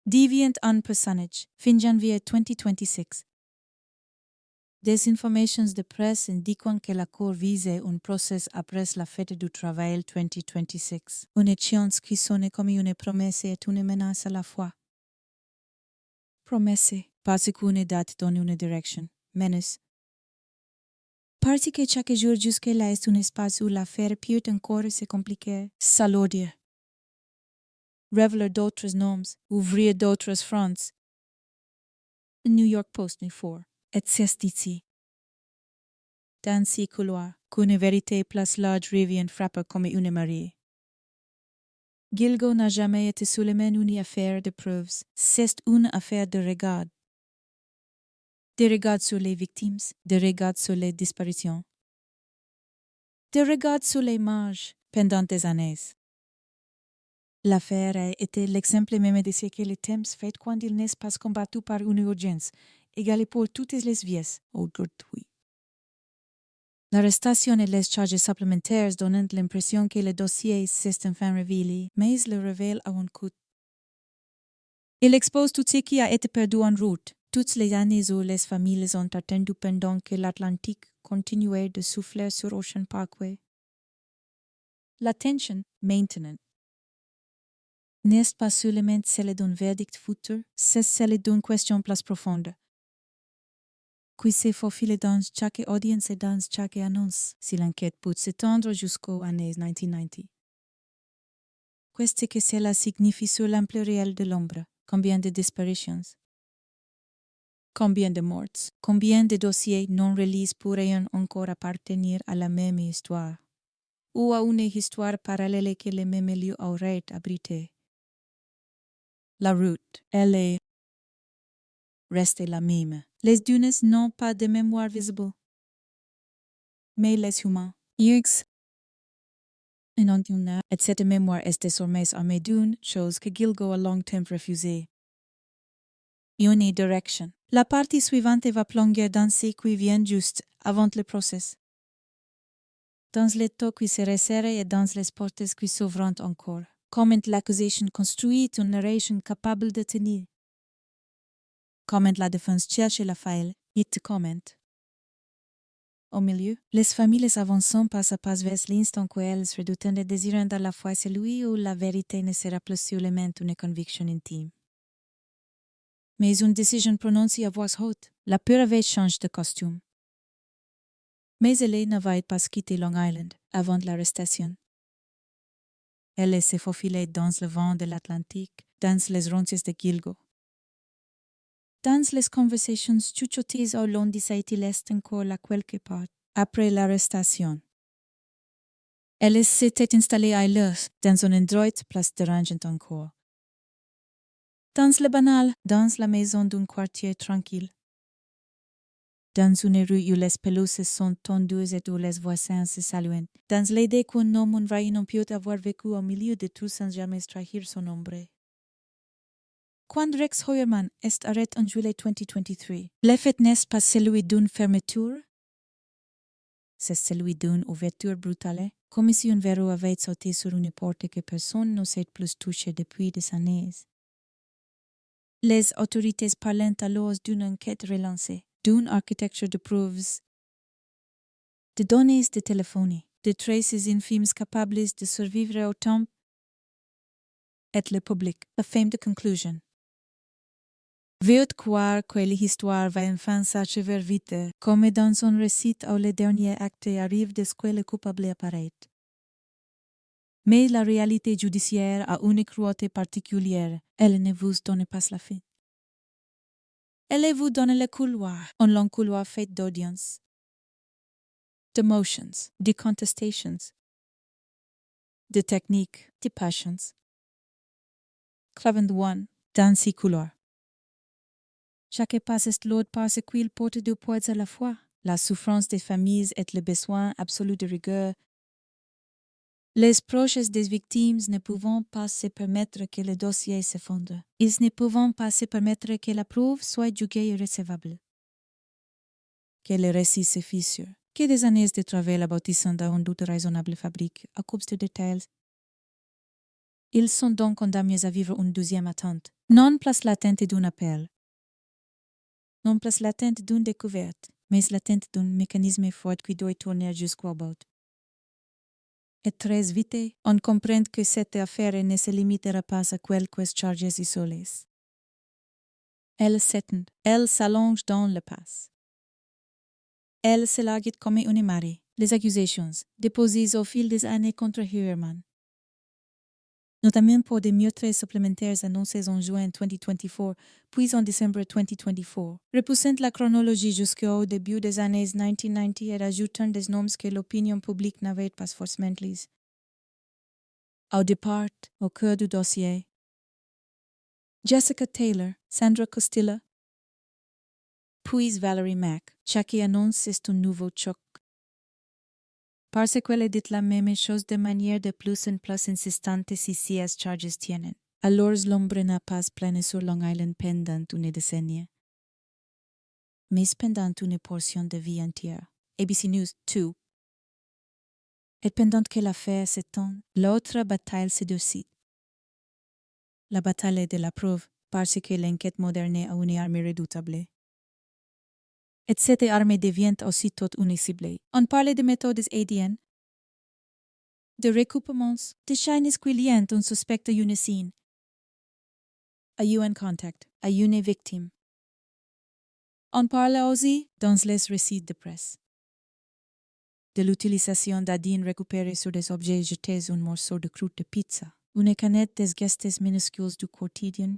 Deviant un personnage, fin janvier 2026. Des informations de presse indiquent que la Cour visait un procès après la fête du travail 2026. Une échéance qui sonne comme une promesse et une menace à la fois. Promesse, parce qu'une date donne une direction. Menace, Parce que chaque jour jusque-là est un espace où l'affaire peut encore se compliquer. Salaudier. Révéler d'autres noms, ouvrir d'autres fronts. The New York Post 4. Et c'est ici. Dans ces couloirs, qu'une vérité place large revient frapper comme une marée. Gilgo n'a jamais été seulement une affaire de preuves, c'est une affaire de regard. Des regards sur les victimes, des regards sur les disparitions. Des regards sur les marges pendant des années. L'affaire a été l'exemple même de ce que les temps fait quand il n'est pas combattu par une urgence, égale pour toutes les vies, aujourd'hui. L'arrestation et les charges supplémentaires donnent l'impression que le dossier s'est enfin révélé, mais il le révèle à un coût. Il expose tout ce qui a été perdu en route, toutes les années où les familles ont attendu pendant que l'Atlantique continuait de souffler sur Ocean Parkway. La tension maintenant n'est pas seulement celle d'un verdict futur, c'est celle d'une question plus profonde. Qui se faufile dans chaque audience et dans chaque annonce, si l'enquête peut s'étendre jusqu'aux années 1990. Qu'est-ce que cela signifie sur l'ampleur réelle de l'ombre? Combien de disparitions? Combien de morts? Combien de dossiers non relis pourraient encore appartenir à la même histoire? Ou à une histoire parallèle que le même lieu aurait abrité? La route, elle est restée la même. Les dunes n'ont pas de mémoire visible. Mais les humains, X, et cette mémoire est désormais armée d'une chose que Gilgo a longtemps refusée. Unidirection. La partie suivante va plonger dans ce qui vient juste avant le procès. Dans les taux qui se resserrent et dans les portes qui s'ouvrent encore. Comment l'accusation construit une narration capable de tenir. Comment la défense cherche la faille, it comment. Au milieu, les familles avançant pas à pas vers l'instant où elles redoutent et désirant à la fois celui où la vérité ne sera plus seulement une conviction intime. Mais une décision prononcée à voix haute, la peur avait changé de costume. Mais elle n'avait pas quitté Long Island avant l'arrestation. Elle s'est faufilée dans le vent de l'Atlantique, dans les ronces de Gilgo. Dans les conversations chuchotées au long de cette île encore là quelque part, après l'arrestation. Elle s'était installée ailleurs, dans une endroite place dérangeante encore. Dans le banal, dans la maison d'un quartier tranquille. Dans une rue où les pelouses sont tendues et où les voisins se saluent. Dans l'idée qu'un homme vrai non peut avoir vécu au milieu de tout sans jamais trahir son ombre. Quand Rex Heuermann est arrêté en juillet 2023, l'effet n'est pas celui d'une fermeture, c'est celui d'une ouverture brutale, comme si un verrou avait sauté sur une porte que personne ne s'est plus touché depuis des années. Les autorités parlent alors d'une enquête relancée, d'une architecture de preuves, de données de téléphonie, de traces infimes capables de survivre au temps, et le public, la fameuse conclusion. Veut croire que l'histoire va enfin s'achever vite, comme dans son récit où le dernier acte arrive de ce que le coupable apparaît. Mais la réalité judiciaire a une cruauté particulière, elle ne vous donne pas la fin. Elle vous donne le couloir, un long couloir fait d'audience, de motions, de contestations, de techniques, de passions. Clavant one, dans ces couloirs. Chaque pas est lourd parce qu'il porte deux poids à la fois, la souffrance des familles et le besoin absolu de rigueur. Les proches des victimes ne pouvant pas se permettre que le dossier s'effondre. Ils ne pouvant pas se permettre que la preuve soit jugée irrécevable. Que le récit se fissure. Que des années de travail aboutissant à une doute raisonnable fabrique à coups de détails. Ils sont donc condamnés à vivre une deuxième attente. Non place l'attente d'un appel. Non place l'attente d'une découverte, mais l'attente d'un mécanisme fort qui doit tourner jusqu'au bout. Et très vite, on comprend que cette affaire ne se limitera pas à quelques charges isolées. Elle s'étend, elle s'allonge dans le passé. Elle se largue comme une marée. Les accusations déposées au fil des années contre Huerman, notamment pour des meurtres supplémentaires annoncés en juin 2024, puis en décembre 2024, repoussant la chronologie jusqu'au début des années 1990 et rajoutant des noms que l'opinion publique n'avait pas forcément lus. Au départ, au cœur du dossier, Jessica Taylor, Sandra Costilla, puis Valerie Mack, chaque annonce est un nouveau choc. Parce qu'elle dit la même chose de manière de plus en plus insistante si ces charges tiennent. Alors l'ombre n'a pas plané sur Long Island pendant une décennie, mais pendant une portion de vie entière. ABC News 2. Et pendant que l'affaire s'étend, l'autre bataille se décide. La bataille de la preuve, parce que l'enquête moderne a une arme redoutable. Et cette arme devient aussitôt une cible. On parle de méthodes ADN, de recoupements, de chaînes qui lient un suspect à une scène, à un contact, à une victime. On parle aussi dans les récits de presse de l'utilisation d'ADN récupéré sur des objets jetés un morceau de croûte de pizza, une canette des gestes minuscules du quotidien,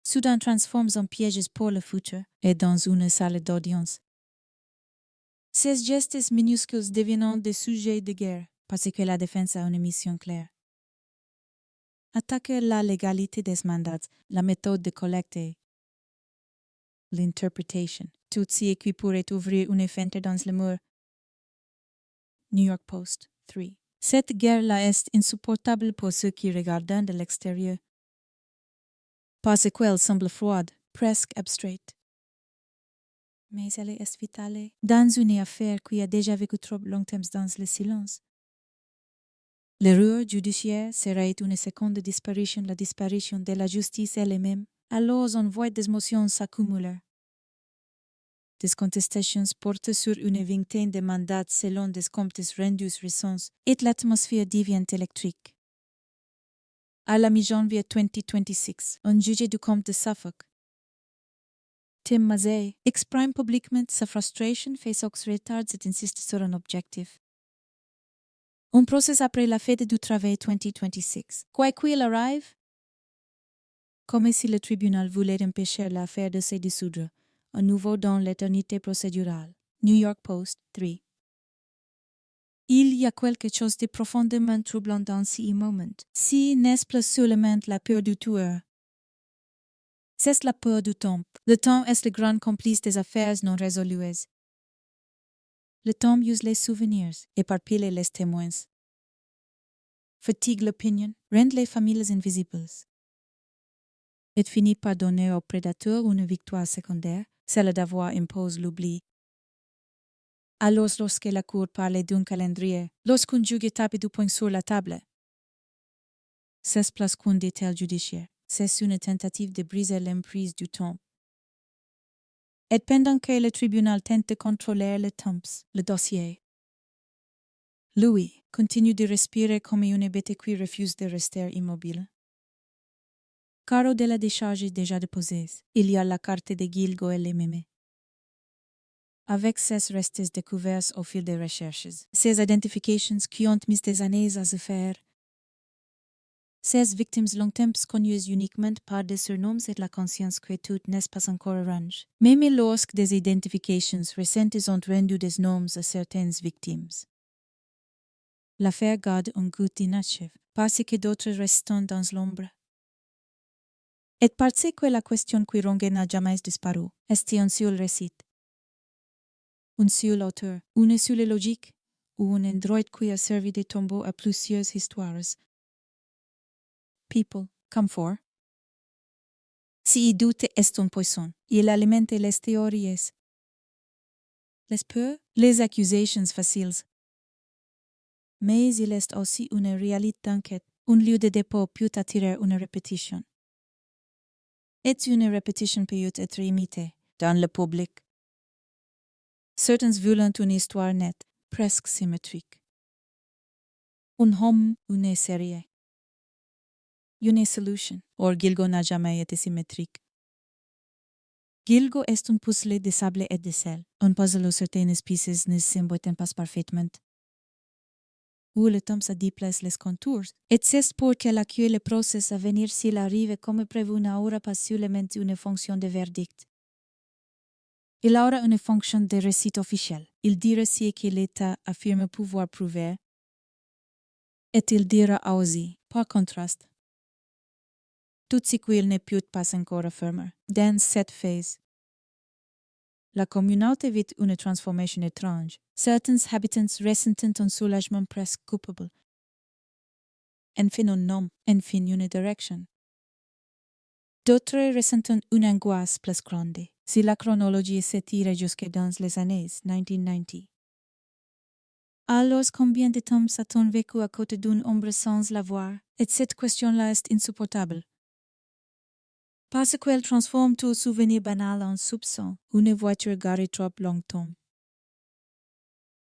soudain transforme en pièges pour le futur et dans une salle d'audience. Ces gestes minuscules deviennent des sujets de guerre parce que la défense a une mission claire. Attaquer la légalité des mandats, la méthode de collecte, l'interpretation, tout ce qui pourrait ouvrir une fenêtre dans le mur. New York Post 3. Cette guerre-là est insupportable pour ceux qui regardent de l'extérieur. Parce qu'elle semble froide, presque abstraite. Mais elle est vitale dans une affaire qui a déjà vécu trop longtemps dans le silence. L'erreur judiciaire serait une seconde disparition, la disparition de la justice elle-même. Alors on voit des motions s'accumuler. Des contestations portent sur une vingtaine de mandats selon des comptes rendus récents et l'atmosphère devient électrique. À la mi-janvier 2026, un juge du comte de Suffolk, Tim Mazzei, exprime publiquement sa frustration face aux retards et insiste sur un objectif. Un procès après la fête du travail 2026. Quoi qu'il arrive, comme si le tribunal voulait empêcher l'affaire de se dissoudre, à nouveau dans l'éternité procédurale. New York Post 3. Il y a quelque chose de profondément troublant dans ce moment. Si n'est pas seulement la peur du tueur. C'est la peur du temps. Le temps est le grand complice des affaires non résolues. Le temps use les souvenirs, éparpille les témoins. Fatigue l'opinion, rend les familles invisibles. Et finit par donner au prédateur une victoire secondaire, celle d'avoir imposé l'oubli. Alors lorsque la cour parle d'un calendrier, lorsqu'un juge tape du poing sur la table, c'est plus qu'un détail judiciaire, c'est une tentative de briser l'emprise du temps. Et pendant que le tribunal tente de contrôler le temps, le dossier, Louis continue de respirer comme une bête qui refuse de rester immobile. Car de la décharge déjà déposée, il y a la carte de Gilgo et les mémés. Avec ces restes découverts au fil des recherches, ces identifications qui ont mis des années à se faire, ces victimes longtemps connues uniquement par des surnoms et la conscience que tout n'est pas encore orange, même lorsque des identifications récentes ont rendu des noms à certaines victimes. L'affaire garde un goût d'inachevé, parce que d'autres restent dans l'ombre. Et parce que la question qui ronge n'a jamais disparu, est un seul récit. Un seul auteur, une seule logique, ou un android qui a servi de tombeau à plusieurs histoires. People, come for. Si doute est un poison, il alimente les théories. Les peurs, les accusations faciles. Mais il est aussi une réalité d'enquête, un lieu de dépôt peut attirer une répétition. Et une répétition peut être imitée dans le public. Certains veulent une histoire nette, presque symétrique. Un homme, une série. Une solution, or Gilgo n'a jamais été symétrique. Gilgo est un puzzle de sable et de sel. Un puzzle où certaines pieces ne s'emboîtent pas parfaitement. Où le temps se déplace les contours. Et c'est pour qu'elle accueille le processus à venir s'il arrive comme prévu n'aura pas seulement une fonction de verdict. Il aura une fonction de récit officiel. Il dira ce que l'État affirme pouvoir prouver. Et il dira aussi, par contraste, tout ce qu'il ne peut pas encore affirmer. Dans cette phase, la communauté vit une transformation étrange. Certains habitants ressentent un soulagement presque coupable. Enfin un nom, enfin une direction. D'autres ressentent une angoisse plus grande. Si la chronologie s'étire jusque dans les années 1990. Alors combien de temps a-t-on vécu à côté d'une ombre sans la voir? Et cette question-là est insupportable. Parce qu'elle transforme tout souvenir banal en soupçon, une voiture garée trop longtemps.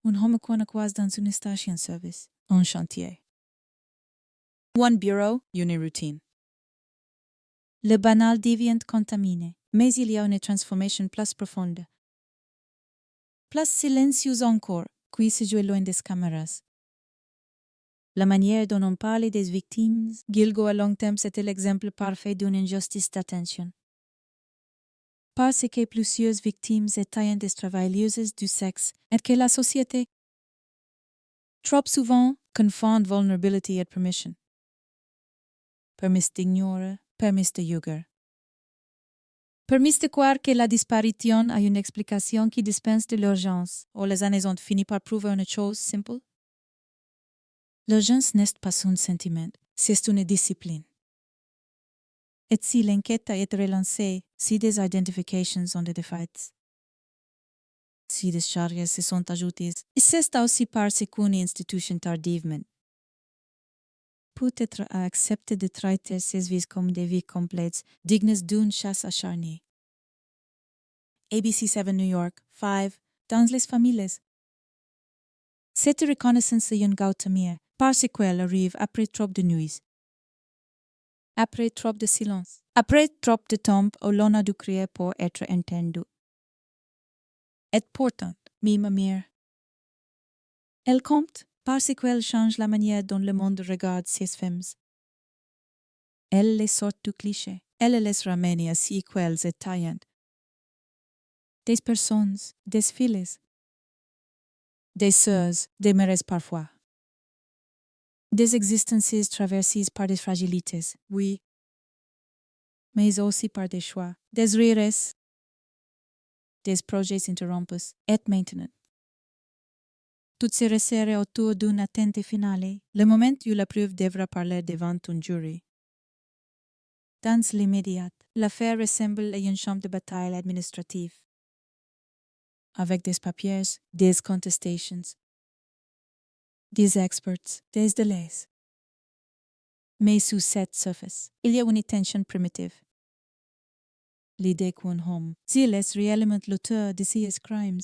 Un homme quanaquoise dans une station-service, un chantier. One bureau, une routine. Le banal devient contaminé, mais il y a une transformation plus profonde. Plus silencieuse encore, qui se joue loin des caméras. La manière dont on parle des victimes, Gilgo à long terme, c'était l'exemple parfait d'une injustice d'attention. Parce que plusieurs victimes étaient des travailleuses du sexe et que la société, trop souvent, confond vulnerability et permission. Permis d'ignorer, permis de juger. Permis de croire que la disparition a une explication qui dispense de l'urgence, ou les années ont fini par prouver une chose simple. L'urgence n'est pas un sentiment, c'est une discipline. Et si l'enquête a été relancée, si des identifications ont été faites, si des charges se sont ajoutées, c'est aussi parce qu'une institution tardivement peut-être a accepté de traiter ces vies comme des vies complètes, dignes d'une chasse acharnée. ABC7 New York, 5, dans les familles. Cette reconnaissance est une gautamie, parce qu'elle arrive après trop de nuits, après trop de silence, après trop de temps où l'on a dû crier pour être entendu. Et pourtant, ma mère, elle compte parce qu'elle change la manière dont le monde regarde ces femmes. Elle les sort du cliché, elle les ramène à ce qu'elles étaient. Des personnes, des filles, des sœurs, des mères parfois. Des existences traversées par des fragilités, oui, mais aussi par des choix, des rires, des projets interrompus et maintenant. Tout se resserre autour d'une attente finale, le moment où la preuve devra parler devant un jury. Dans l'immédiat, l'affaire ressemble à une champ de bataille administrative, avec des papiers, des contestations, des experts, des délais. Mais sous cette surface, il y a une tension primitive. L'idée qu'un homme, s'il est réellement l'auteur de ces crimes,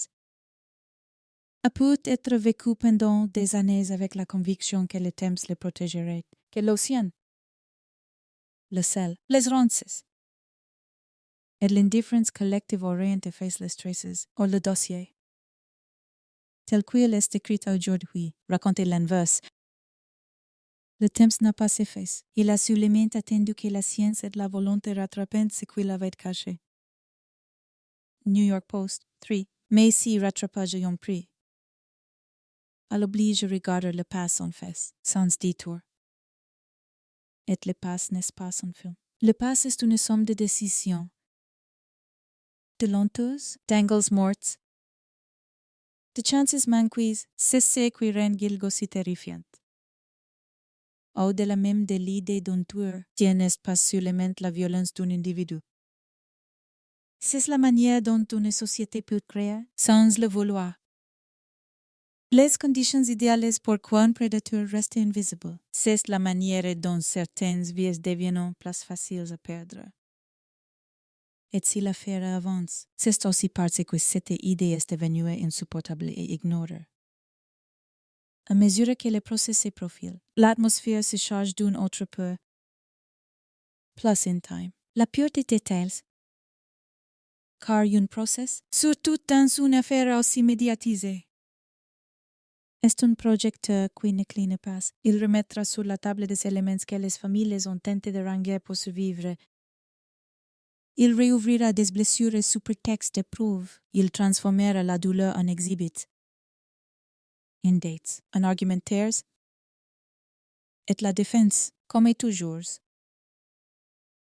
a pu être vécu pendant des années avec la conviction que le temps le protégerait, que l'océan, le sel, les ronces, et l'indifference collective oriente face les traces, ou le dossier. Tel qu'il est écrit aujourd'hui, raconté l'inverse. Le temps n'a pas fait. Il a seulement attendu que la science et la volonté rattrapent ce qu'il avait caché. New York Post, 3. Mais si rattrapage ont pris, elle oblige à regarder le passé en face, sans détour. Et le passé n'est pas un film. Le passé est une somme de décisions, de lenteuses, d'angles morts, de chances manquées, c'est ce qui rend Gilgo si terrifiante. Au-delà même de l'idée d'un tueur, qui n'est pas seulement la violence d'un individu. C'est la manière dont une société peut créer, sans le vouloir. Les conditions idéales pour qu'un prédateur reste invisible. C'est la manière dont certaines vies deviennent plus faciles à perdre. Et si l'affaire avance, c'est aussi parce que cette idée est devenue insupportable et ignorée. À mesure que le procès se profile, l'atmosphère se charge d'une autre peur. Plus in time. La peur des détails. car un procès, surtout dans une affaire aussi médiatisée. Est un projecteur qui ne cligne pas. Il remettra sur la table des éléments que les familles ont tenté de ranger pour survivre. Il réouvrira des blessures sous prétexte de preuves. Il transformera la douleur en exhibit. En dates, en argumentaires, et la défense, comme toujours.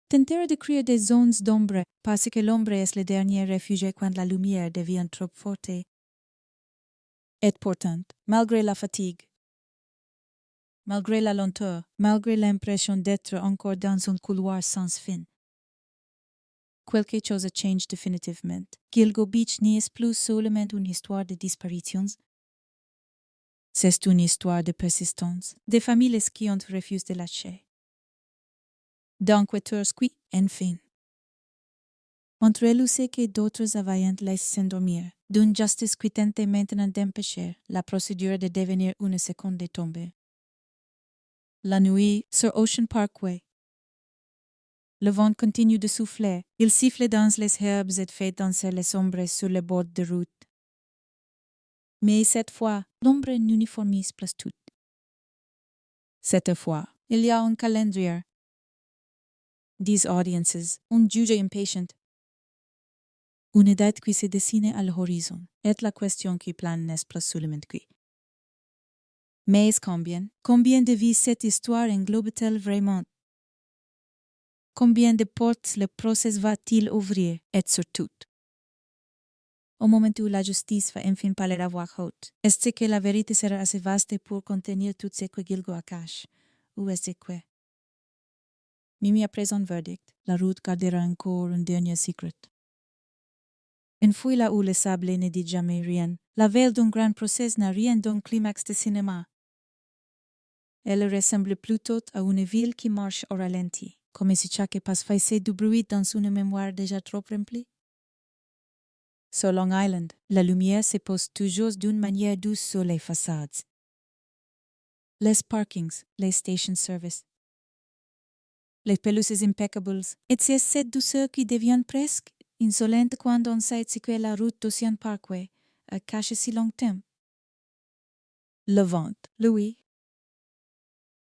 Tentera de créer des zones d'ombre parce que l'ombre est le dernier refuge quand la lumière devient trop forte. Et pourtant, malgré la fatigue, malgré la lenteur, malgré l'impression d'être encore dans un couloir sans fin, quelque chose a changé définitivement. Gilgo Beach n'est plus seulement une histoire de disparitions. C'est une histoire de persistance, des familles qui ont refusé de lâcher. D'enquêteurs qui, enfin, ont relusé que d'autres avaient laissé s'endormir, d'une justice qui tentait maintenant d'empêcher la procédure de devenir une seconde tombée. La nuit, sur Ocean Parkway, le vent continue de souffler. Il siffle dans les herbes et fait danser les ombres sur le bord de route. Mais cette fois, l'ombre n'uniformise plus tout. Cette fois, il y a un calendrier, 10 audiences, un juge impatient. Une date qui se dessine à l'horizon, est la question qui plane n'est plus seulement qui. Mais combien de vies cette histoire englobe-t-elle vraiment? Combien de portes le procès va-t-il ouvrir, et surtout? Au moment où la justice va enfin parler à voix haute, est-ce que la vérité sera assez vaste pour contenir tout ce que Gilgo cache, ou est-ce que, même après un verdict, la route gardera encore un dernier secret? Une fouille là où le sable ne dit jamais rien, la veille d'un grand procès n'a rien d'un climax de cinéma. Elle ressemble plutôt à une ville qui marche au ralenti, comme si chaque pas faisait du bruit dans une mémoire déjà trop remplie. Sur Long Island, la lumière se pose toujours d'une manière douce sur les façades. Les parkings, les station service, les pelouses impeccables, et c'est cette douceur qui devient presque insolente quand on sait ce que la route d'Ocean Parkway a caché si longtemps. Le vent, lui,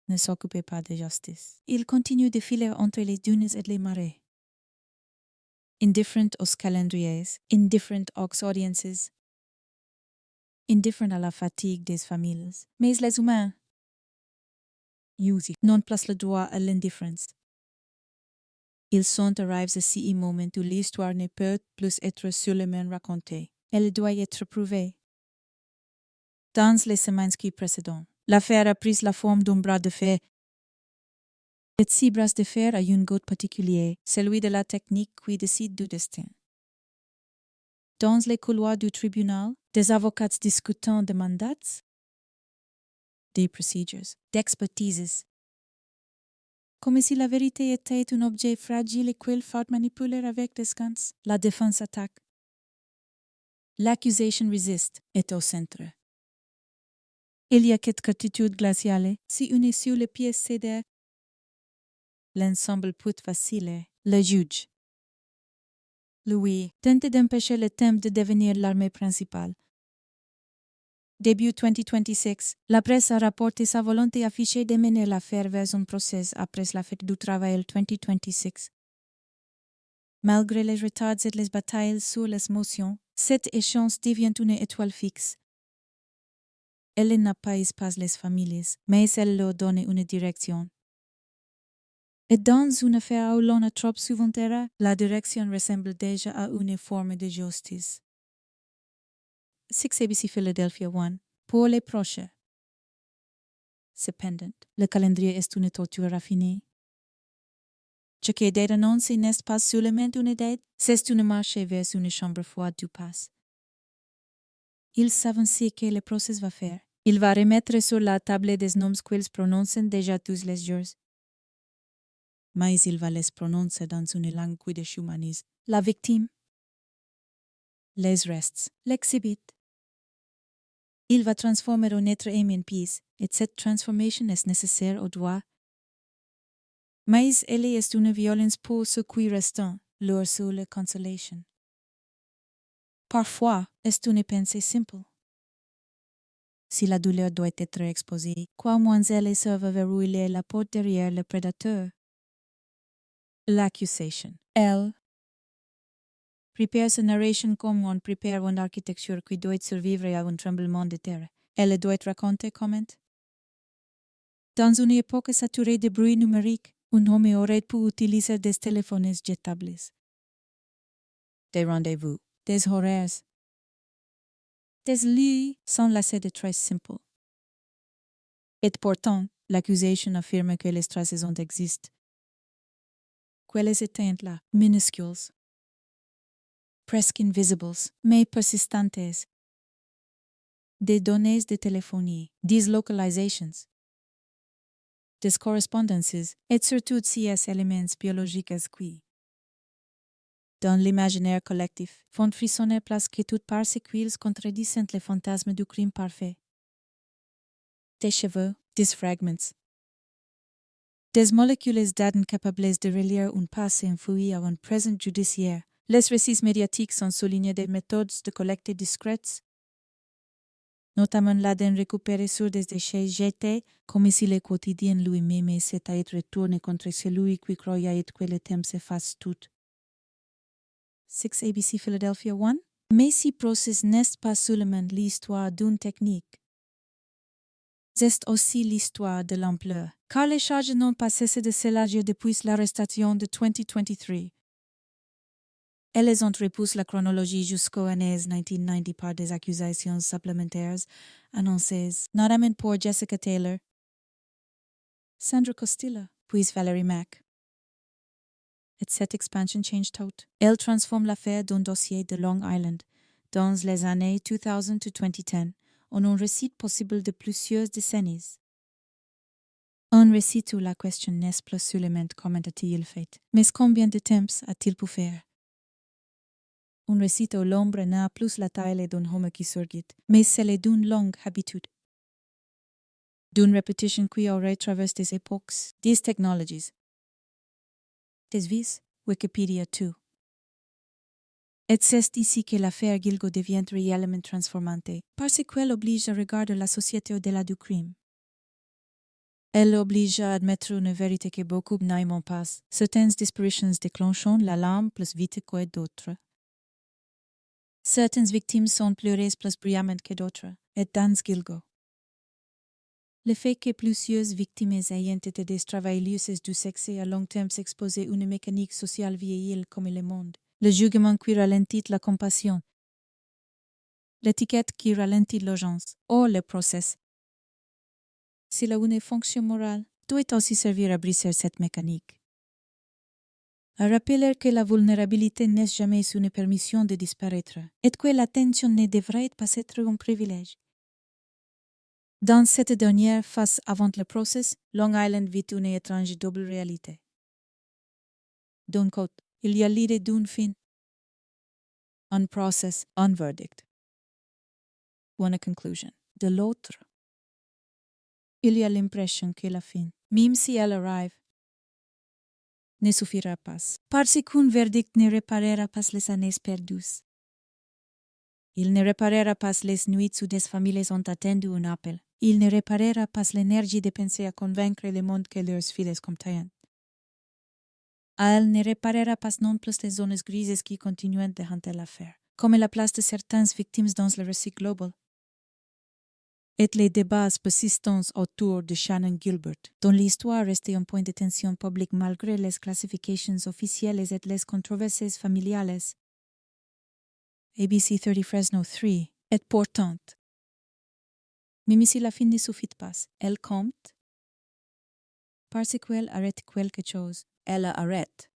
ne s'occupait pas de justice. Il continue de filer entre les dunes et les marais. Indifferent aux calendriers, indifferent aux audiences, indifferent à la fatigue des familles. Mais les humains, non placent le droit à l'indifference. Ils sont arrivés à un moment où l'histoire ne peut plus être seulement racontée. Elle doit être prouvée. Dans les semaines qui précèdent, l'affaire a pris la forme d'un bras de fer. Et ce bras de fer a un goût particulier, celui de la technique qui décide du destin. Dans les couloirs du tribunal, des avocats discutant de mandats, des procedures, d'expertises, comme si la vérité était un objet fragile et qu'il faut manipuler avec des gants. La défense attaque. L'accusation résiste, est au centre. Il y a quelque attitude glaciale, si une sur les pieds cédait, l'ensemble peut vaciller. Le juge, lui, tente d'empêcher le thème de devenir l'armée principale. Début 2026, la presse a rapporté sa volonté affichée de mener l'affaire vers un procès après la fête du travail 2026. Malgré les retards et les batailles sur les motions, cette échéance devient une étoile fixe. Elle n'apaise pas les familles, mais elle leur donne une direction. Et dans une affaire où l'on a trop souvent erré, la direction ressemble déjà à une forme de justice. 6 ABC Philadelphia 1. Pour les proches. Cependant, le calendrier est une torture raffinée. Ce qui est annoncé n'est pas seulement une date, c'est une marche vers une chambre froide du passé. Ils savent ce que le procès va faire. Il va remettre sur la table des noms qu'ils prononcent déjà tous les jours. Mais il va les prononcer dans une langue qui déshumanise la victime, les restes, l'exhibit. Il va transformer un être humain en pièce, et cette transformation est nécessaire au droit. Mais elle est une violence pour ce qui reste, leur seule consolation. Parfois, est une pensée simple. Si la douleur doit être exposée, quoi moins elle serve à verrouiller la porte derrière le prédateur. L'accusation. Elle prépare sa narration comme on prépare une architecture qui doit survivre à un tremblement de terre. Elle doit raconter comment. Dans une époque saturée de bruit numérique, un homme aurait pu utiliser des téléphones jetables, des rendez-vous, des horaires, des lits sans lasser de traces simples. Et pourtant, l'accusation affirme que les traces existent. Quelles étaient-là, minuscules, presque invisibles, mais persistantes. Des données de téléphonie, des localizations, des correspondances, et surtout ces éléments biologiques qui, dans l'imaginaire collectif, font frissonner presque toute part ce qu'ils contredisent les fantasmes du crime parfait. Des cheveux, des fragments, des molécules d'ADN capables de relier un passé enfoui à un présent judiciaire. Les récits médiatiques sont soulignés des méthodes de collecte discrètes, notamment l'ADN récupéré sur des déchets jetés, comme si le quotidien lui-même s'était retourné contre celui qui croyait que le temps s'efface tout. 6 ABC Philadelphia 1. Mais ce processus n'est pas seulement l'histoire d'une technique. C'est aussi l'histoire de l'ampleur, car les charges n'ont pas cessé de s'élargir depuis l'arrestation de 2023. Elles ont repoussé la chronologie jusqu'aux années 1990 par des accusations supplémentaires annoncées, notamment pour Jessica Taylor, Sandra Costilla, puis Valerie Mack. Et cette expansion change tout. Elle transforme l'affaire d'un dossier de Long Island, dans les années 2000 to 2010, en un récit possible de plusieurs décennies. Un récit où la question n'est plus seulement comment a-t-il fait, mais combien de temps a-t-il pu faire. Un récit où l'ombre n'a plus la taille d'un homme qui surgit, mais celle d'une longue habitude. D'une répétition qui aurait traversé des époques, des technologies, des vies, Wikipédia 2. Et c'est ici que l'affaire Gilgo devient réellement transformante, parce qu'elle oblige à regarder la société au-delà du crime. Elle oblige à admettre une vérité que beaucoup n'aiment pas. Certaines disparitions déclenchent l'alarme plus vite que d'autres. Certaines victimes sont pleurées plus brillamment que d'autres, et dans Gilgo. Le fait que plusieurs victimes ayant été des travailleuses du sexe à long terme s'exposer à une mécanique sociale vieillie comme le monde, le jugement qui ralentit la compassion, l'étiquette qui ralentit l'urgence, ou le process. Si la une fonction morale doit aussi servir à briser cette mécanique. À rappeler que la vulnérabilité n'est jamais une permission de disparaître, et que l'attention ne devrait pas être un privilège. Dans cette dernière phase avant le process, Long Island vit une étrange double réalité. D'un côté, il y a l'idée d'une fin, un process, un verdict, une conclusion. De l'autre, il y a l'impression que la fin, même si elle arrive, ne suffira pas, parce qu'un verdict ne réparera pas les années perdues. Il ne réparera pas les nuits où des familles ont attendu un appel. Il ne réparera pas l'énergie de penser à convaincre le monde que leurs filles contiennent. Elle ne réparera pas non plus les zones grises qui continuent de hanter l'affaire, comme la place de certaines victimes dans le récit global. Et les débats persistants autour de Shannon Gilbert, dont l'histoire restait un point de tension publique malgré les classifications officielles et les controverses familiales. ABC 30 Fresno 3 est portante. Même si la fin ne suffit pas, elle compte. Parce qu'elle arrête quelque chose, elle arrête.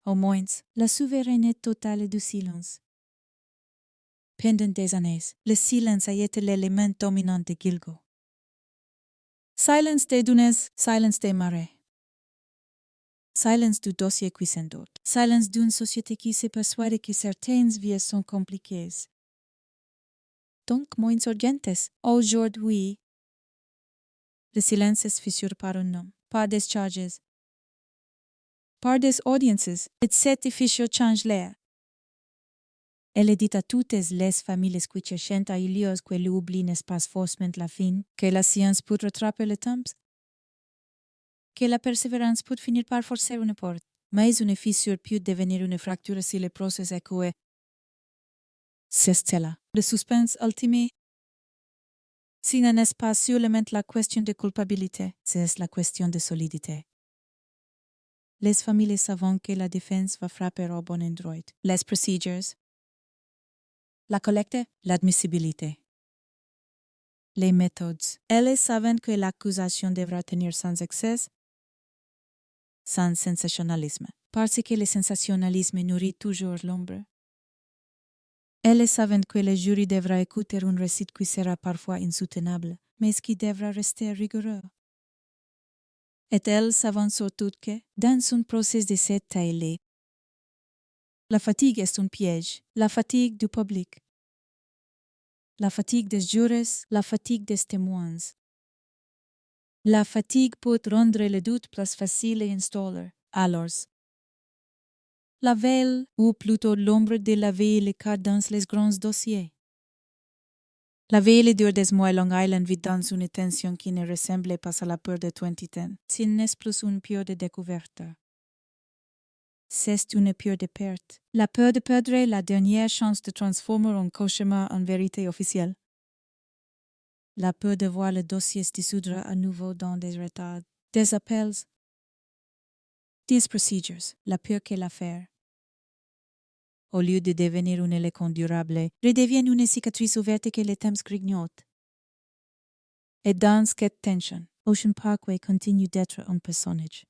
Au moins, la souveraineté totale du silence. Pendant des années, le silence a été l'élément dominant de Gilgo. Silence des dunes, silence des marais. Silence du dossier qui s'endort. Silence d'une société qui se persuade que certaines vies sont compliquées. Donc moins urgentes. Aujourd'hui, le silence est fissure par un nom, par des charges, par des audiences, et cette fissure change l'air. Elle dit à toutes les familles qui cherchent à Ilios que l'oubli n'est pas forcément la fin, que la science peut rattraper le temps, que la persévérance peut finir par forcer une porte, mais une fissure peut devenir une fracture si le processus est court. C'est cela, le suspense ultime. Si ce n'est pas seulement la question de culpabilité, c'est la question de solidité. Les familles savent que la défense va frapper au bon endroit. Les procedures, la collecte, l'admissibilité. Les méthodes. Elles savent que l'accusation devra tenir sans excès, sans sensationnalisme, parce que le sensationnalisme nourrit toujours l'ombre. Elles savent que le jury devra écouter un récit qui sera parfois insoutenable, mais qui devra rester rigoureux. Et elles savent surtout que, dans un processus de cette taille, la fatigue est un piège, la fatigue du public, la fatigue des jurés, la fatigue des témoins. La fatigue peut rendre le doute plus facile et installer. Alors, la veille, ou plutôt l'ombre de la veille les cas dans les grands dossiers. La veille dure des mois Long Island vit dans une tension qui ne ressemble pas à la peur de 2010, s'il n'est plus une peur de découverte. C'est une peur de perte. La peur de perdre la dernière chance de transformer un cauchemar en vérité officielle. La peur de voir le dossier se dissoudre à nouveau dans des retards, des appels, des procedures, la peur que l'affaire, au lieu de devenir une élecon durable, redevient une cicatrice ouverte que les temps grignotent. Et dans cette tension, Ocean Parkway continue d'être un personnage.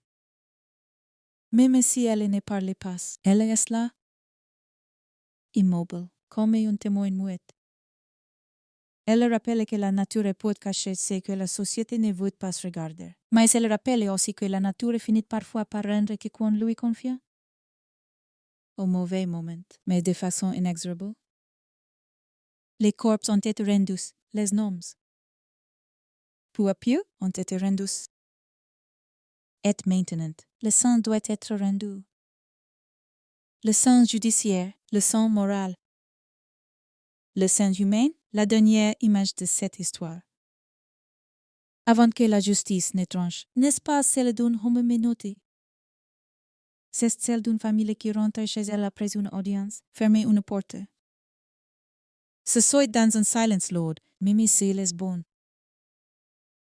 Même si elle ne parle pas, elle est là, immobile, comme un témoin muet. Elle rappelle que la nature peut cacher ce que la société ne veut pas regarder. Mais elle rappelle aussi que la nature finit parfois par rendre quiconque lui confie. Au mauvais moment, mais de façon inexorable. Les corps ont été rendus, les noms. Peu à peu ont été rendus. Et maintenant, le sang doit être rendu. Le sang judiciaire, le sang moral. Le sang humain, la dernière image de cette histoire. Avant que la justice ne tranche, n'est-ce pas celle d'une homme-menotti? C'est celle d'une famille qui rentre chez elle après une audience, fermer une porte. Ce soit dans un silence lord, même si elle est bonne.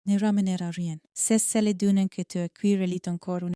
Ne ramènera rien. C'est celle d'un enquêteur qui relit encore une